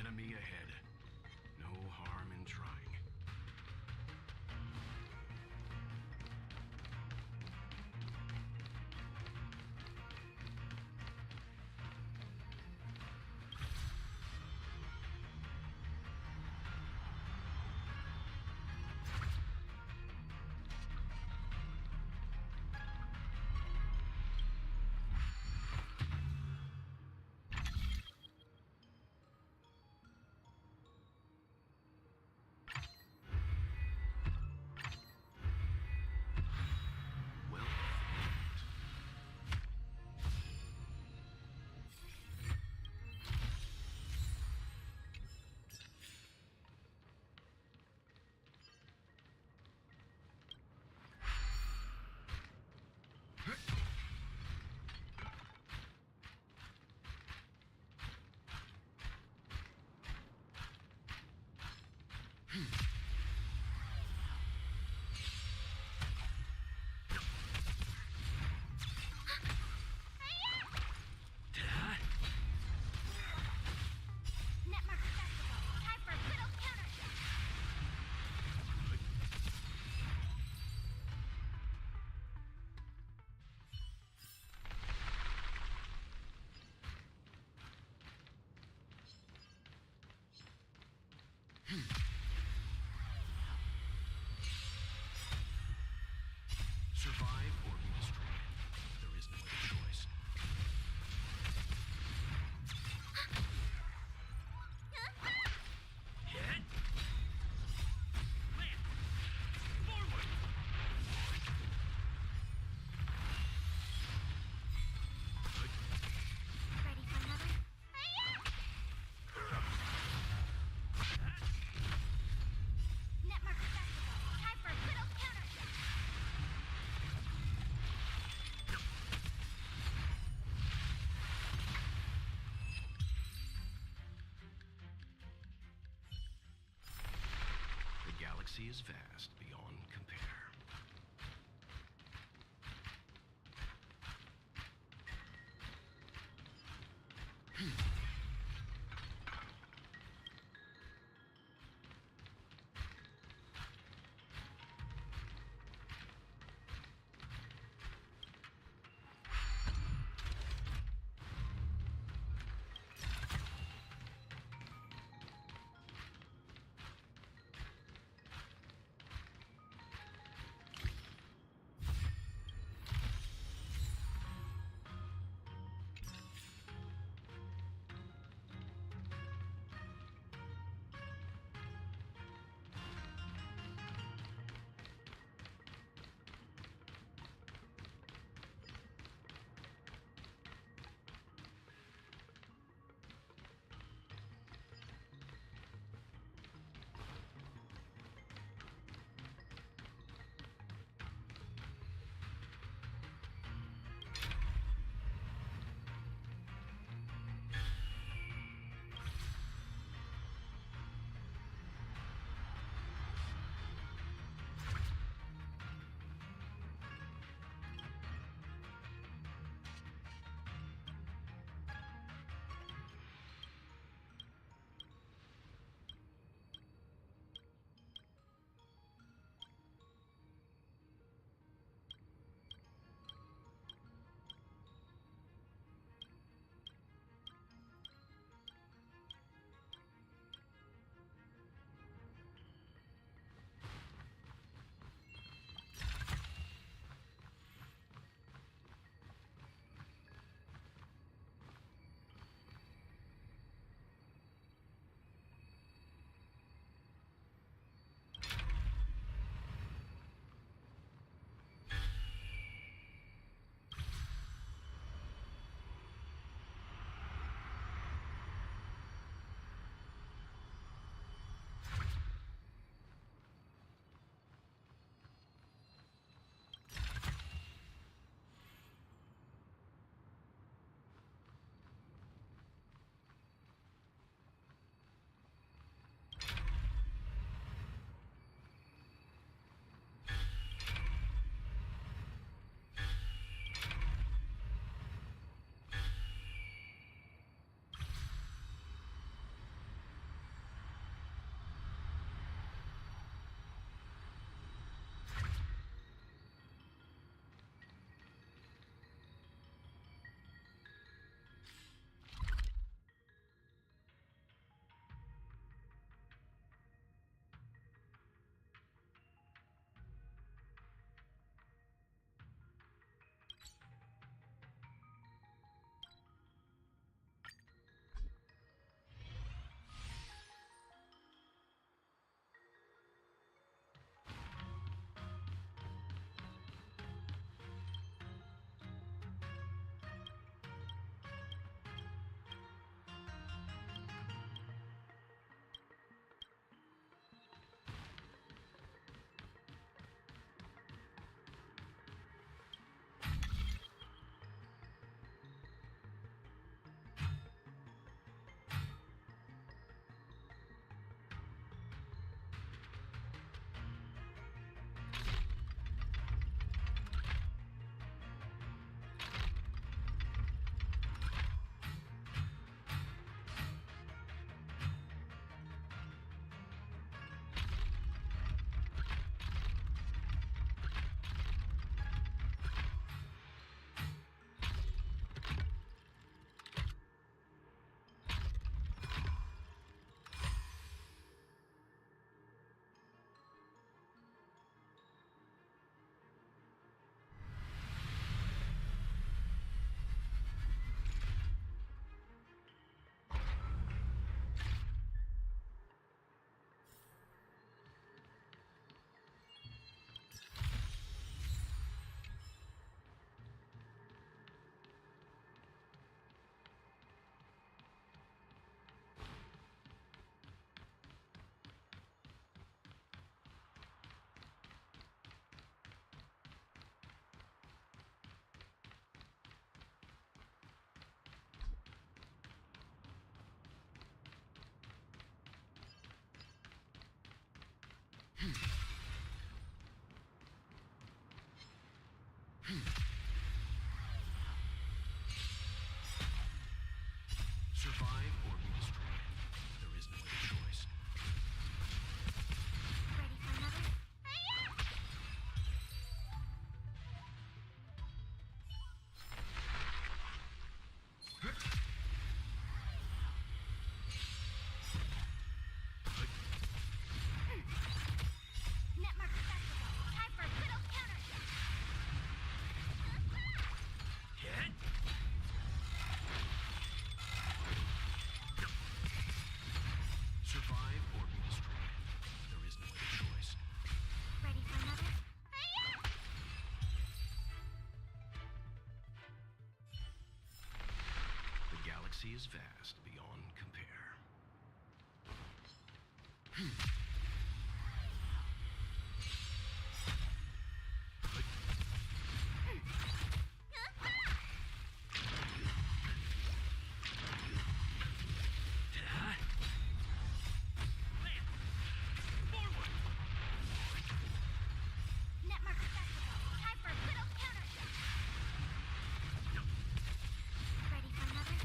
Speaker 5: Enemy ahead. No harm in trying. Well,
Speaker 4: Netmark accessible. Time for a little counterattack.
Speaker 5: survive or be destroyed. There is no other choice.
Speaker 9: Hit! Land! Forward!
Speaker 4: Ready for another? Netmark accessible. Time for a little counterattack.
Speaker 5: The galaxy is vast beyond compare. galaxy is vast beyond compare.
Speaker 4: Netmark accessible. Time for a good old counter. Ready for another?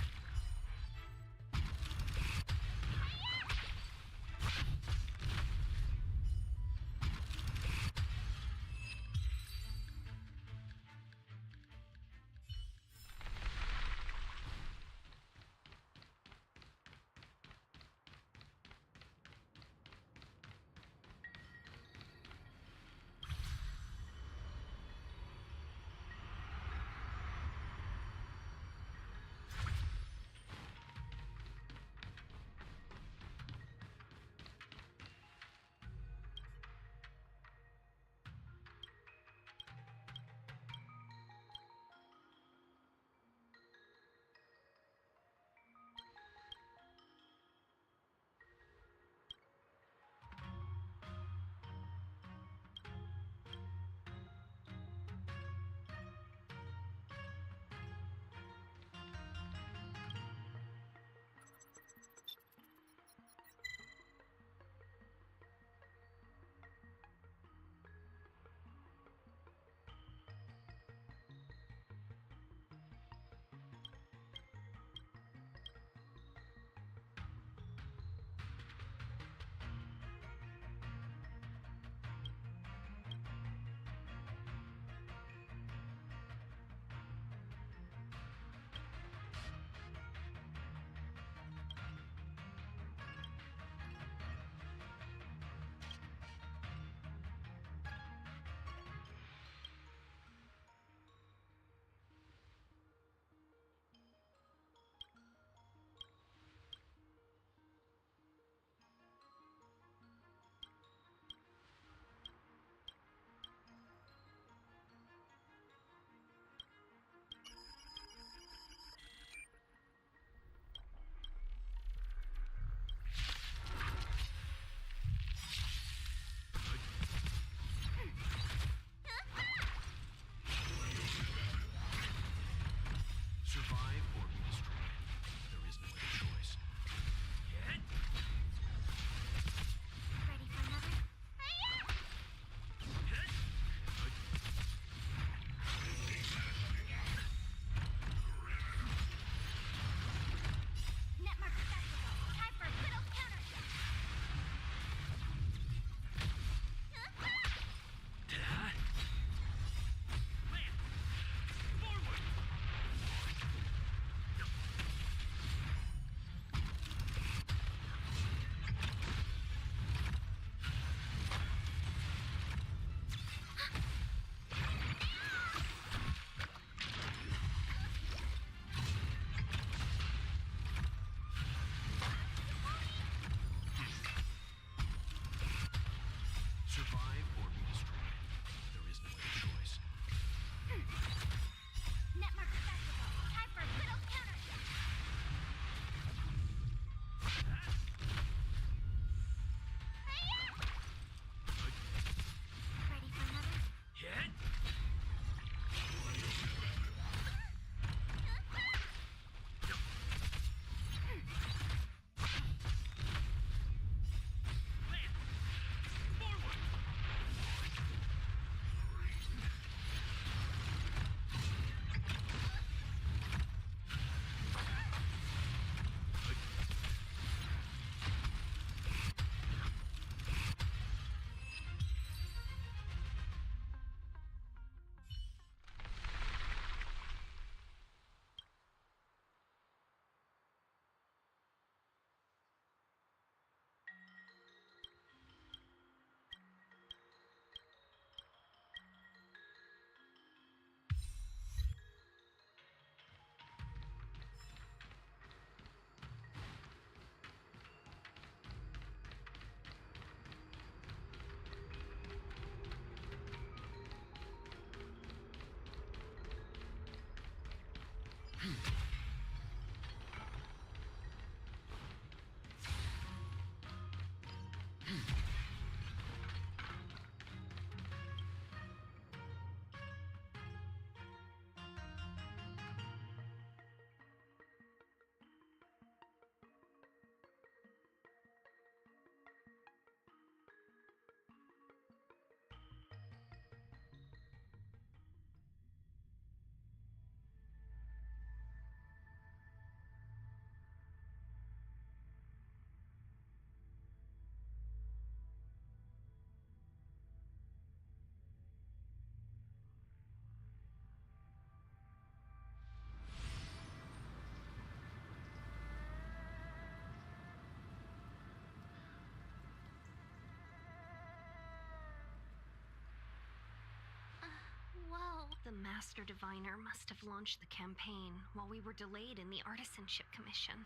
Speaker 8: The Master Diviner must have launched the campaign while we were delayed in the Artisanship Commission.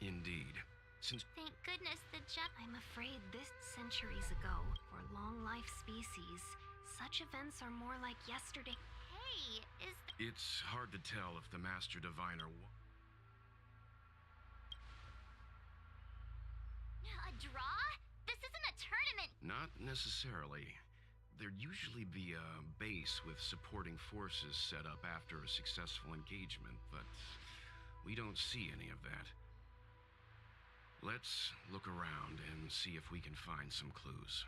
Speaker 5: Indeed. Since
Speaker 8: Thank goodness the I'm afraid this centuries ago, for long-life species, such events are more like yesterday.
Speaker 4: Hey, is
Speaker 5: it's hard to tell if the Master Diviner
Speaker 4: a draw? This isn't a tournament.
Speaker 5: Not necessarily. There'd usually be a base with supporting forces set up after a successful engagement, but we don't see any of that. Let's look around and see if we can find some clues.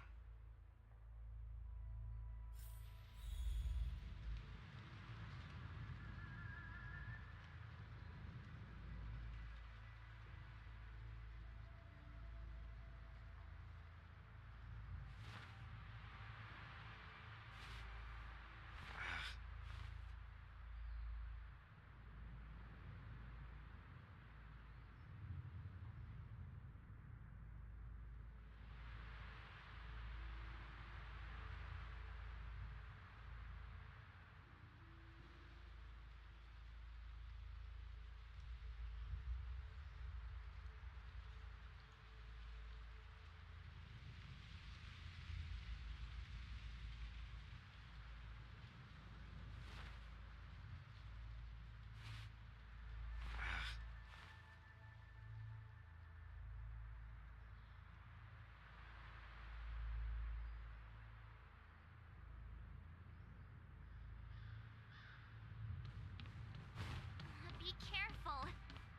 Speaker 4: Be careful.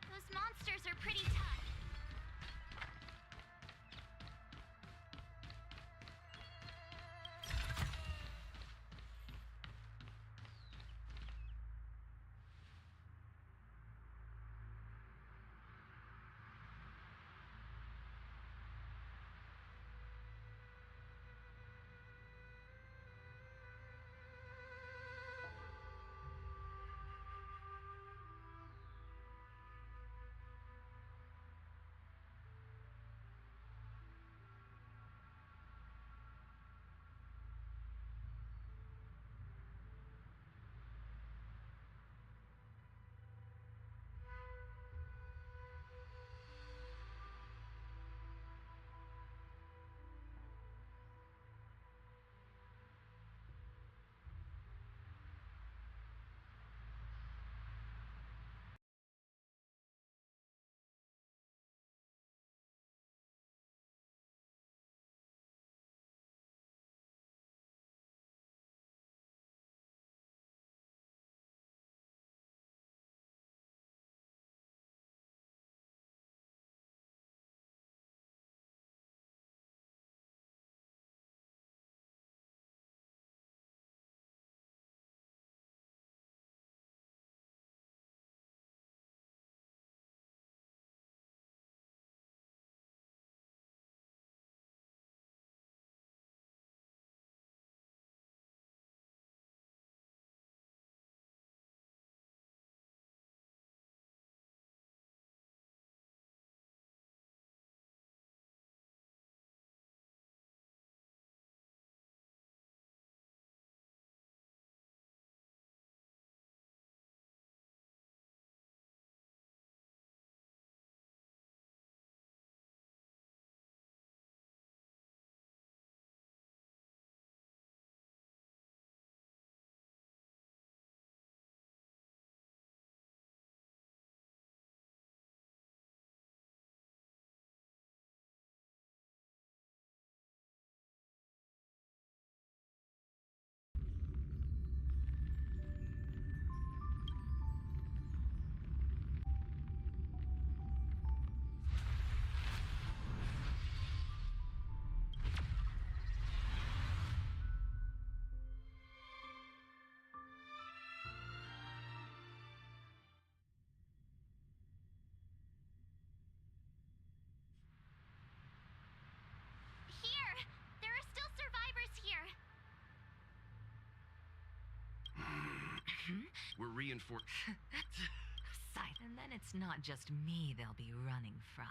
Speaker 4: Those monsters are pretty tough. Here! There are still survivors here!
Speaker 5: We're reinforced.
Speaker 12: Sight, and then it's not just me they'll be running from.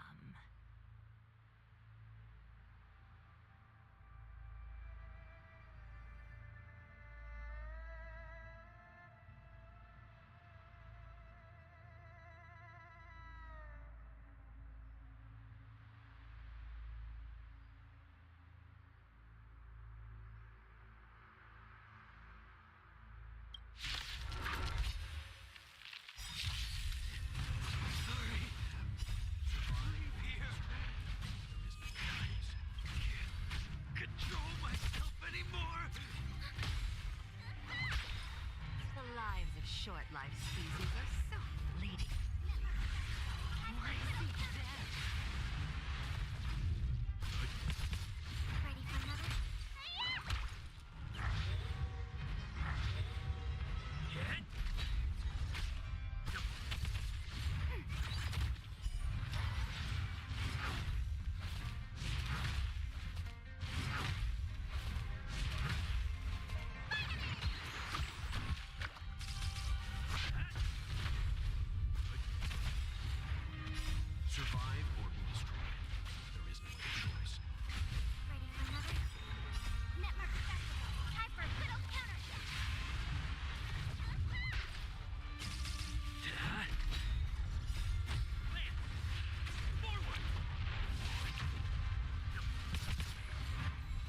Speaker 12: species are so fleeting. Why is he dead?
Speaker 4: Ready for another?
Speaker 5: Survive or be destroyed. There is no other choice.
Speaker 4: Ready for another? Network festival. Time for a good old counter.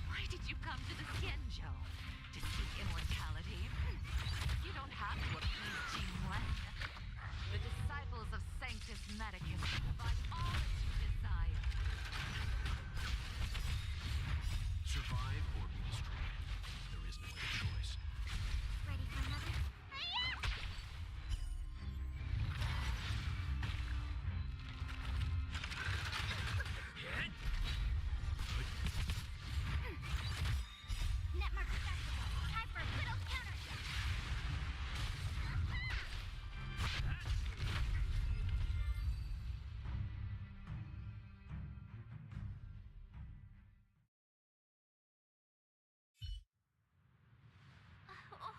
Speaker 12: Why did you come to the Xianzhou? To seek immortality? You don't have to appease Jingwen. The disciples of Sanctus Medicus provide all that you desire.
Speaker 5: Survive or be destroyed. There is no other choice.
Speaker 4: Ready for another? Network festival. Time for a good old counter.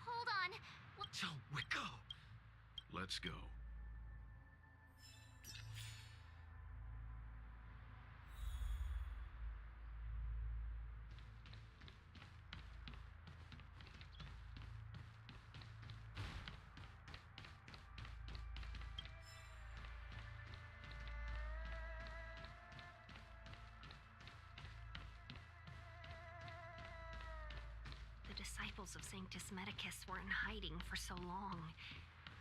Speaker 4: Hold on.
Speaker 5: Let's go.
Speaker 8: The disciples of Sanctus Medicus were in hiding for so long.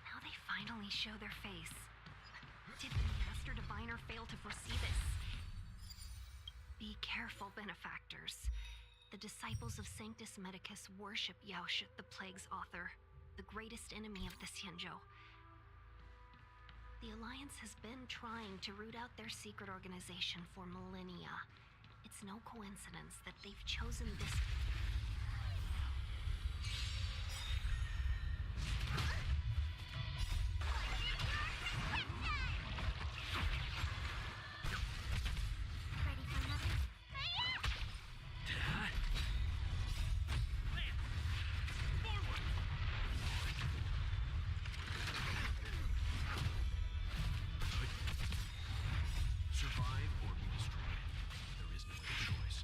Speaker 8: Now they finally show their face. Did the Master Diviner fail to foresee this? Be careful, benefactors. The disciples of Sanctus Medicus worship Yaoshut, the Plague's author, the greatest enemy of the Xianzhou. The Alliance has been trying to root out their secret organization for millennia. It's no coincidence that they've chosen this.
Speaker 4: Ready for another?
Speaker 5: Survive or be destroyed. There is no other choice.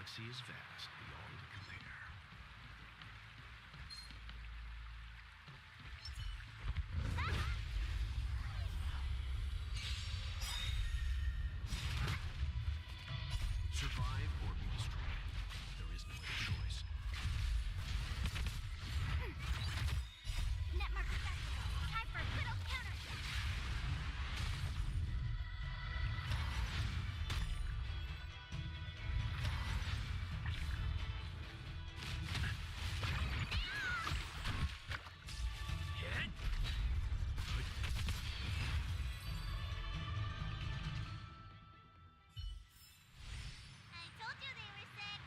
Speaker 5: galaxy is vast beyond compare. Survive or be destroyed. There is no other choice.
Speaker 4: Net marker festival. Time for little counter. I told you they were sick.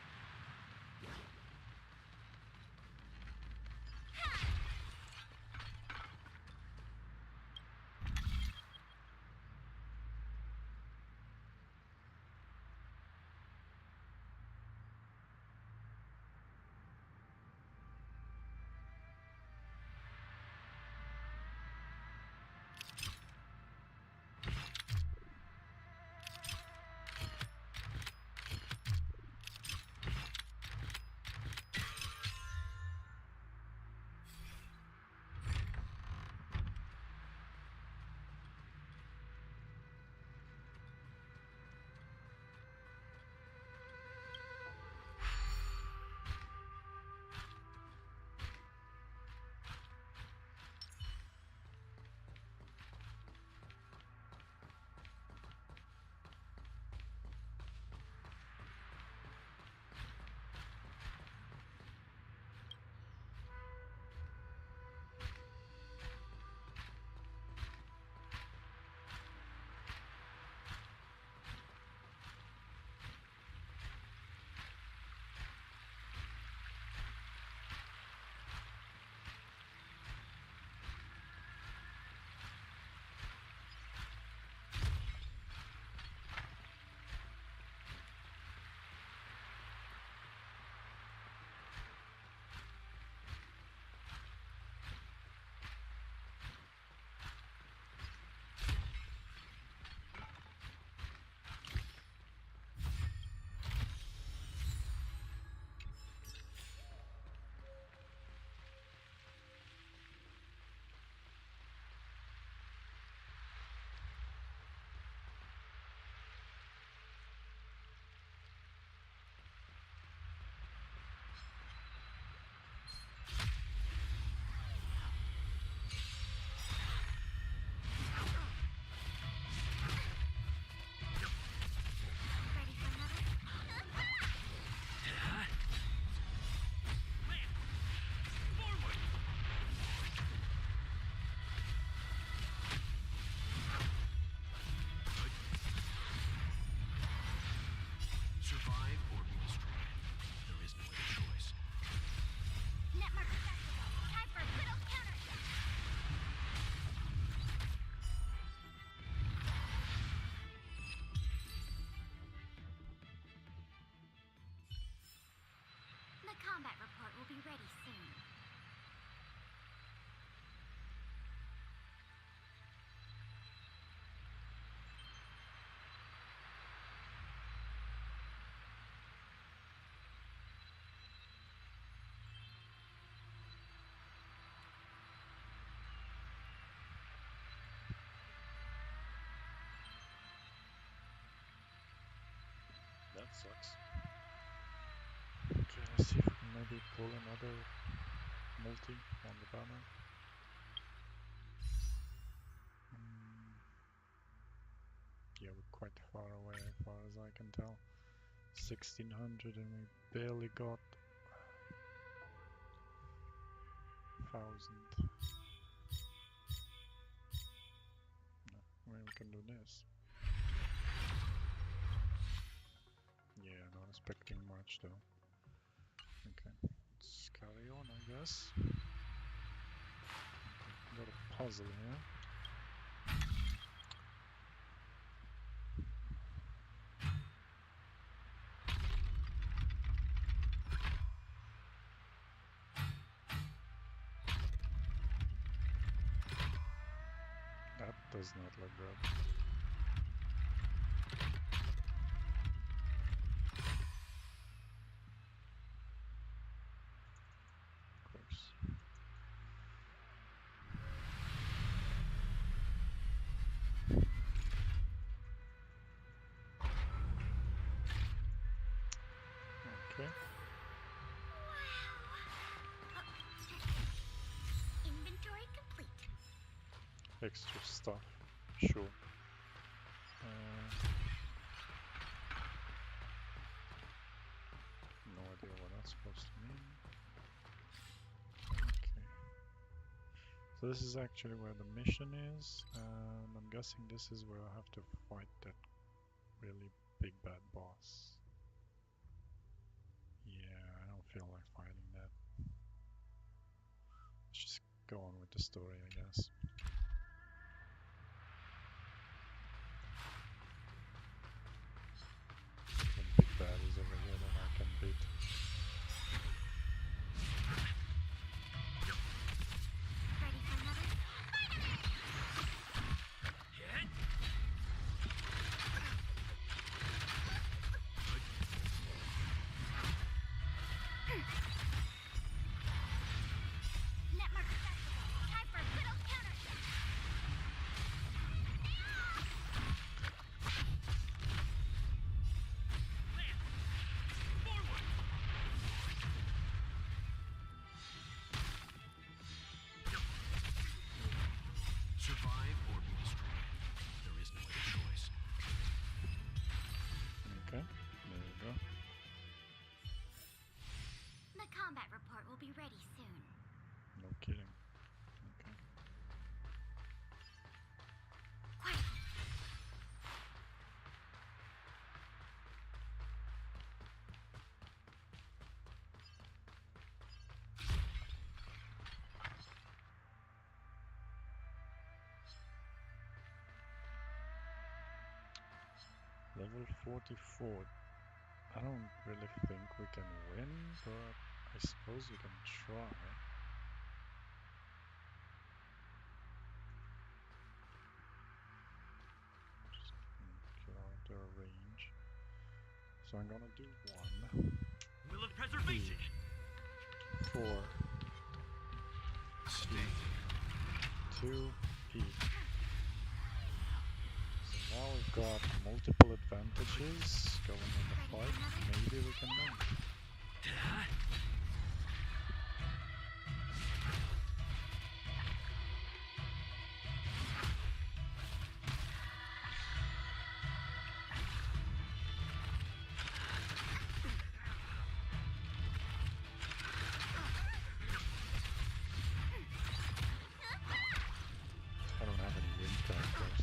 Speaker 4: Ready for another?
Speaker 5: Survive or be destroyed. There is no other choice.
Speaker 4: Net marker festival. Time for little counter. The combat report will be ready soon.
Speaker 1: That sucks. Okay, let's see if we can maybe pull another multi on the banner. Yeah, we're quite far away as far as I can tell. 1600 and we barely got 1000. No, well, we can do this. Yeah, not expecting much though. Okay, let's carry on, I guess. Got a puzzle here. That does not look good. extra stuff. Sure. No idea what that's supposed to mean. Okay. So this is actually where the mission is, and I'm guessing this is where I have to fight that really big bad boss. Yeah, I don't feel like fighting that. Let's just go on with the story, I guess. Some big baddies over here that I can beat.
Speaker 4: Ready for another? Netmark accessible. Time for a good old counter.
Speaker 5: Survive or be destroyed. There is no other choice.
Speaker 1: Okay, there you go.
Speaker 4: The combat report will be ready soon.
Speaker 1: No kidding. Okay.
Speaker 4: Quiet.
Speaker 1: Level 44. I don't really think we can win, but I suppose we can try. Just get out of their range. So I'm gonna do 1,
Speaker 9: Will of preservation.
Speaker 1: 4,
Speaker 5: Stay.
Speaker 1: 2, E. So now we've got multiple advantages going in the fight. Maybe we can win. I don't have any wind characters.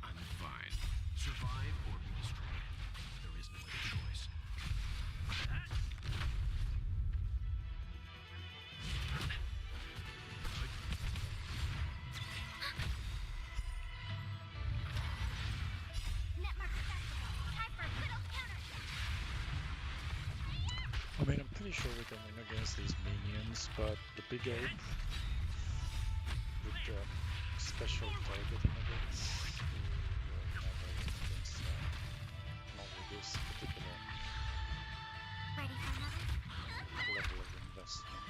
Speaker 5: I'm fine. Survive or be destroyed. There is no other choice.
Speaker 4: Netmark accessible. Time for a good old counter.
Speaker 1: I mean, I'm pretty sure we can win against these minions, but the big ape with the special targeting abilities, we will never win against that. Not with this particular
Speaker 4: Ready for another?
Speaker 1: level of investment.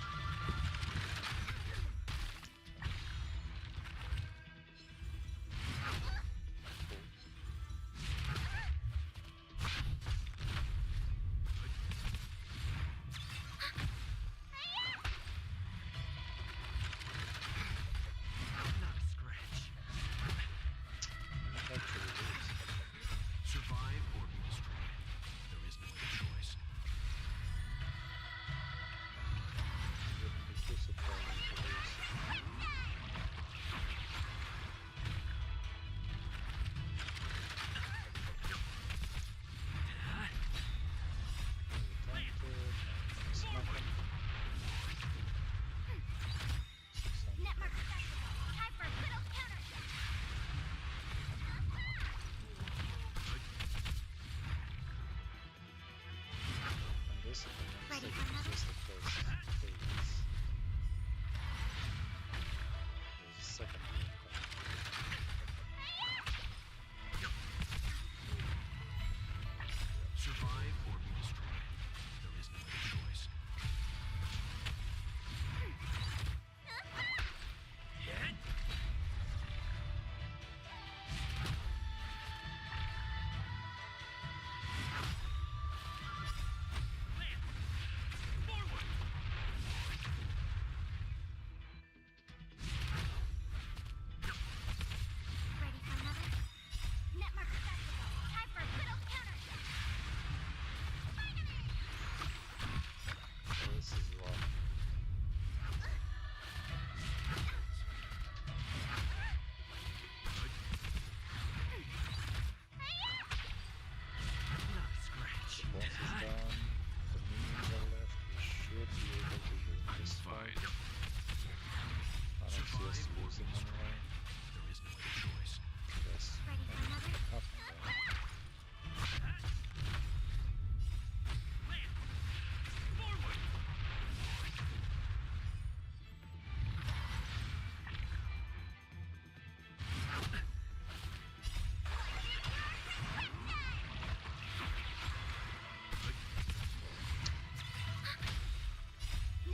Speaker 6: Not a scratch.
Speaker 1: Not actually is.
Speaker 5: Survive or be destroyed. There is no other choice.
Speaker 1: Wouldn't be too surprising to lose.
Speaker 4: Netmark accessible. Time for a good old counter.
Speaker 1: And this, if I'm not
Speaker 4: Ready
Speaker 1: mistaken,
Speaker 4: for
Speaker 1: is
Speaker 4: another?
Speaker 1: just the first phase. There's a second one coming.
Speaker 5: Survive or be destroyed. There is no other choice.
Speaker 1: boss is done, the minions are left, we should be able to win this fight. I don't see us losing anyway.
Speaker 5: There is no other choice.
Speaker 1: Yes,
Speaker 4: Ready for
Speaker 1: anything
Speaker 4: another?
Speaker 1: can happen there.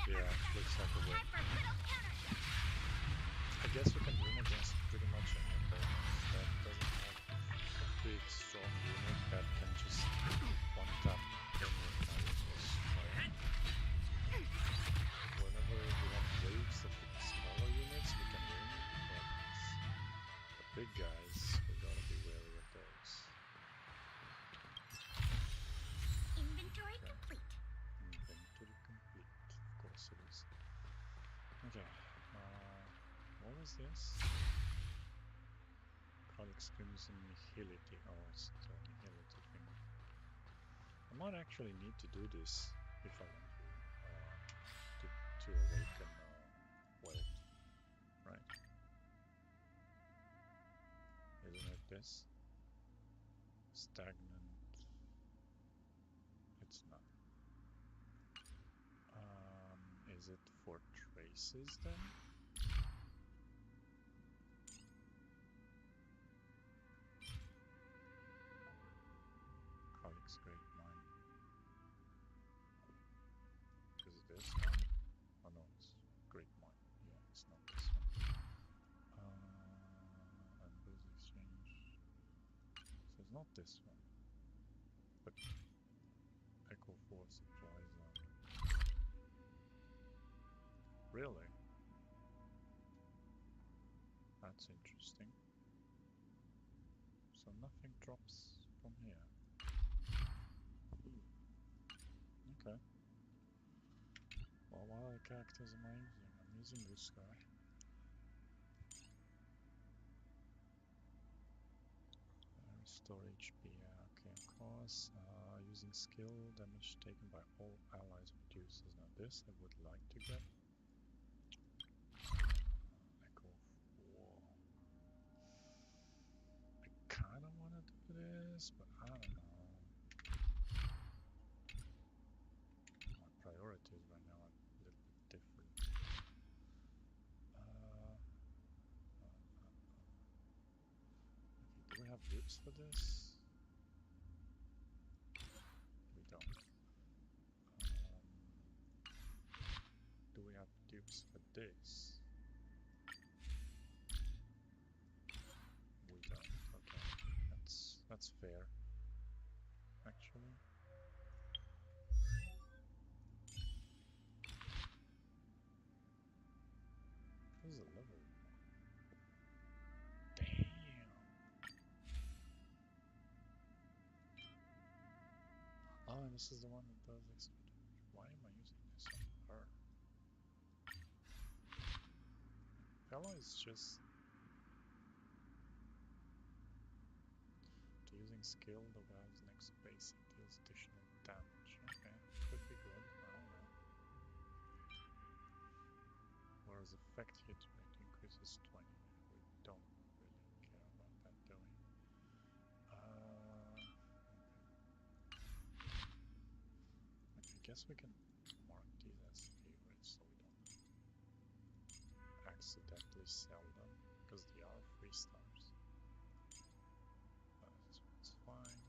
Speaker 1: Yeah, looks like a win. I guess we can win against pretty much any opponent that doesn't have a big strong unit that can just one tap any of my units. Like, whenever we have waves of smaller units, we can win, but the big guys, we gotta be wary of those.
Speaker 4: Inventory complete.
Speaker 1: Inventory complete, of course it is. Okay, what was this? Colleagues Crimson Nihility. Oh, it's the Nihility thing. I might actually need to do this if I want to awaken Welt, right? Isn't it this? Stagnant. It's not. Is it for traces then? Colleague's Great Mind. Is it this one? Oh no, it's Great Mind. Yeah, it's not this one. And Boost Exchange. So it's not this one. But Echo Force Supply Zone. Really? That's interesting. So nothing drops from here. Okay. Well, what other characters am I using? I'm using this guy. Restore HP, yeah, okay, of course. Using skill, damage taken by all allies reduces. Now this I would like to get. Echo of War. I kinda wanna do this, but I don't know. My priorities right now are a little bit different. Okay, do we have whips for this? We don't. Do we have dupes for this? We don't. Okay, that's fair. Actually. This is a level 1. Damn. Oh, and this is the one that does extra damage. Why am I using this on her? Pella is just using skill, the valve's next basic deals additional damage. Okay, could be good, I don't know. Whereas effect hit rate increases 20. We don't really care about that, do we? Okay. I guess we can mark these as favorites so we don't accidentally sell them, because they are 3 stars. This one's fine.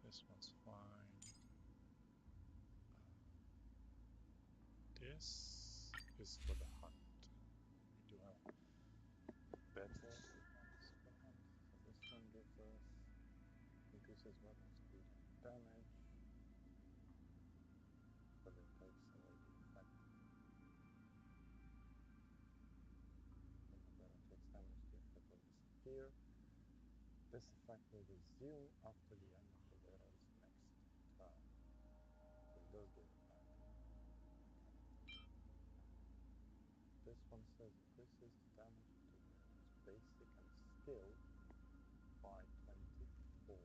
Speaker 1: This one's fine. This is for the hunt. We do have better ones for the hunt. So this one gives us increases weapon speed and damage, but it takes away the effect. Then it takes damage, the effect will disappear. This effect will resume after the end of the whale's next turn. So it does give it back. Okay. This one says increases the damage of the whale's basic and skill by 24.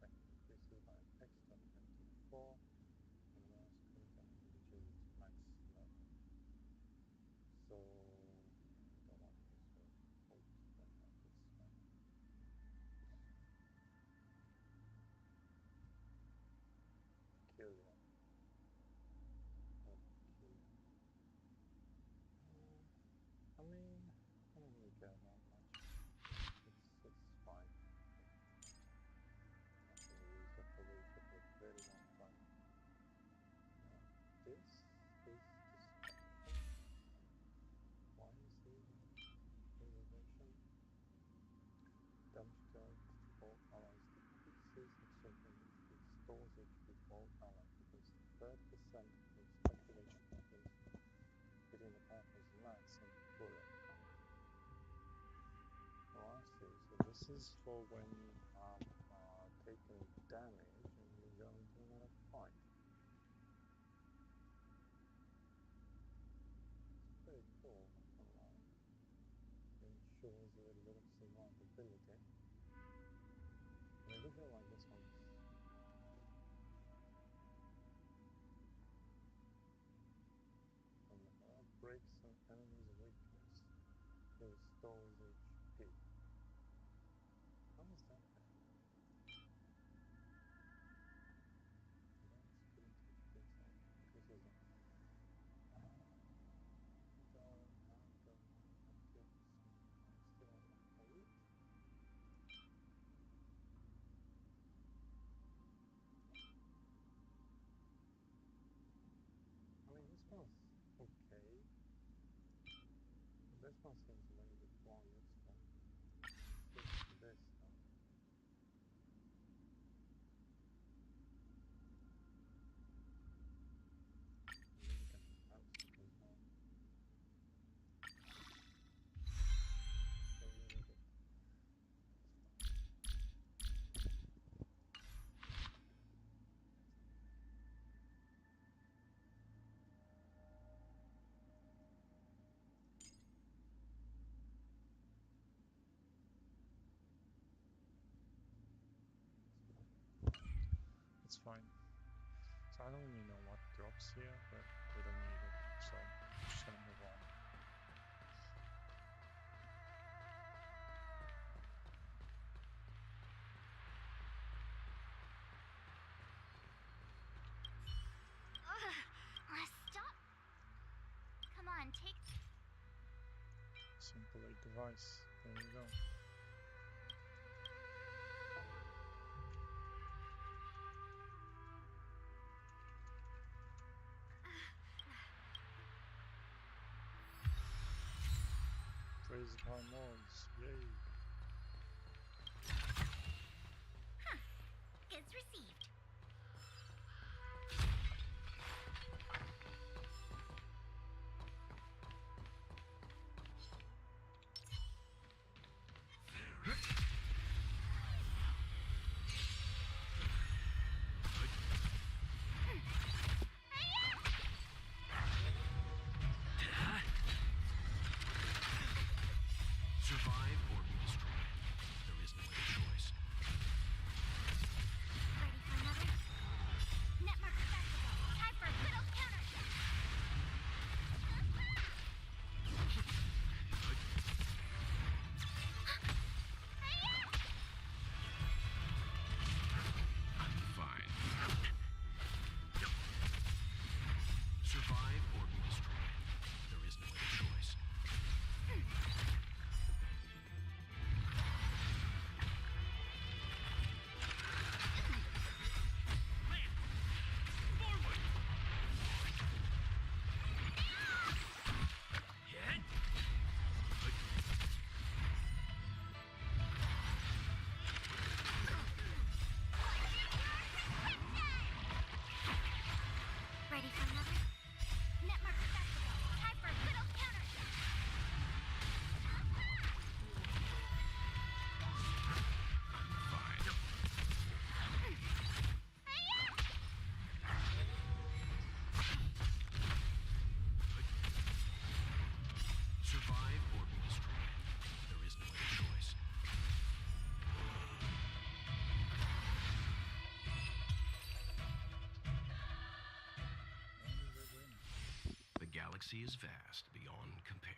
Speaker 1: Effect increases by an extra negative this is destruction. Why is he elevation? Damage dealt to all allies decreases extremely. Restores HP to all allies. Because 30% of the speculation happens between the character's lance and bullet. Oh, I see. So this is for when you have taken damage and you go into another fight. It's pretty cool, not gonna lie. Ensures a little bit of survivability. But I do feel like this one's breaks an enemy's weakness. It restores HP. How is that there? That's couldn't touch detail. Increases the don't have the one that gives me. I'm still on the 8. I mean, this one's okay. This one seems a little bit more useful. It's this though. Maybe we can have something more. A little bit. It's fine. So I don't really know what drops here, but we don't need it, so I'm just gonna move on.
Speaker 4: Stop! Come on, take...
Speaker 1: Simple 8 device. There you go. Praise the Prime Lords. Yay.
Speaker 4: Goods received.
Speaker 5: Survive or be destroyed. There is no other choice.
Speaker 4: Ready for another? Netmark festival. Time for a good old counter.
Speaker 5: Fine. Survive or be destroyed. There is no other choice.
Speaker 4: Ready for another? Netmark festival. Time for a good old counter.
Speaker 5: Fine. Survive or be destroyed. There is no other choice.
Speaker 1: And we're in.
Speaker 5: The galaxy is vast beyond compare.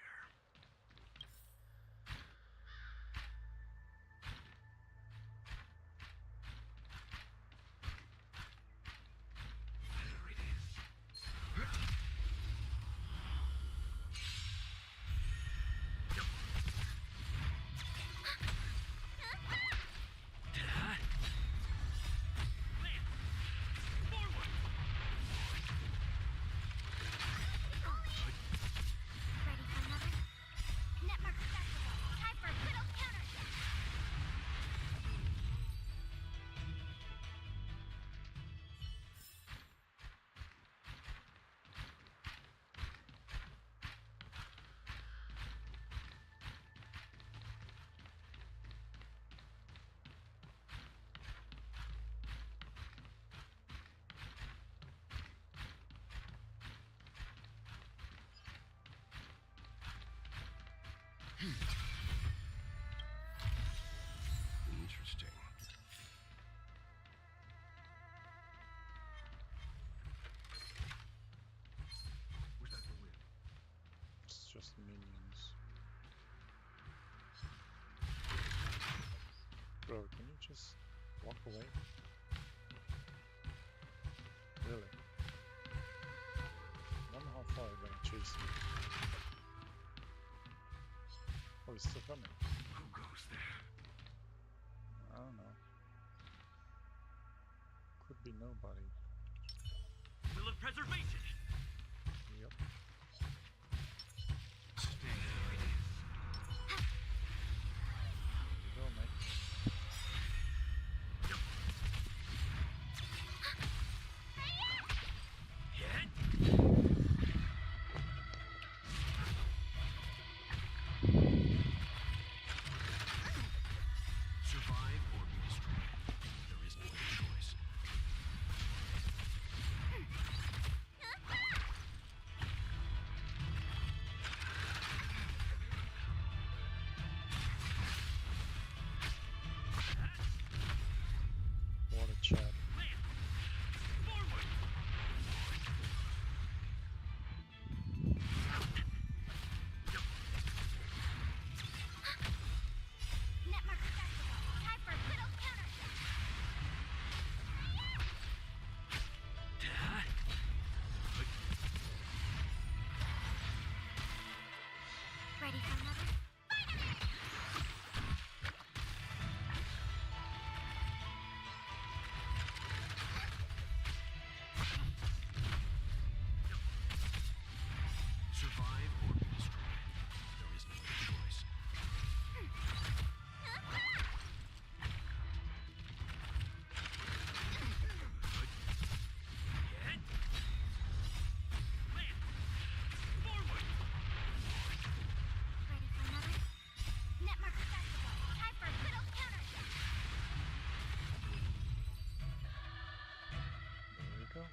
Speaker 5: There it is.
Speaker 1: just walk away? Really? I wonder how far I'm gonna chase me. Oh, he's still coming.
Speaker 5: Who goes there?
Speaker 1: I don't know. Could be nobody.
Speaker 9: Will of preservation!
Speaker 1: Yep.
Speaker 5: Stay where it is.
Speaker 1: There you go, mate.
Speaker 5: Survive or be destroyed. There is no other choice.
Speaker 1: What a chat.
Speaker 9: Forward!
Speaker 4: Netmark accessible. Time for a little counter. Ready for another?
Speaker 5: Survive or be destroyed. There is no other choice.
Speaker 9: Forward!
Speaker 4: Ready for another? Netmark accessible. Time for a little counter.
Speaker 1: There you go.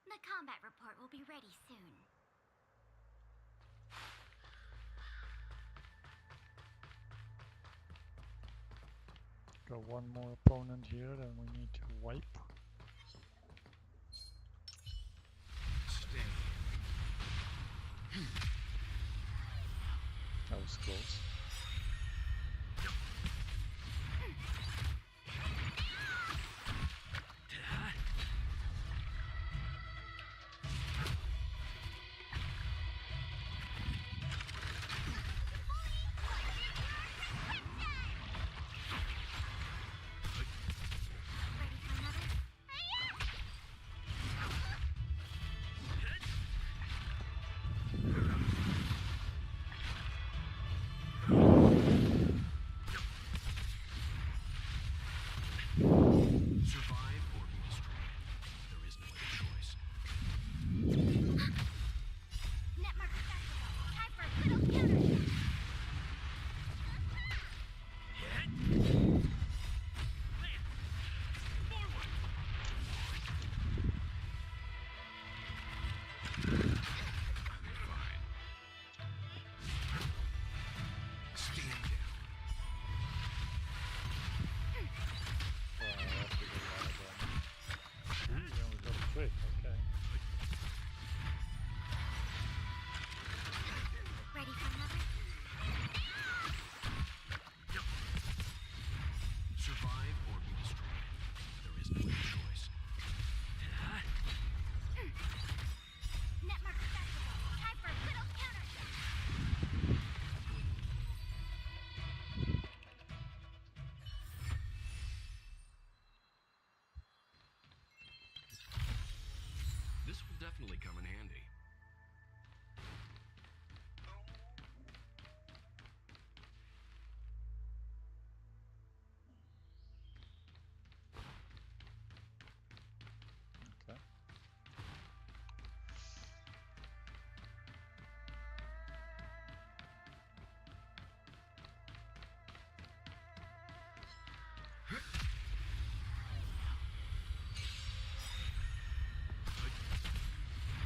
Speaker 4: The combat report will be ready soon.
Speaker 1: Got one more opponent here that we need to wipe.
Speaker 5: Stay.
Speaker 1: That was close.
Speaker 4: Ready for another?
Speaker 5: Survive or be destroyed. There is no other choice.
Speaker 4: Netmark accessible. Time for a little counter.
Speaker 9: Forward!
Speaker 5: Fine. Stand down.
Speaker 1: Well, I have to go out again. Ooh, we only got a crit. Okay.
Speaker 4: Ready for another?
Speaker 5: Survive or be destroyed. There is no other choice.
Speaker 4: Netmark accessible. Time for a little counter.
Speaker 5: This will definitely come in handy.
Speaker 1: Okay.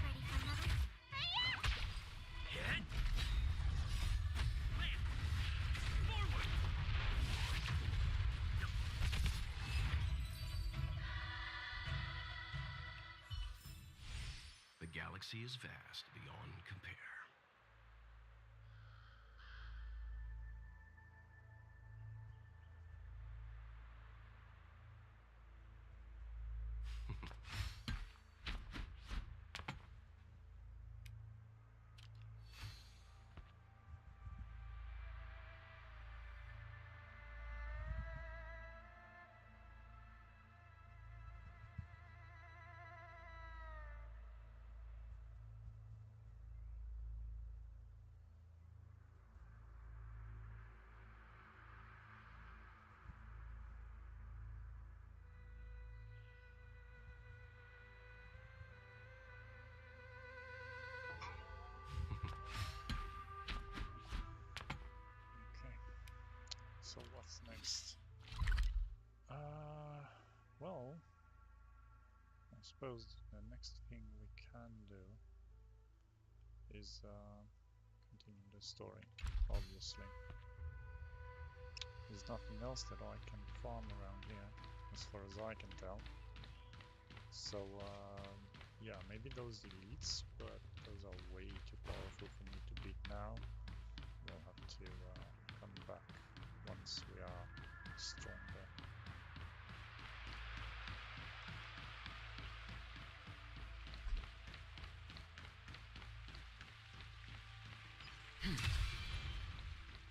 Speaker 4: Ready for another?
Speaker 9: Forward!
Speaker 5: The galaxy is vast beyond compare.
Speaker 1: well, I suppose the next thing we can do is continue the story, obviously. There's nothing else that I can farm around here, as far as I can tell. So, yeah, maybe those elites, but those are way too powerful for me to beat now. We'll have to come back once we are stronger.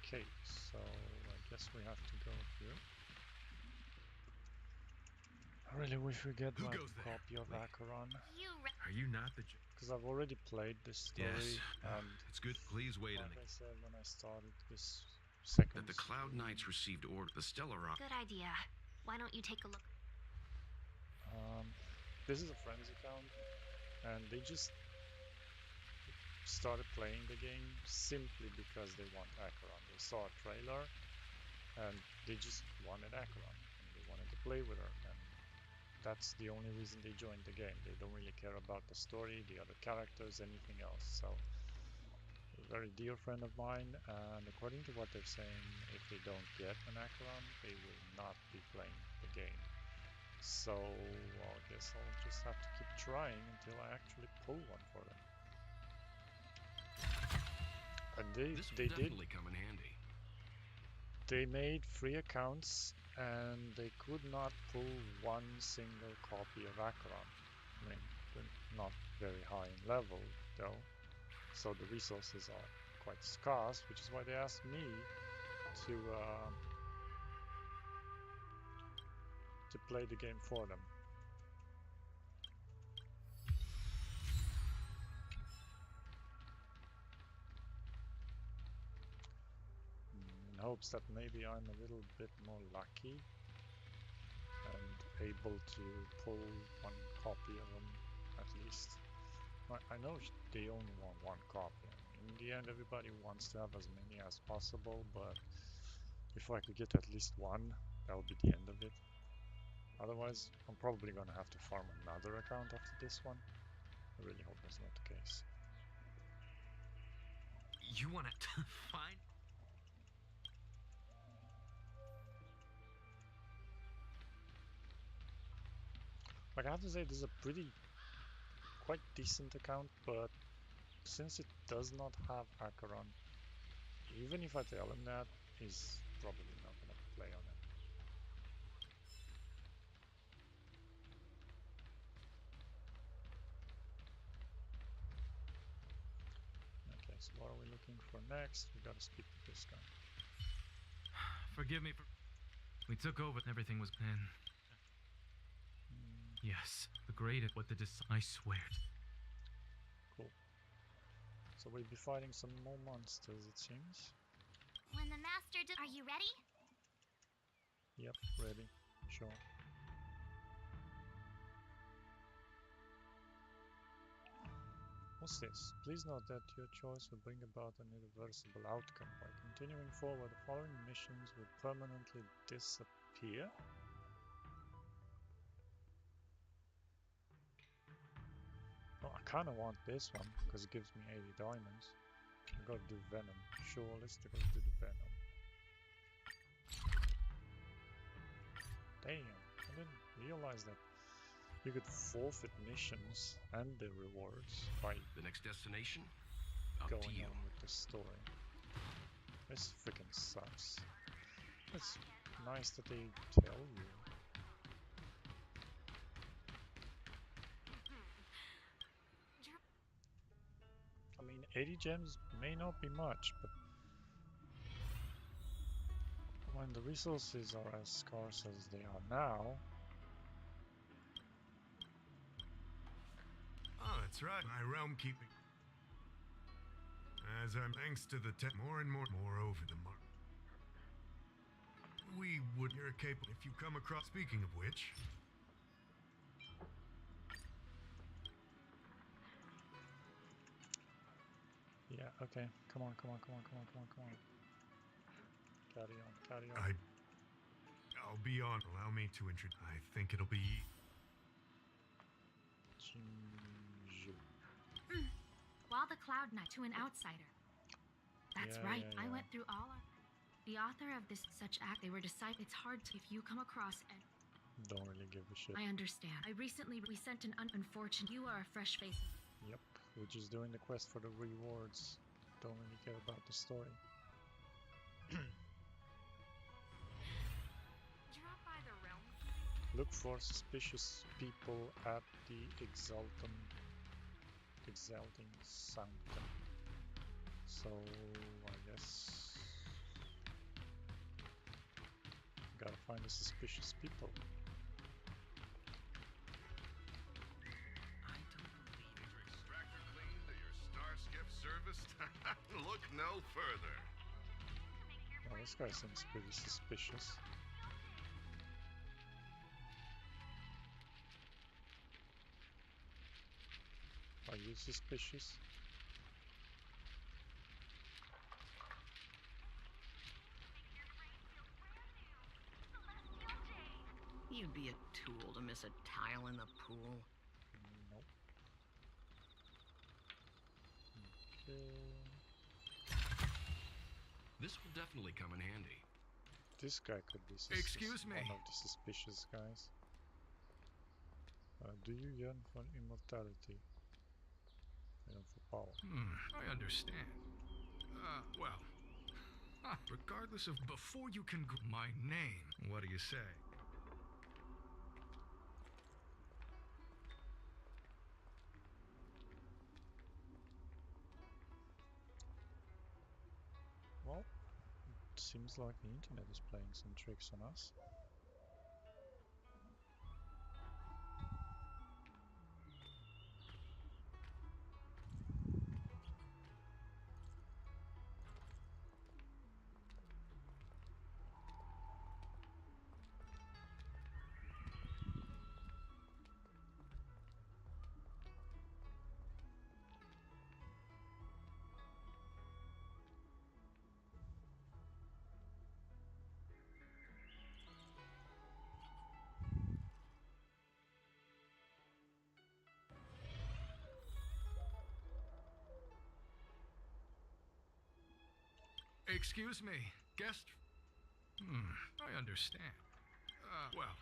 Speaker 1: Okay, so I guess we have to go here. I really wish we get like a copy of Acheron.
Speaker 5: Are you not the...
Speaker 1: Because I've already played this story,
Speaker 5: Yes,
Speaker 1: and
Speaker 5: it's good. Please wait
Speaker 1: like
Speaker 5: in the...
Speaker 1: I said when I started this second
Speaker 5: That the Cloud Knights received order. The Stellaron...
Speaker 8: Good idea. Why don't you take a look?
Speaker 1: This is a friend's account, and they just started playing the game simply because they want Acheron. They saw a trailer, and they just wanted Acheron, and they wanted to play with her, and that's the only reason they joined the game. They don't really care about the story, the other characters, anything else. So, a very dear friend of mine, and according to what they're saying, if they don't get an Acheron, they will not be playing the game. So, I guess I'll just have to keep trying until I actually pull one for them. And they
Speaker 5: definitely come in handy.
Speaker 1: They made 3 accounts and they could not pull one single copy of Acheron. I mean, they're not very high in level though, so the resources are quite scarce, which is why they asked me to play the game for them. In hopes that maybe I'm a little bit more lucky and able to pull one copy of them at least. I know they only want one copy. In the end, everybody wants to have as many as possible, but if I could get at least one, that would be the end of it. Otherwise, I'm probably gonna have to farm another account after this one. I really hope that's not the case.
Speaker 11: You want to find...
Speaker 1: Like, I have to say, this is a quite decent account, but since it does not have Acheron, even if I tell him that, he's probably not gonna play on it. Okay, so what are we looking for next? We gotta speak to this guy.
Speaker 3: Forgive me for... We took over and everything was in. Yes, the great at what the I swear.
Speaker 1: Cool. So we'll be fighting some more monsters, it seems.
Speaker 4: When the master are you ready?
Speaker 1: Yep, ready. Sure. What's this? Please note that your choice will bring about an irreversible outcome. By continuing forward, the following missions will permanently disappear. Well, I kinda want this one, because it gives me 80 diamonds. I gotta do Venom. Sure, let's go do the Venom. Damn, I didn't realize that you could forfeit missions and the rewards by
Speaker 5: the next destination
Speaker 1: going on with the story. This freaking sucks. It's nice that they tell you. I mean, 80 gems may not be much, but when the resources are as scarce as they are now...
Speaker 9: Oh, that's right. My realm keeping. As I'm thanks to the more and more over the mark. We would you're capable if you come across. Speaking of which.
Speaker 1: Yeah, okay. Come on. Carry on.
Speaker 9: I'll be on. Allow me to introduce. I think it'll be.
Speaker 1: Jinju.
Speaker 8: While the Cloud Knight to an outsider. That's
Speaker 1: Yeah,
Speaker 8: right.
Speaker 1: yeah,
Speaker 8: I
Speaker 1: yeah.
Speaker 8: went through all of the author of this such act. They were decided. It's hard to, if you come across and
Speaker 1: Don't really give a shit.
Speaker 8: I understand. We sent an unfortunate. You are a fresh face.
Speaker 1: Yep, we're just doing the quest for the rewards. Don't really care about the story.
Speaker 12: Drop by the realm.
Speaker 1: Look for suspicious people at the exalting sanctum. So I guess gotta find the suspicious people.
Speaker 3: I don't believe it.
Speaker 5: Extractor clean to your Starskip service? Look no further.
Speaker 1: Well, this guy seems pretty suspicious. Are you suspicious?
Speaker 6: You'd be a tool to miss a tile in the pool.
Speaker 1: Nope. Okay.
Speaker 5: This will definitely come in handy.
Speaker 1: This guy could be
Speaker 2: Excuse me.
Speaker 1: one of the suspicious guys. Do you yearn for immortality? Yearn for power.
Speaker 2: I understand. Well, regardless of before you can my name, what do you say?
Speaker 1: Well, it seems like the internet is playing some tricks on us.
Speaker 2: Excuse me, guest. I understand. Well,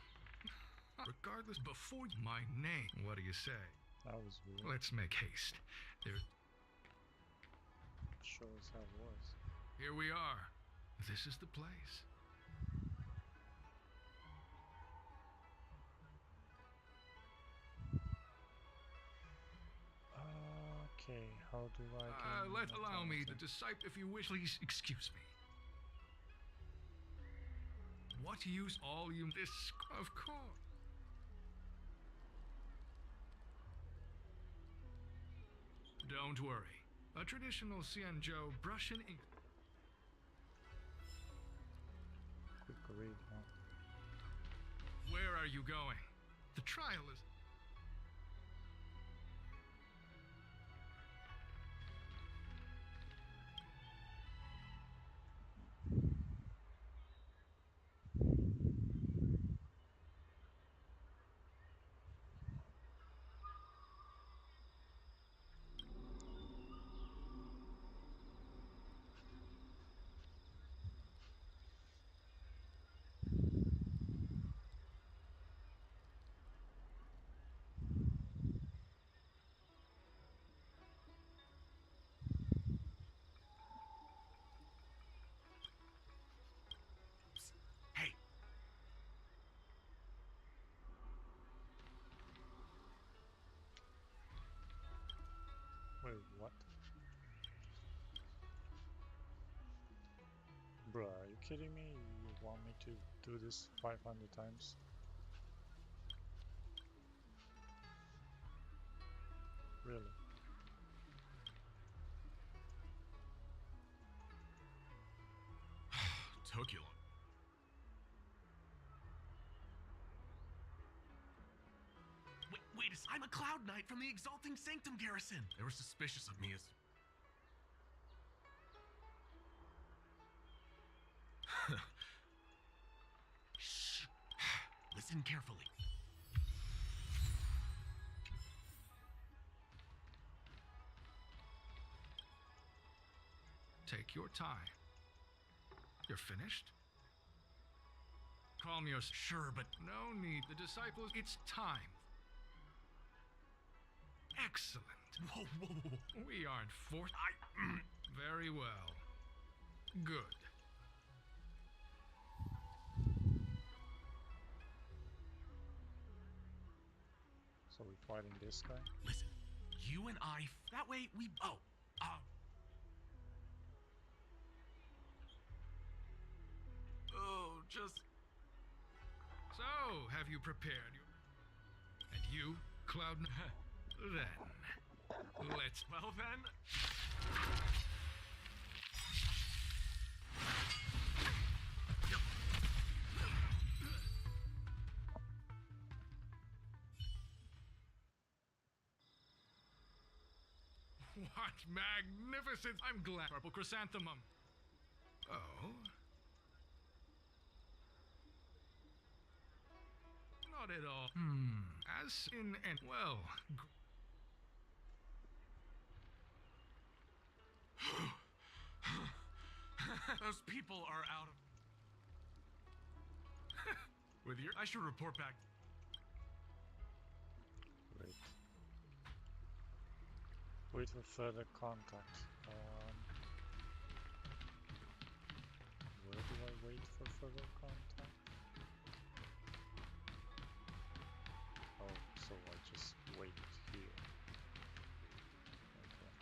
Speaker 2: regardless, before my name, what do you say?
Speaker 1: That was weird.
Speaker 2: Let's make haste. There,
Speaker 1: Sure as hell was.
Speaker 2: here we are. This is the place.
Speaker 1: Okay, how do I gain
Speaker 2: Allow me
Speaker 1: immortality?
Speaker 2: to disciple if you wish. Please excuse me. What use all you this of course. Don't worry. A traditional Xianzhou brush and ink.
Speaker 1: Quick read, huh?
Speaker 2: Where are you going? The trial is.
Speaker 9: Hey,
Speaker 1: Wait, what? Bruh, are you kidding me? You want me to do this 500 times? Really?
Speaker 9: took you long. Wait, I'm a Cloud Knight from the Exalting Sanctum Garrison. They were suspicious of me as... Shh. Listen carefully.
Speaker 2: Take your time. You're finished? Calm yourself.
Speaker 9: Sure, but
Speaker 2: No need. The disciples, it's time. Excellent.
Speaker 9: whoa, whoa, whoa.
Speaker 2: We aren't forced. Very well. Good.
Speaker 1: So we're fighting this guy?
Speaker 9: Listen, you and I. That way we. Oh, just.
Speaker 2: So, have you prepared? And you, Cloud? Then, let's.
Speaker 9: Well then.
Speaker 2: What magnificence! I'm glad. Purple chrysanthemum. Oh? Not at all. As in and well.
Speaker 9: Those people are out of. With your. I should report back.
Speaker 1: Wait. Wait for further contact. Where do I wait for further contact? Oh, so I just wait here. Okay.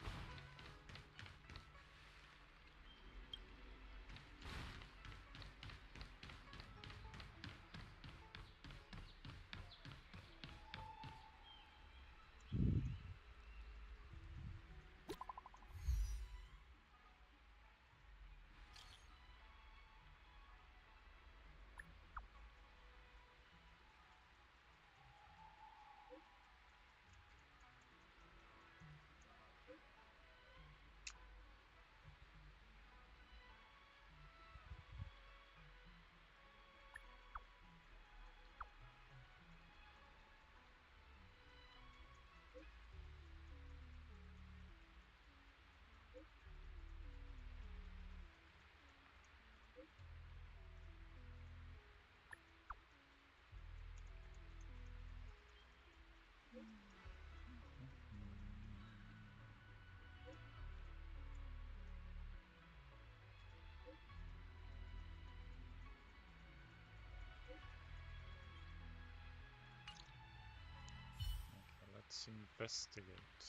Speaker 1: Okay, let's investigate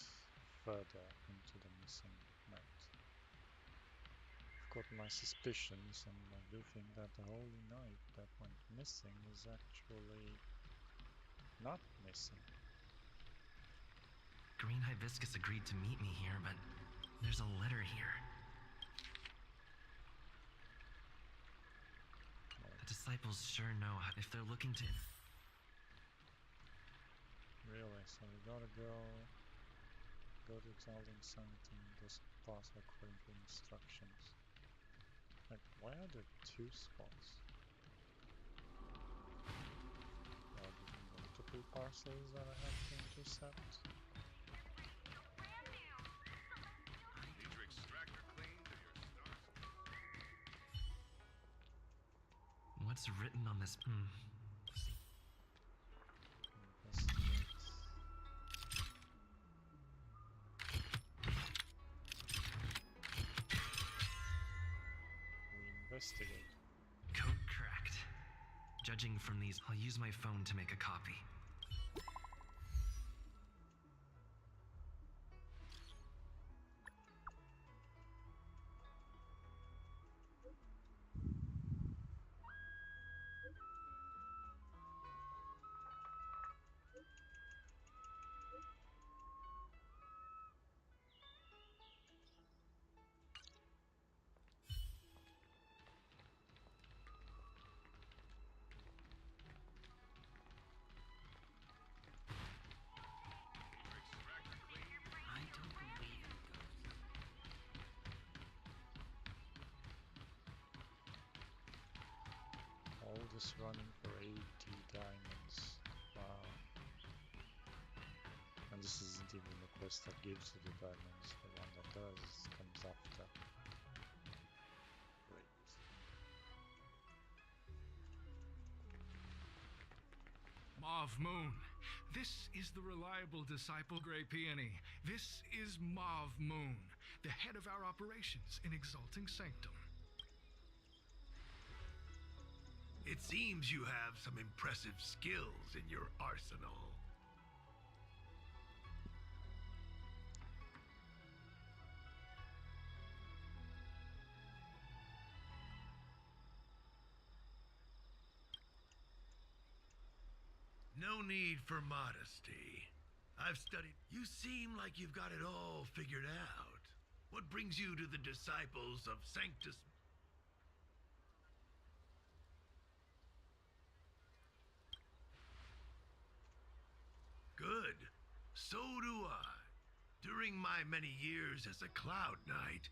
Speaker 1: further into the missing knight. I've got my suspicions, and I do think that the holy knight that went missing is actually not missing.
Speaker 13: Green Hibiscus agreed to meet me here, but there's a letter here. The disciples sure know how, if they're looking to...
Speaker 1: Really? So we gotta go to tell them something, just pass according to instructions. Like, why are there two spots? Are there multiple parcels that I have to intercept?
Speaker 9: Need your extractor cleaned or your stars.
Speaker 13: What's written on this?
Speaker 1: Investigate. We investigate.
Speaker 13: Code cracked. Judging from these, I'll use my phone to make a copy. I don't believe in ghosts.
Speaker 1: All this running for 18 diamonds. Wow. And this isn't even the quest that gives you the diamonds. The one that does comes after. Great.
Speaker 14: Mauve Moon. This is the reliable disciple Grey Peony. This is Mauve Moon, the head of our operations in Exalting Sanctum.
Speaker 9: It seems you have some impressive skills in your arsenal. No need for modesty. I've studied. You seem like you've got it all figured out. What brings you to the disciples of Sanctus? Good. So do I. During my many years as a Cloud Knight,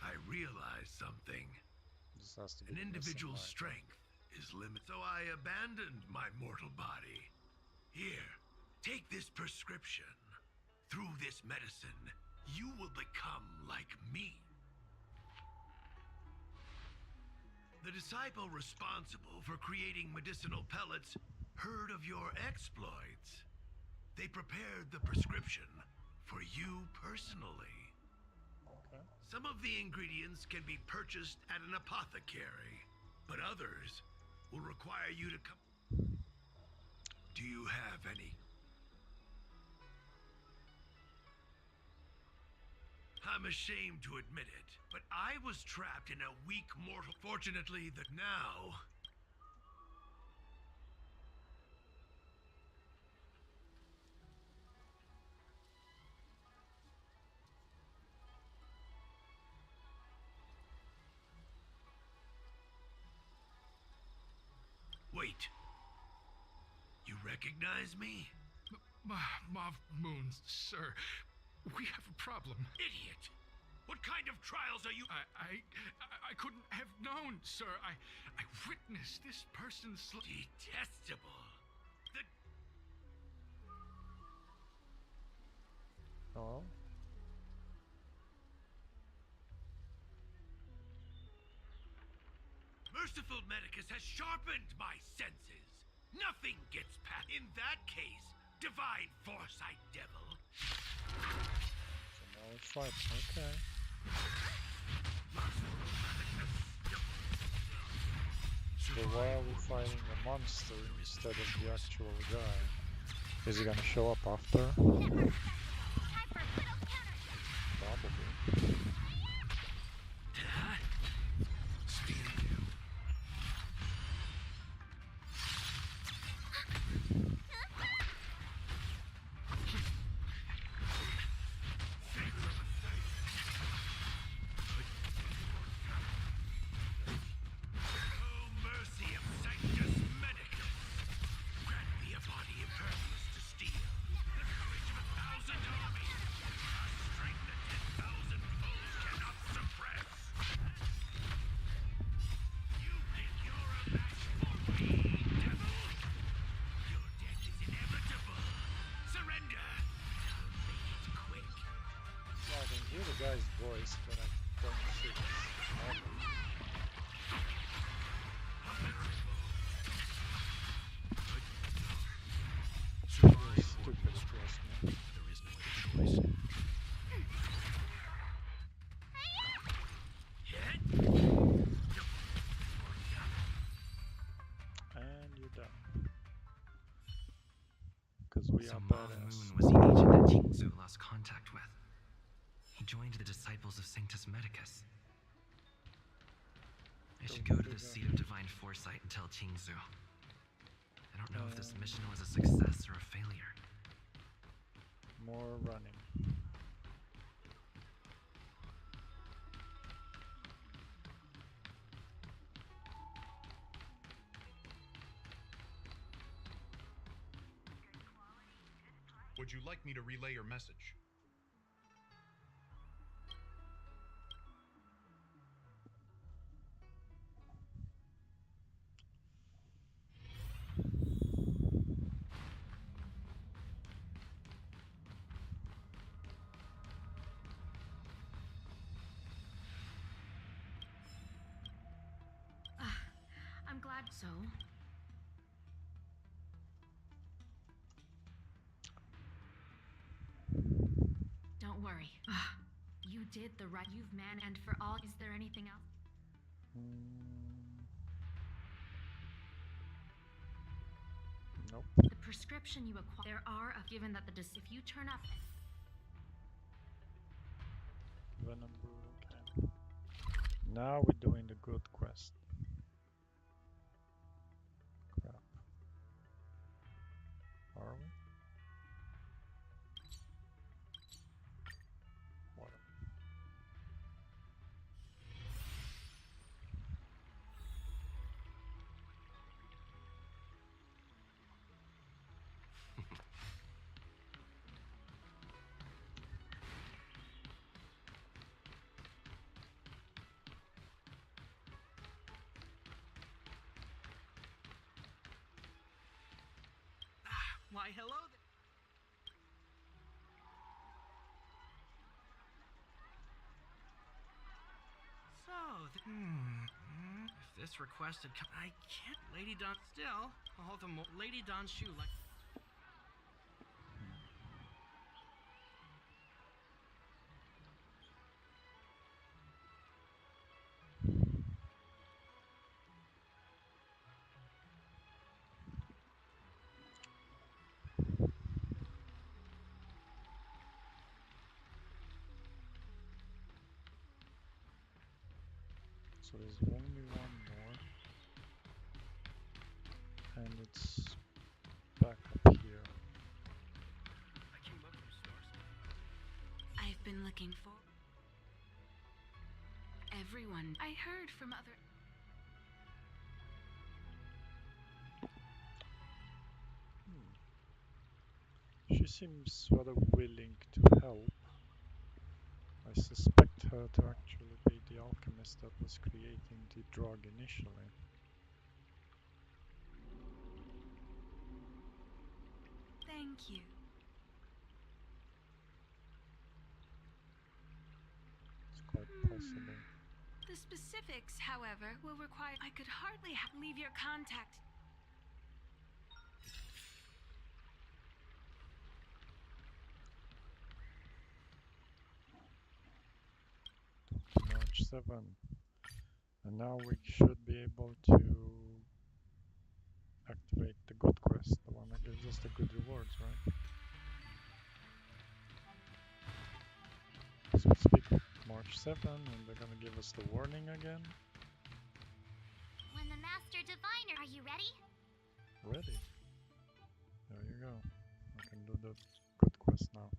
Speaker 9: I realized something.
Speaker 1: This has to be
Speaker 9: An
Speaker 1: the missing
Speaker 9: individual's
Speaker 1: item.
Speaker 9: strength is limited, so I abandoned my mortal body. Here, take this prescription. Through this medicine, you will become like me. The disciple responsible for creating medicinal pellets heard of your exploits. They prepared the prescription for you personally.
Speaker 1: Okay.
Speaker 9: Some of the ingredients can be purchased at an apothecary, but others will require you to come. Do you have any? I'm ashamed to admit it, but I was trapped in a weak mortal. Fortunately, that now. Wait. You recognize me?
Speaker 14: Mauve Moon, sir. We have a problem.
Speaker 9: Idiot! What kind of trials are you?
Speaker 14: I couldn't have known, sir. I witnessed this person's
Speaker 9: detestable.
Speaker 1: Oh.
Speaker 9: Merciful Medicus has sharpened my senses. Nothing gets past. In that case, divine foresight, devil.
Speaker 1: So now we fight. Okay. So why are we fighting a monster instead of the actual guy? Is he gonna show up after? Probably. Guy's voice, but I don't see his armor. Stupid, trust me.
Speaker 5: There is no other choice.
Speaker 1: And you're done. Because we
Speaker 13: So
Speaker 1: are
Speaker 13: Mauve
Speaker 1: badass.
Speaker 13: Moon was the agent that Qingzu lost contact with. He joined the disciples of Sanctus Medicus. I should go to the seat of divine foresight and tell Qingzu. I don't know if this mission was a success or a failure.
Speaker 1: More running.
Speaker 15: Would you like me to relay your message?
Speaker 8: had so. Don't worry. You did the right. You've man, and for all. Is there anything else?
Speaker 1: Nope.
Speaker 8: The prescription you acquire. There are given that if you turn up.
Speaker 1: Venom brew, okay. Now we're doing the good quest. Crap. Are we? What?
Speaker 13: Why, hello there. So, if this request had come, I can't. Lady Don still. All the more. Lady Don's shoe, like.
Speaker 1: So there's only one more. And it's back up here.
Speaker 5: I came up from Stars.
Speaker 8: I've been looking for. Everyone. I heard from other.
Speaker 1: She seems rather willing to help. I suspect her to actually be the alchemist that was creating the drug initially.
Speaker 8: Thank you.
Speaker 1: It's quite possible.
Speaker 8: The specifics, however, will require. I could hardly leave your contact.
Speaker 1: March 7. And now we should be able to activate the good quest, the one that gives us the good rewards, right? So we speak with March 7 and they're gonna give us the warning again.
Speaker 4: When the Master Diviner, are you ready?
Speaker 1: Ready. There you go. I can do the good quest now.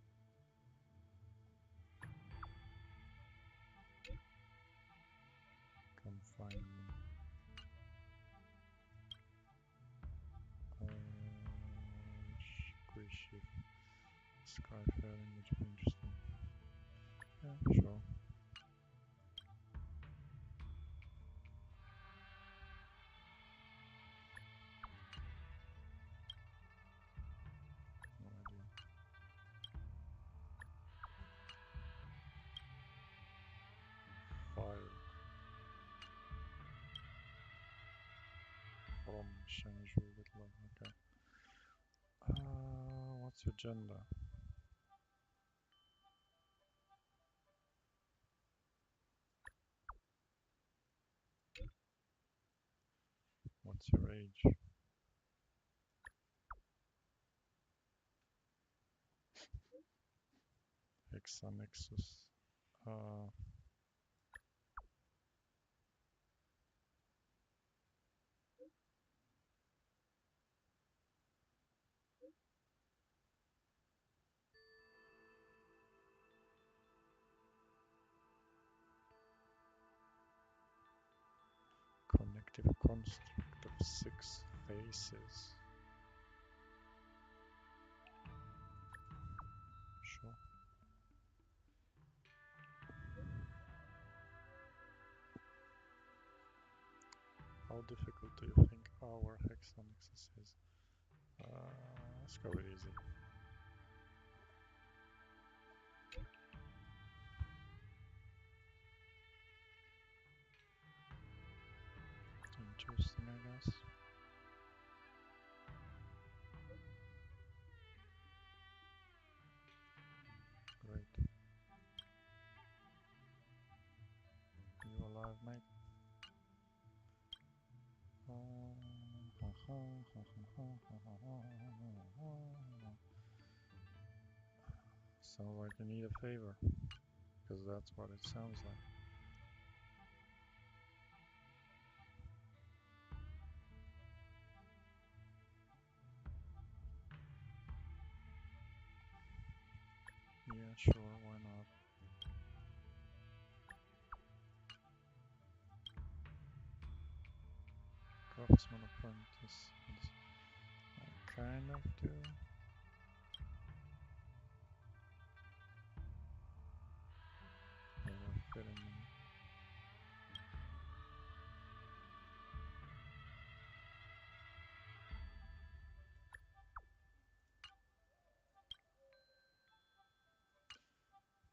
Speaker 1: Come find me. Squishy. Skyfaring, which would be interesting. Yeah, sure. No idea. File. From Shenzhou with love, okay. What's your agenda? What's your age? Hexanexus. Connective construct of 6 faces. Sure. How difficult do you think our Hexanexus is? Let's go with easy. interesting, I guess. Great. You alive, mate? Sound like you need a favor, because that's what it sounds like. Yeah, sure, why not? Craftsman apprentice. I kind of do. They don't fit in me.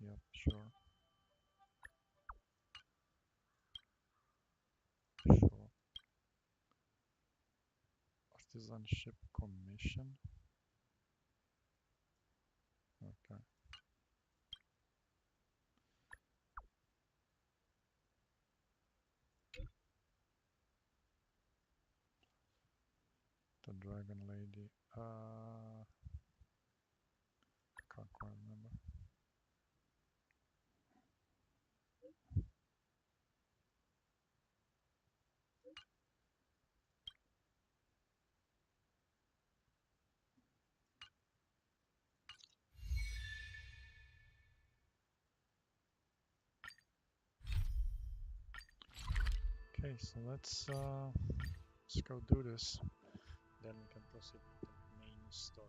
Speaker 1: Yep, sure. Sure. Artisanship commission? Okay. The dragon lady. Can't quite remember. Okay, so let's go do this. Then we can proceed with the main story.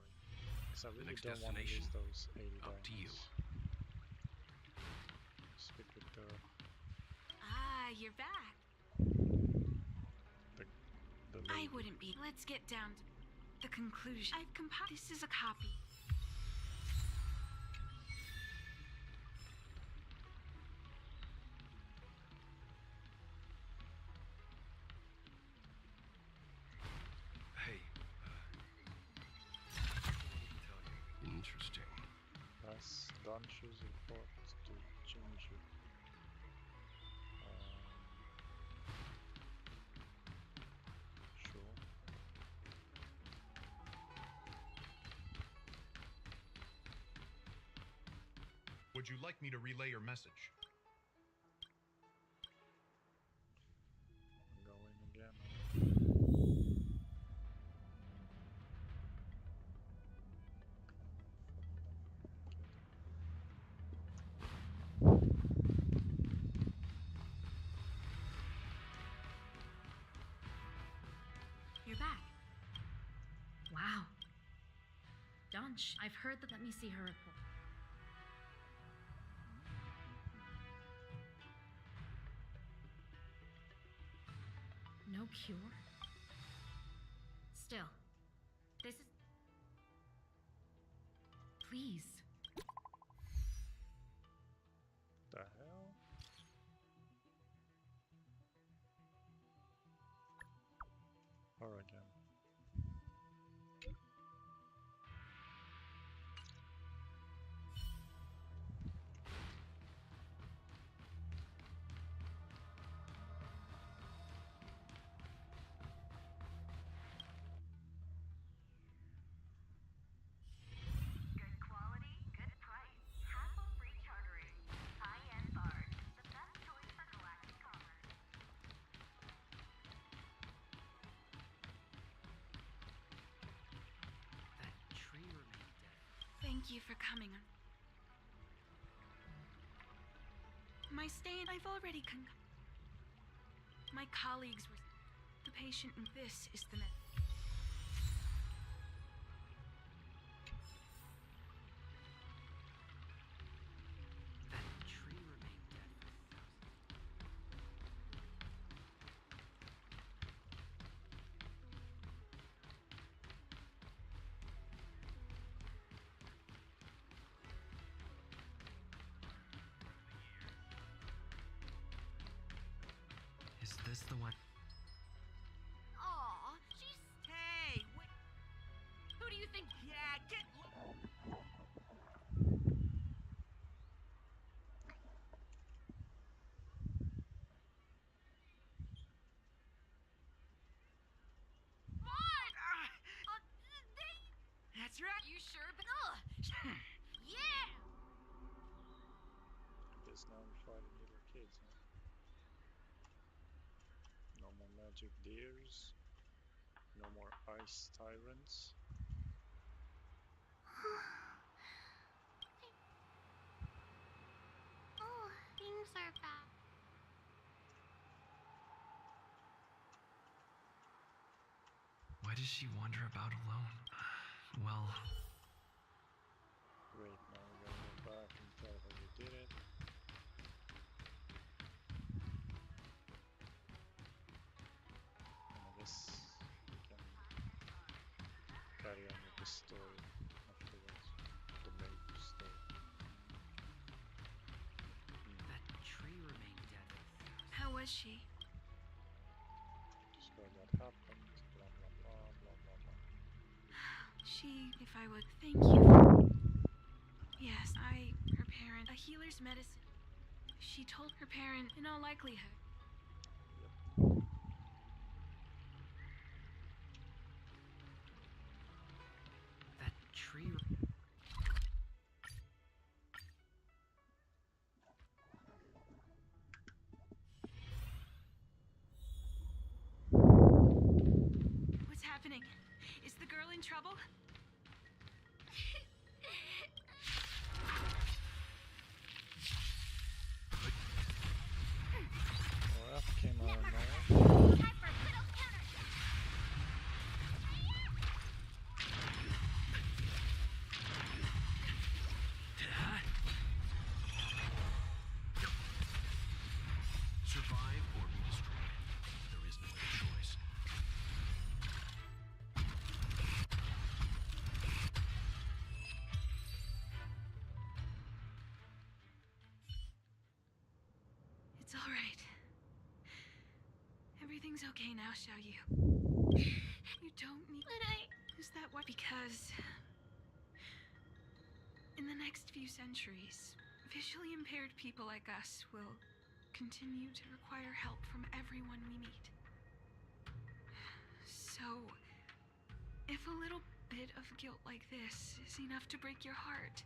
Speaker 1: Because I
Speaker 5: The
Speaker 1: really
Speaker 5: next
Speaker 1: don't want to
Speaker 5: destination,
Speaker 1: lose those 80
Speaker 5: up to you.
Speaker 1: diamonds. Speak with the
Speaker 8: You're back.
Speaker 1: lady.
Speaker 8: I wouldn't be. Let's get down to the conclusion. I've compiled. This is a copy.
Speaker 5: Hey, interesting.
Speaker 1: Yes, don't choose your fort to change you. Sure.
Speaker 15: Would you like me to relay your message?
Speaker 1: Go in again.
Speaker 16: You're back. Wow. Dunch, I've heard that. Let me see her report. No cure? Still, this is... Please.
Speaker 1: The hell? Her again.
Speaker 12: Good quality, good price. Hassle-free chartering. High-end barge. The best choice for galactic commerce.
Speaker 13: That tree remained dead.
Speaker 8: Thank you for coming. My stand. I've already my colleagues were the patient, and this is the myth.
Speaker 13: That tree remained dead for thousands. Is this the one?
Speaker 12: sure, but yeah!
Speaker 1: Guess now we're fighting little kids, huh? No more magic deers. No more ice tyrants.
Speaker 10: Oh, things are bad.
Speaker 11: Why does she wander about alone? Well,
Speaker 1: Great, now we're gonna go back and tell her we did it. And I guess we can carry on with the story afterwards. The major story.
Speaker 13: That tree remained dead.
Speaker 16: How was she?
Speaker 1: Describe what happened, blah blah blah blah blah blah.
Speaker 16: She, if I would, thank you. Yes, her parent, a healer's medicine. She told her parent, in all likelihood.
Speaker 13: That tree.
Speaker 16: What's happening? Is the girl in trouble?
Speaker 1: Well, that came out of nowhere.
Speaker 5: Survive or be destroyed. There is no other choice.
Speaker 16: It's all right. Everything's okay now, Xiao Yu. You don't need.
Speaker 10: But
Speaker 16: Is that why? Because in the next few centuries, visually impaired people like us will continue to require help from everyone we meet. So, if a little bit of guilt like this is enough to break your heart,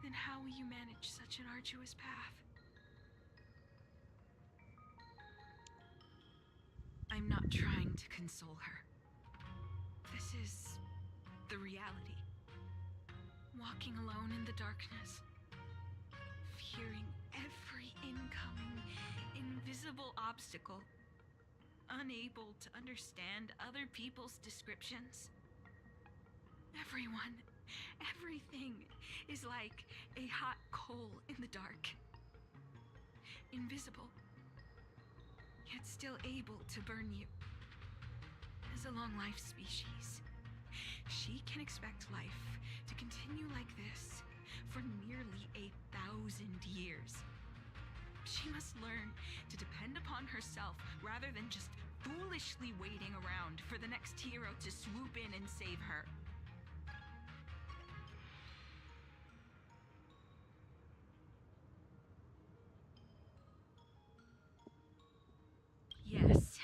Speaker 16: then how will you manage such an arduous path? I'm not trying to console her. This is the reality. Walking alone in the darkness, fearing every incoming, invisible obstacle, unable to understand other people's descriptions. Everyone, everything is like a hot coal in the dark. Invisible, yet still able to burn you. As a long-life species, she can expect life to continue like this for nearly 1,000 years. She must learn to depend upon herself rather than just foolishly waiting around for the next hero to swoop in and save her. Yes,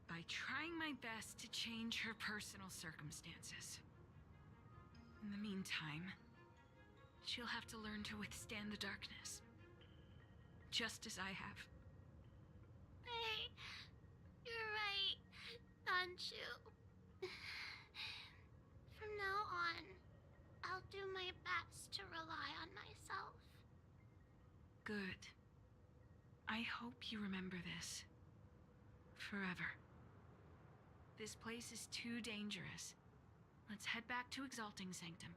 Speaker 16: by trying my best to change her personal circumstances. In the meantime, she'll have to learn to withstand the darkness. Just as I have.
Speaker 10: hey, you're right, Danchu. From now on, I'll do my best to rely on myself.
Speaker 16: Good. I hope you remember this. Forever. This place is too dangerous. Let's head back to Exalting Sanctum.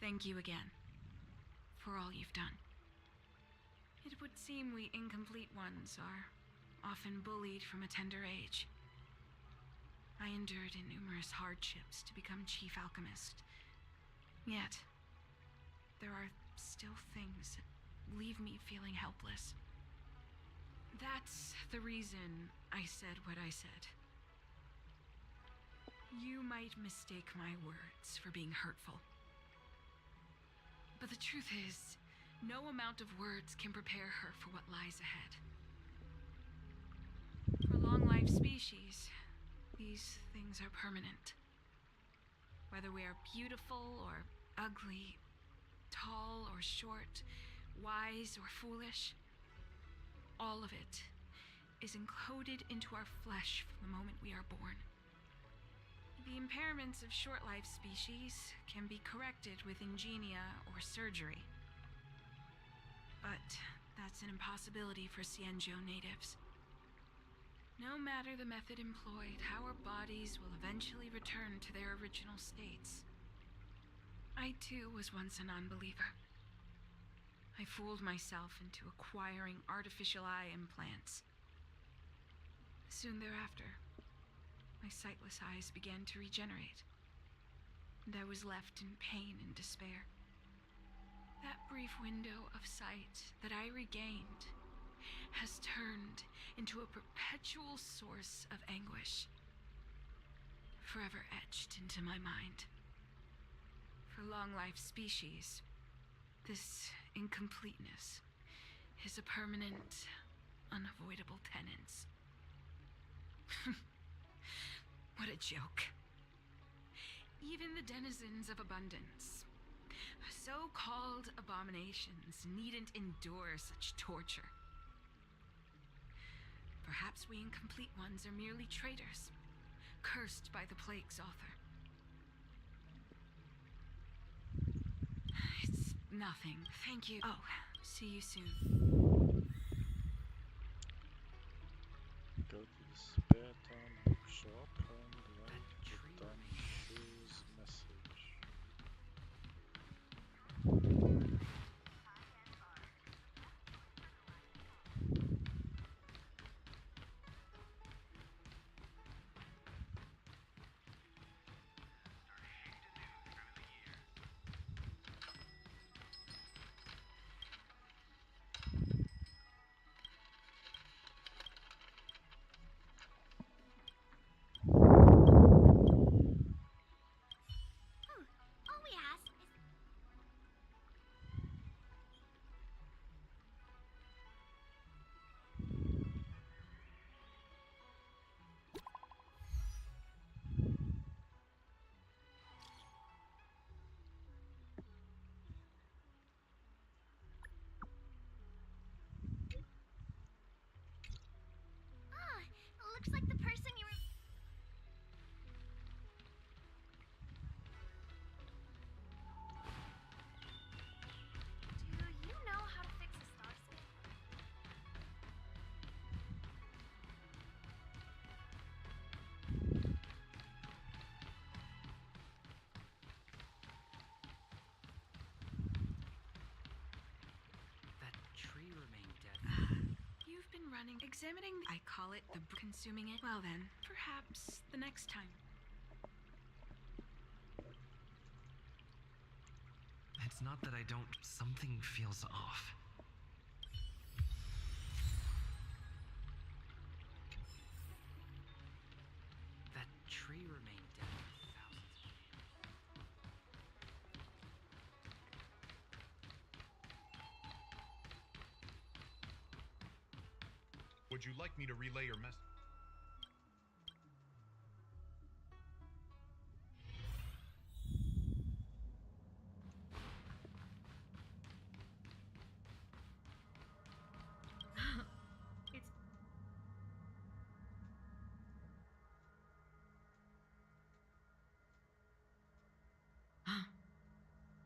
Speaker 16: Thank you again for all you've done. It would seem we incomplete ones are often bullied from a tender age. I endured numerous hardships to become Chief Alchemist. Yet, there are still things that leave me feeling helpless. That's the reason I said what I said. You might mistake my words for being hurtful. But the truth is, No amount of words can prepare her for what lies ahead. For long-life species, these things are permanent. Whether we are beautiful or ugly, tall or short, wise or foolish, all of it is encoded into our flesh from the moment we are born. The impairments of short-life species can be corrected with ingenia or surgery. But that's an impossibility for Xianzhou natives. No matter the method employed, our bodies will eventually return to their original states. I too was once a non-believer. I fooled myself into acquiring artificial eye implants. Soon thereafter, my sightless eyes began to regenerate, and I was left in pain and despair. That brief window of sight that I regained has turned into a perpetual source of anguish, forever etched into my mind. For long-life species, this incompleteness is a permanent, unavoidable tenance. What a joke. Even the denizens of abundance, so-called abominations, needn't endure such torture. Perhaps we incomplete ones are merely traitors, cursed by the plague's author. It's nothing. Thank you. Oh, see you soon.
Speaker 1: Go to the spare time bookshop and write the done shoes message.
Speaker 10: All we ask is... looks like the person you were... Do you know how to fix a star scan?
Speaker 3: That tree remained dead.
Speaker 16: You've been running, examining. I call it the consuming it. Well then, perhaps the next time.
Speaker 11: It's not that I don't. Something feels off.
Speaker 3: That tree remained dead for thousands of years.
Speaker 15: Would you like me to relay your message?
Speaker 7: It's...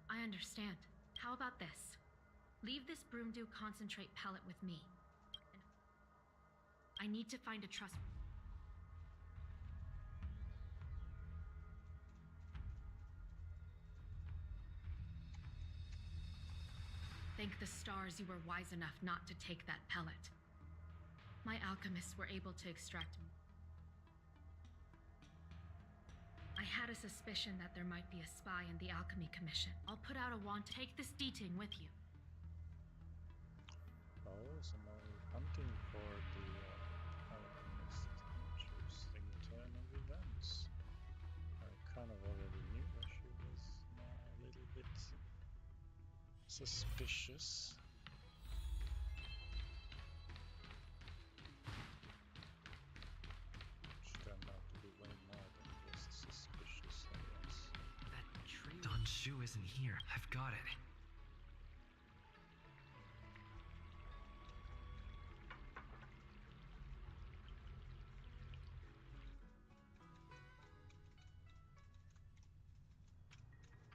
Speaker 7: I understand. How about this? Leave this Broomdew concentrate pellet with me. I need to find a trust... Thank the stars you were wise enough not to take that pellet. My alchemists were able to extract me. I had a suspicion that there might be a spy in the Alchemy Commission. I'll put out a wand to take this Deeting with you.
Speaker 1: Oh, so now we're hunting for the alchemist. Interesting turn of events. I kind of already knew that she was a little bit Suspicious. Which turned out to be way more than just suspicious, I guess.
Speaker 13: That tree.
Speaker 11: Don Shu isn't here. I've got it.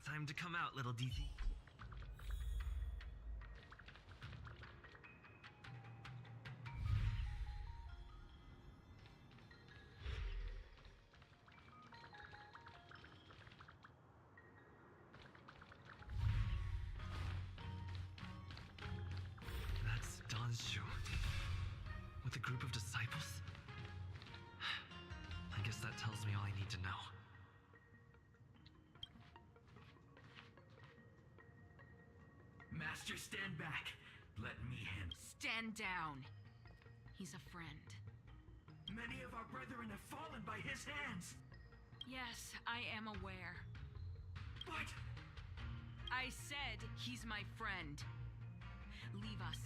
Speaker 11: Time to come out, little DZ. That's Danshu. With a group of disciples? I guess that tells me all I need to know.
Speaker 17: Master, stand back. Let me handle.
Speaker 16: Stand down. He's a friend.
Speaker 17: Many of our brethren have fallen by his hands.
Speaker 16: Yes, I am aware.
Speaker 17: What?
Speaker 16: I said he's my friend. Leave us.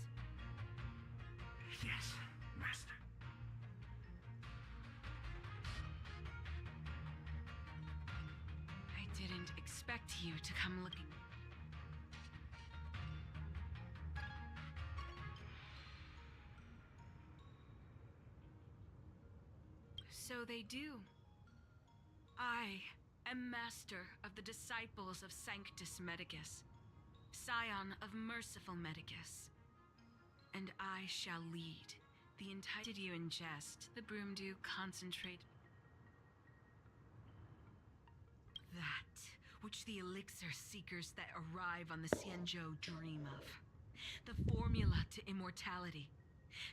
Speaker 17: Yes, Master.
Speaker 16: I didn't expect you to come looking. So they do. I am master of the disciples of Sanctus Medicus, scion of merciful Medicus. And I shall lead the entire... Did you ingest the broomdew concentrate? That which the elixir seekers that arrive on the Xianzhou dream of. The formula to immortality.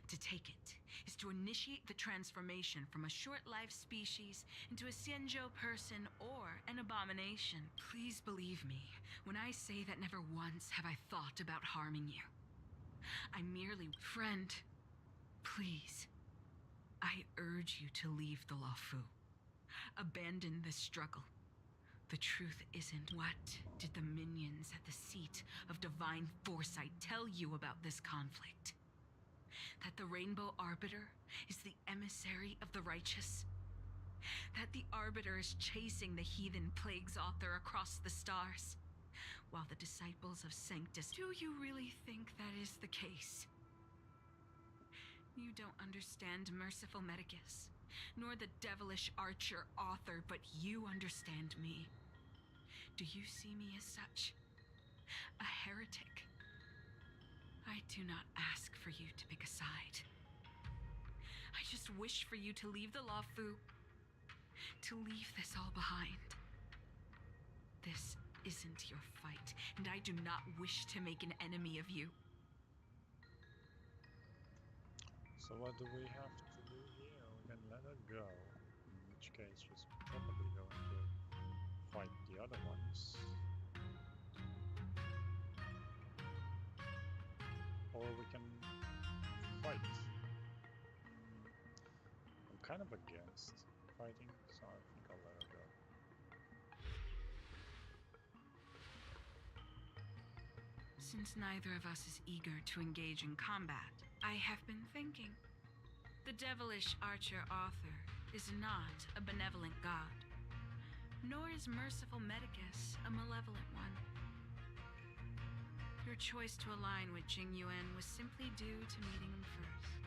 Speaker 16: To take it is to initiate the transformation from a short-lived species into a Xianzhou person or an abomination. Please believe me when I say that never once have I thought about harming you. I merely... Friend, please. I urge you to leave the Luofu. Abandon this struggle. The truth isn't. What did the minions at the seat of divine foresight tell you about this conflict? That the Rainbow Arbiter is the emissary of the righteous? That the Arbiter is chasing the heathen plagues author across the stars? While the disciples of Sanctus... Do you really think that is the case? You don't understand merciful Medicus, nor the devilish archer author, but you understand me. Do you see me as such? A heretic? I do not ask for you to pick a side. I just wish for you to leave the Luofu, to leave this all behind. This isn't your fight, and I do not wish to make an enemy of you.
Speaker 1: So what do we have to do here? We can let her go, in which case she's probably going to fight the other ones. Or we can fight. I'm kind of against fighting, so I think I'll let her go.
Speaker 16: Since neither of us is eager to engage in combat, I have been thinking. The devilish archer author is not a benevolent god, nor is merciful Medicus a malevolent one. Your choice to align with Jing Yuan was simply due to meeting him first.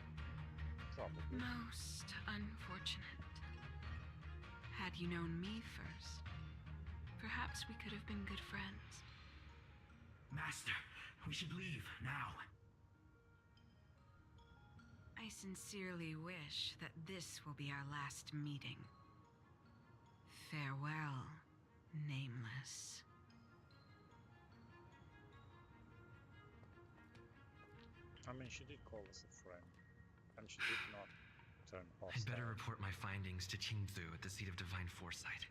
Speaker 1: Probably.
Speaker 16: Most unfortunate. Had you known me first, perhaps we could have been good friends.
Speaker 17: Master, we should leave now.
Speaker 16: I sincerely wish that this will be our last meeting. Farewell, Nameless.
Speaker 1: I mean, she did call us a friend, and she did not turn hostile.
Speaker 11: I'd better report my findings to Qingzu at the seat of divine foresight.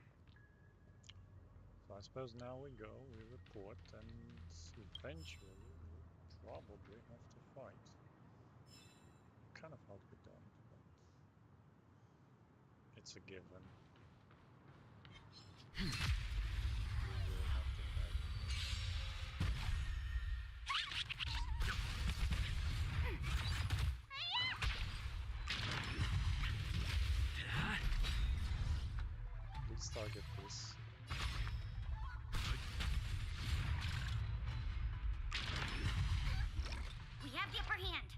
Speaker 1: So I suppose now we go, we report, and eventually we'll probably have to fight. Kind of hope we don't, but it's a given. We will have to fight. target this.
Speaker 4: We have the upper hand.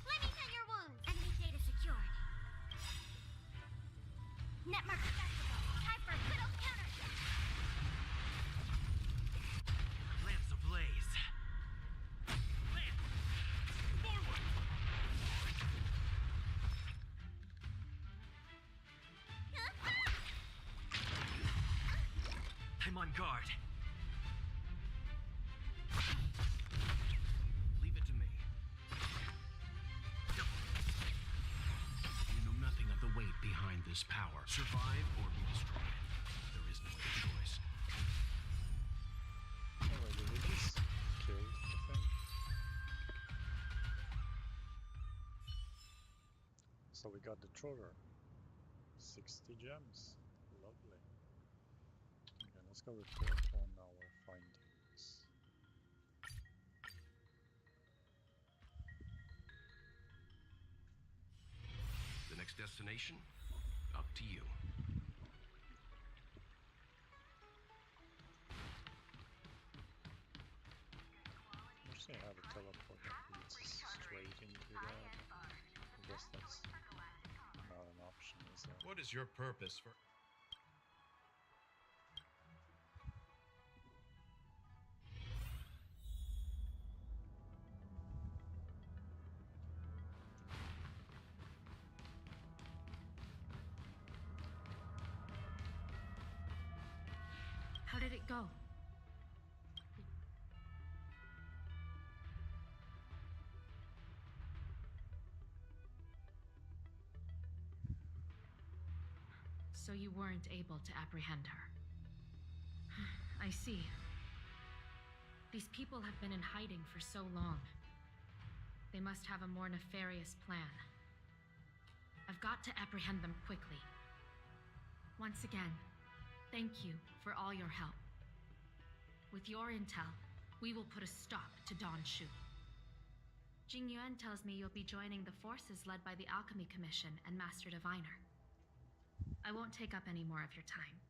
Speaker 10: Let me tend your wounds.
Speaker 4: Enemy data secured. Netmark accessible. Time for a good old counter.
Speaker 17: Lamps ablaze. Lamp! Forward! I'm on guard.
Speaker 5: Leave it to me. You know nothing of the weight behind this power. Survive or be destroyed. There is no other choice.
Speaker 1: Alright, did we just kill the thing? So we got the Troller. 60 gems. Lovely. Okay, let's go report on our findings.
Speaker 5: The next destination? Up to you.
Speaker 1: Actually, I have a teleport that leads straight into that. I guess that's not an option, is it?
Speaker 15: What is your purpose for...
Speaker 18: How did it go? So you weren't able to apprehend her. I see. These people have been in hiding for so long. They must have a more nefarious plan. I've got to apprehend them quickly. Once again, thank you for all your help. With your intel, we will put a stop to Don Shu. Jing Yuan tells me you'll be joining the forces led by the Alchemy Commission and Master Diviner. I won't take up any more of your time.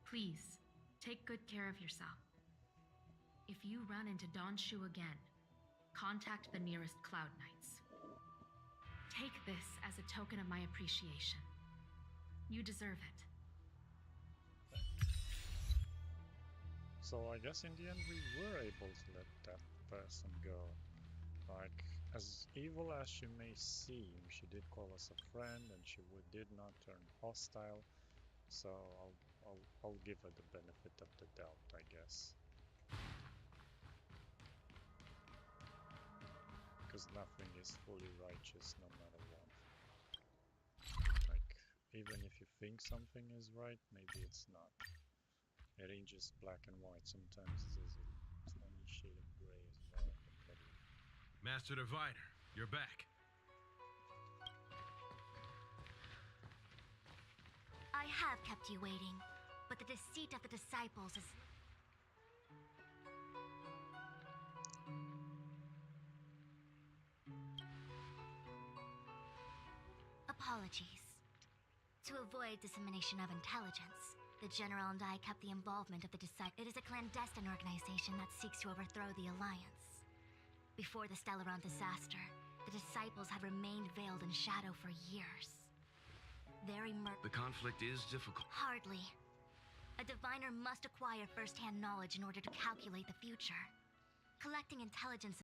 Speaker 18: Please, take good care of yourself. If you run into Don Shu again, contact the nearest Cloud Knights. Take this as a token of my appreciation. You deserve it.
Speaker 1: So I guess in the end we were able to let that person go. Like, as evil as she may seem, she did call us a friend and she did not turn hostile. So I'll give her the benefit of the doubt, I guess. Because nothing is fully righteous no matter what. Like, even if you think something is right, maybe it's not. It ain't just black and white. Sometimes there's a tiny shade of gray as well in the middle.
Speaker 9: Master Diviner, you're back.
Speaker 4: I have kept you waiting, but the deceit of the disciples is... Apologies. To avoid dissemination of intelligence, the General and I kept the involvement of the disciples. It is a clandestine organization that seeks to overthrow the Alliance. Before the Stellaron disaster, the disciples had remained veiled in shadow for years.
Speaker 5: The conflict is difficult.
Speaker 4: Hardly. A diviner must acquire first-hand knowledge in order to calculate the future. Collecting intelligence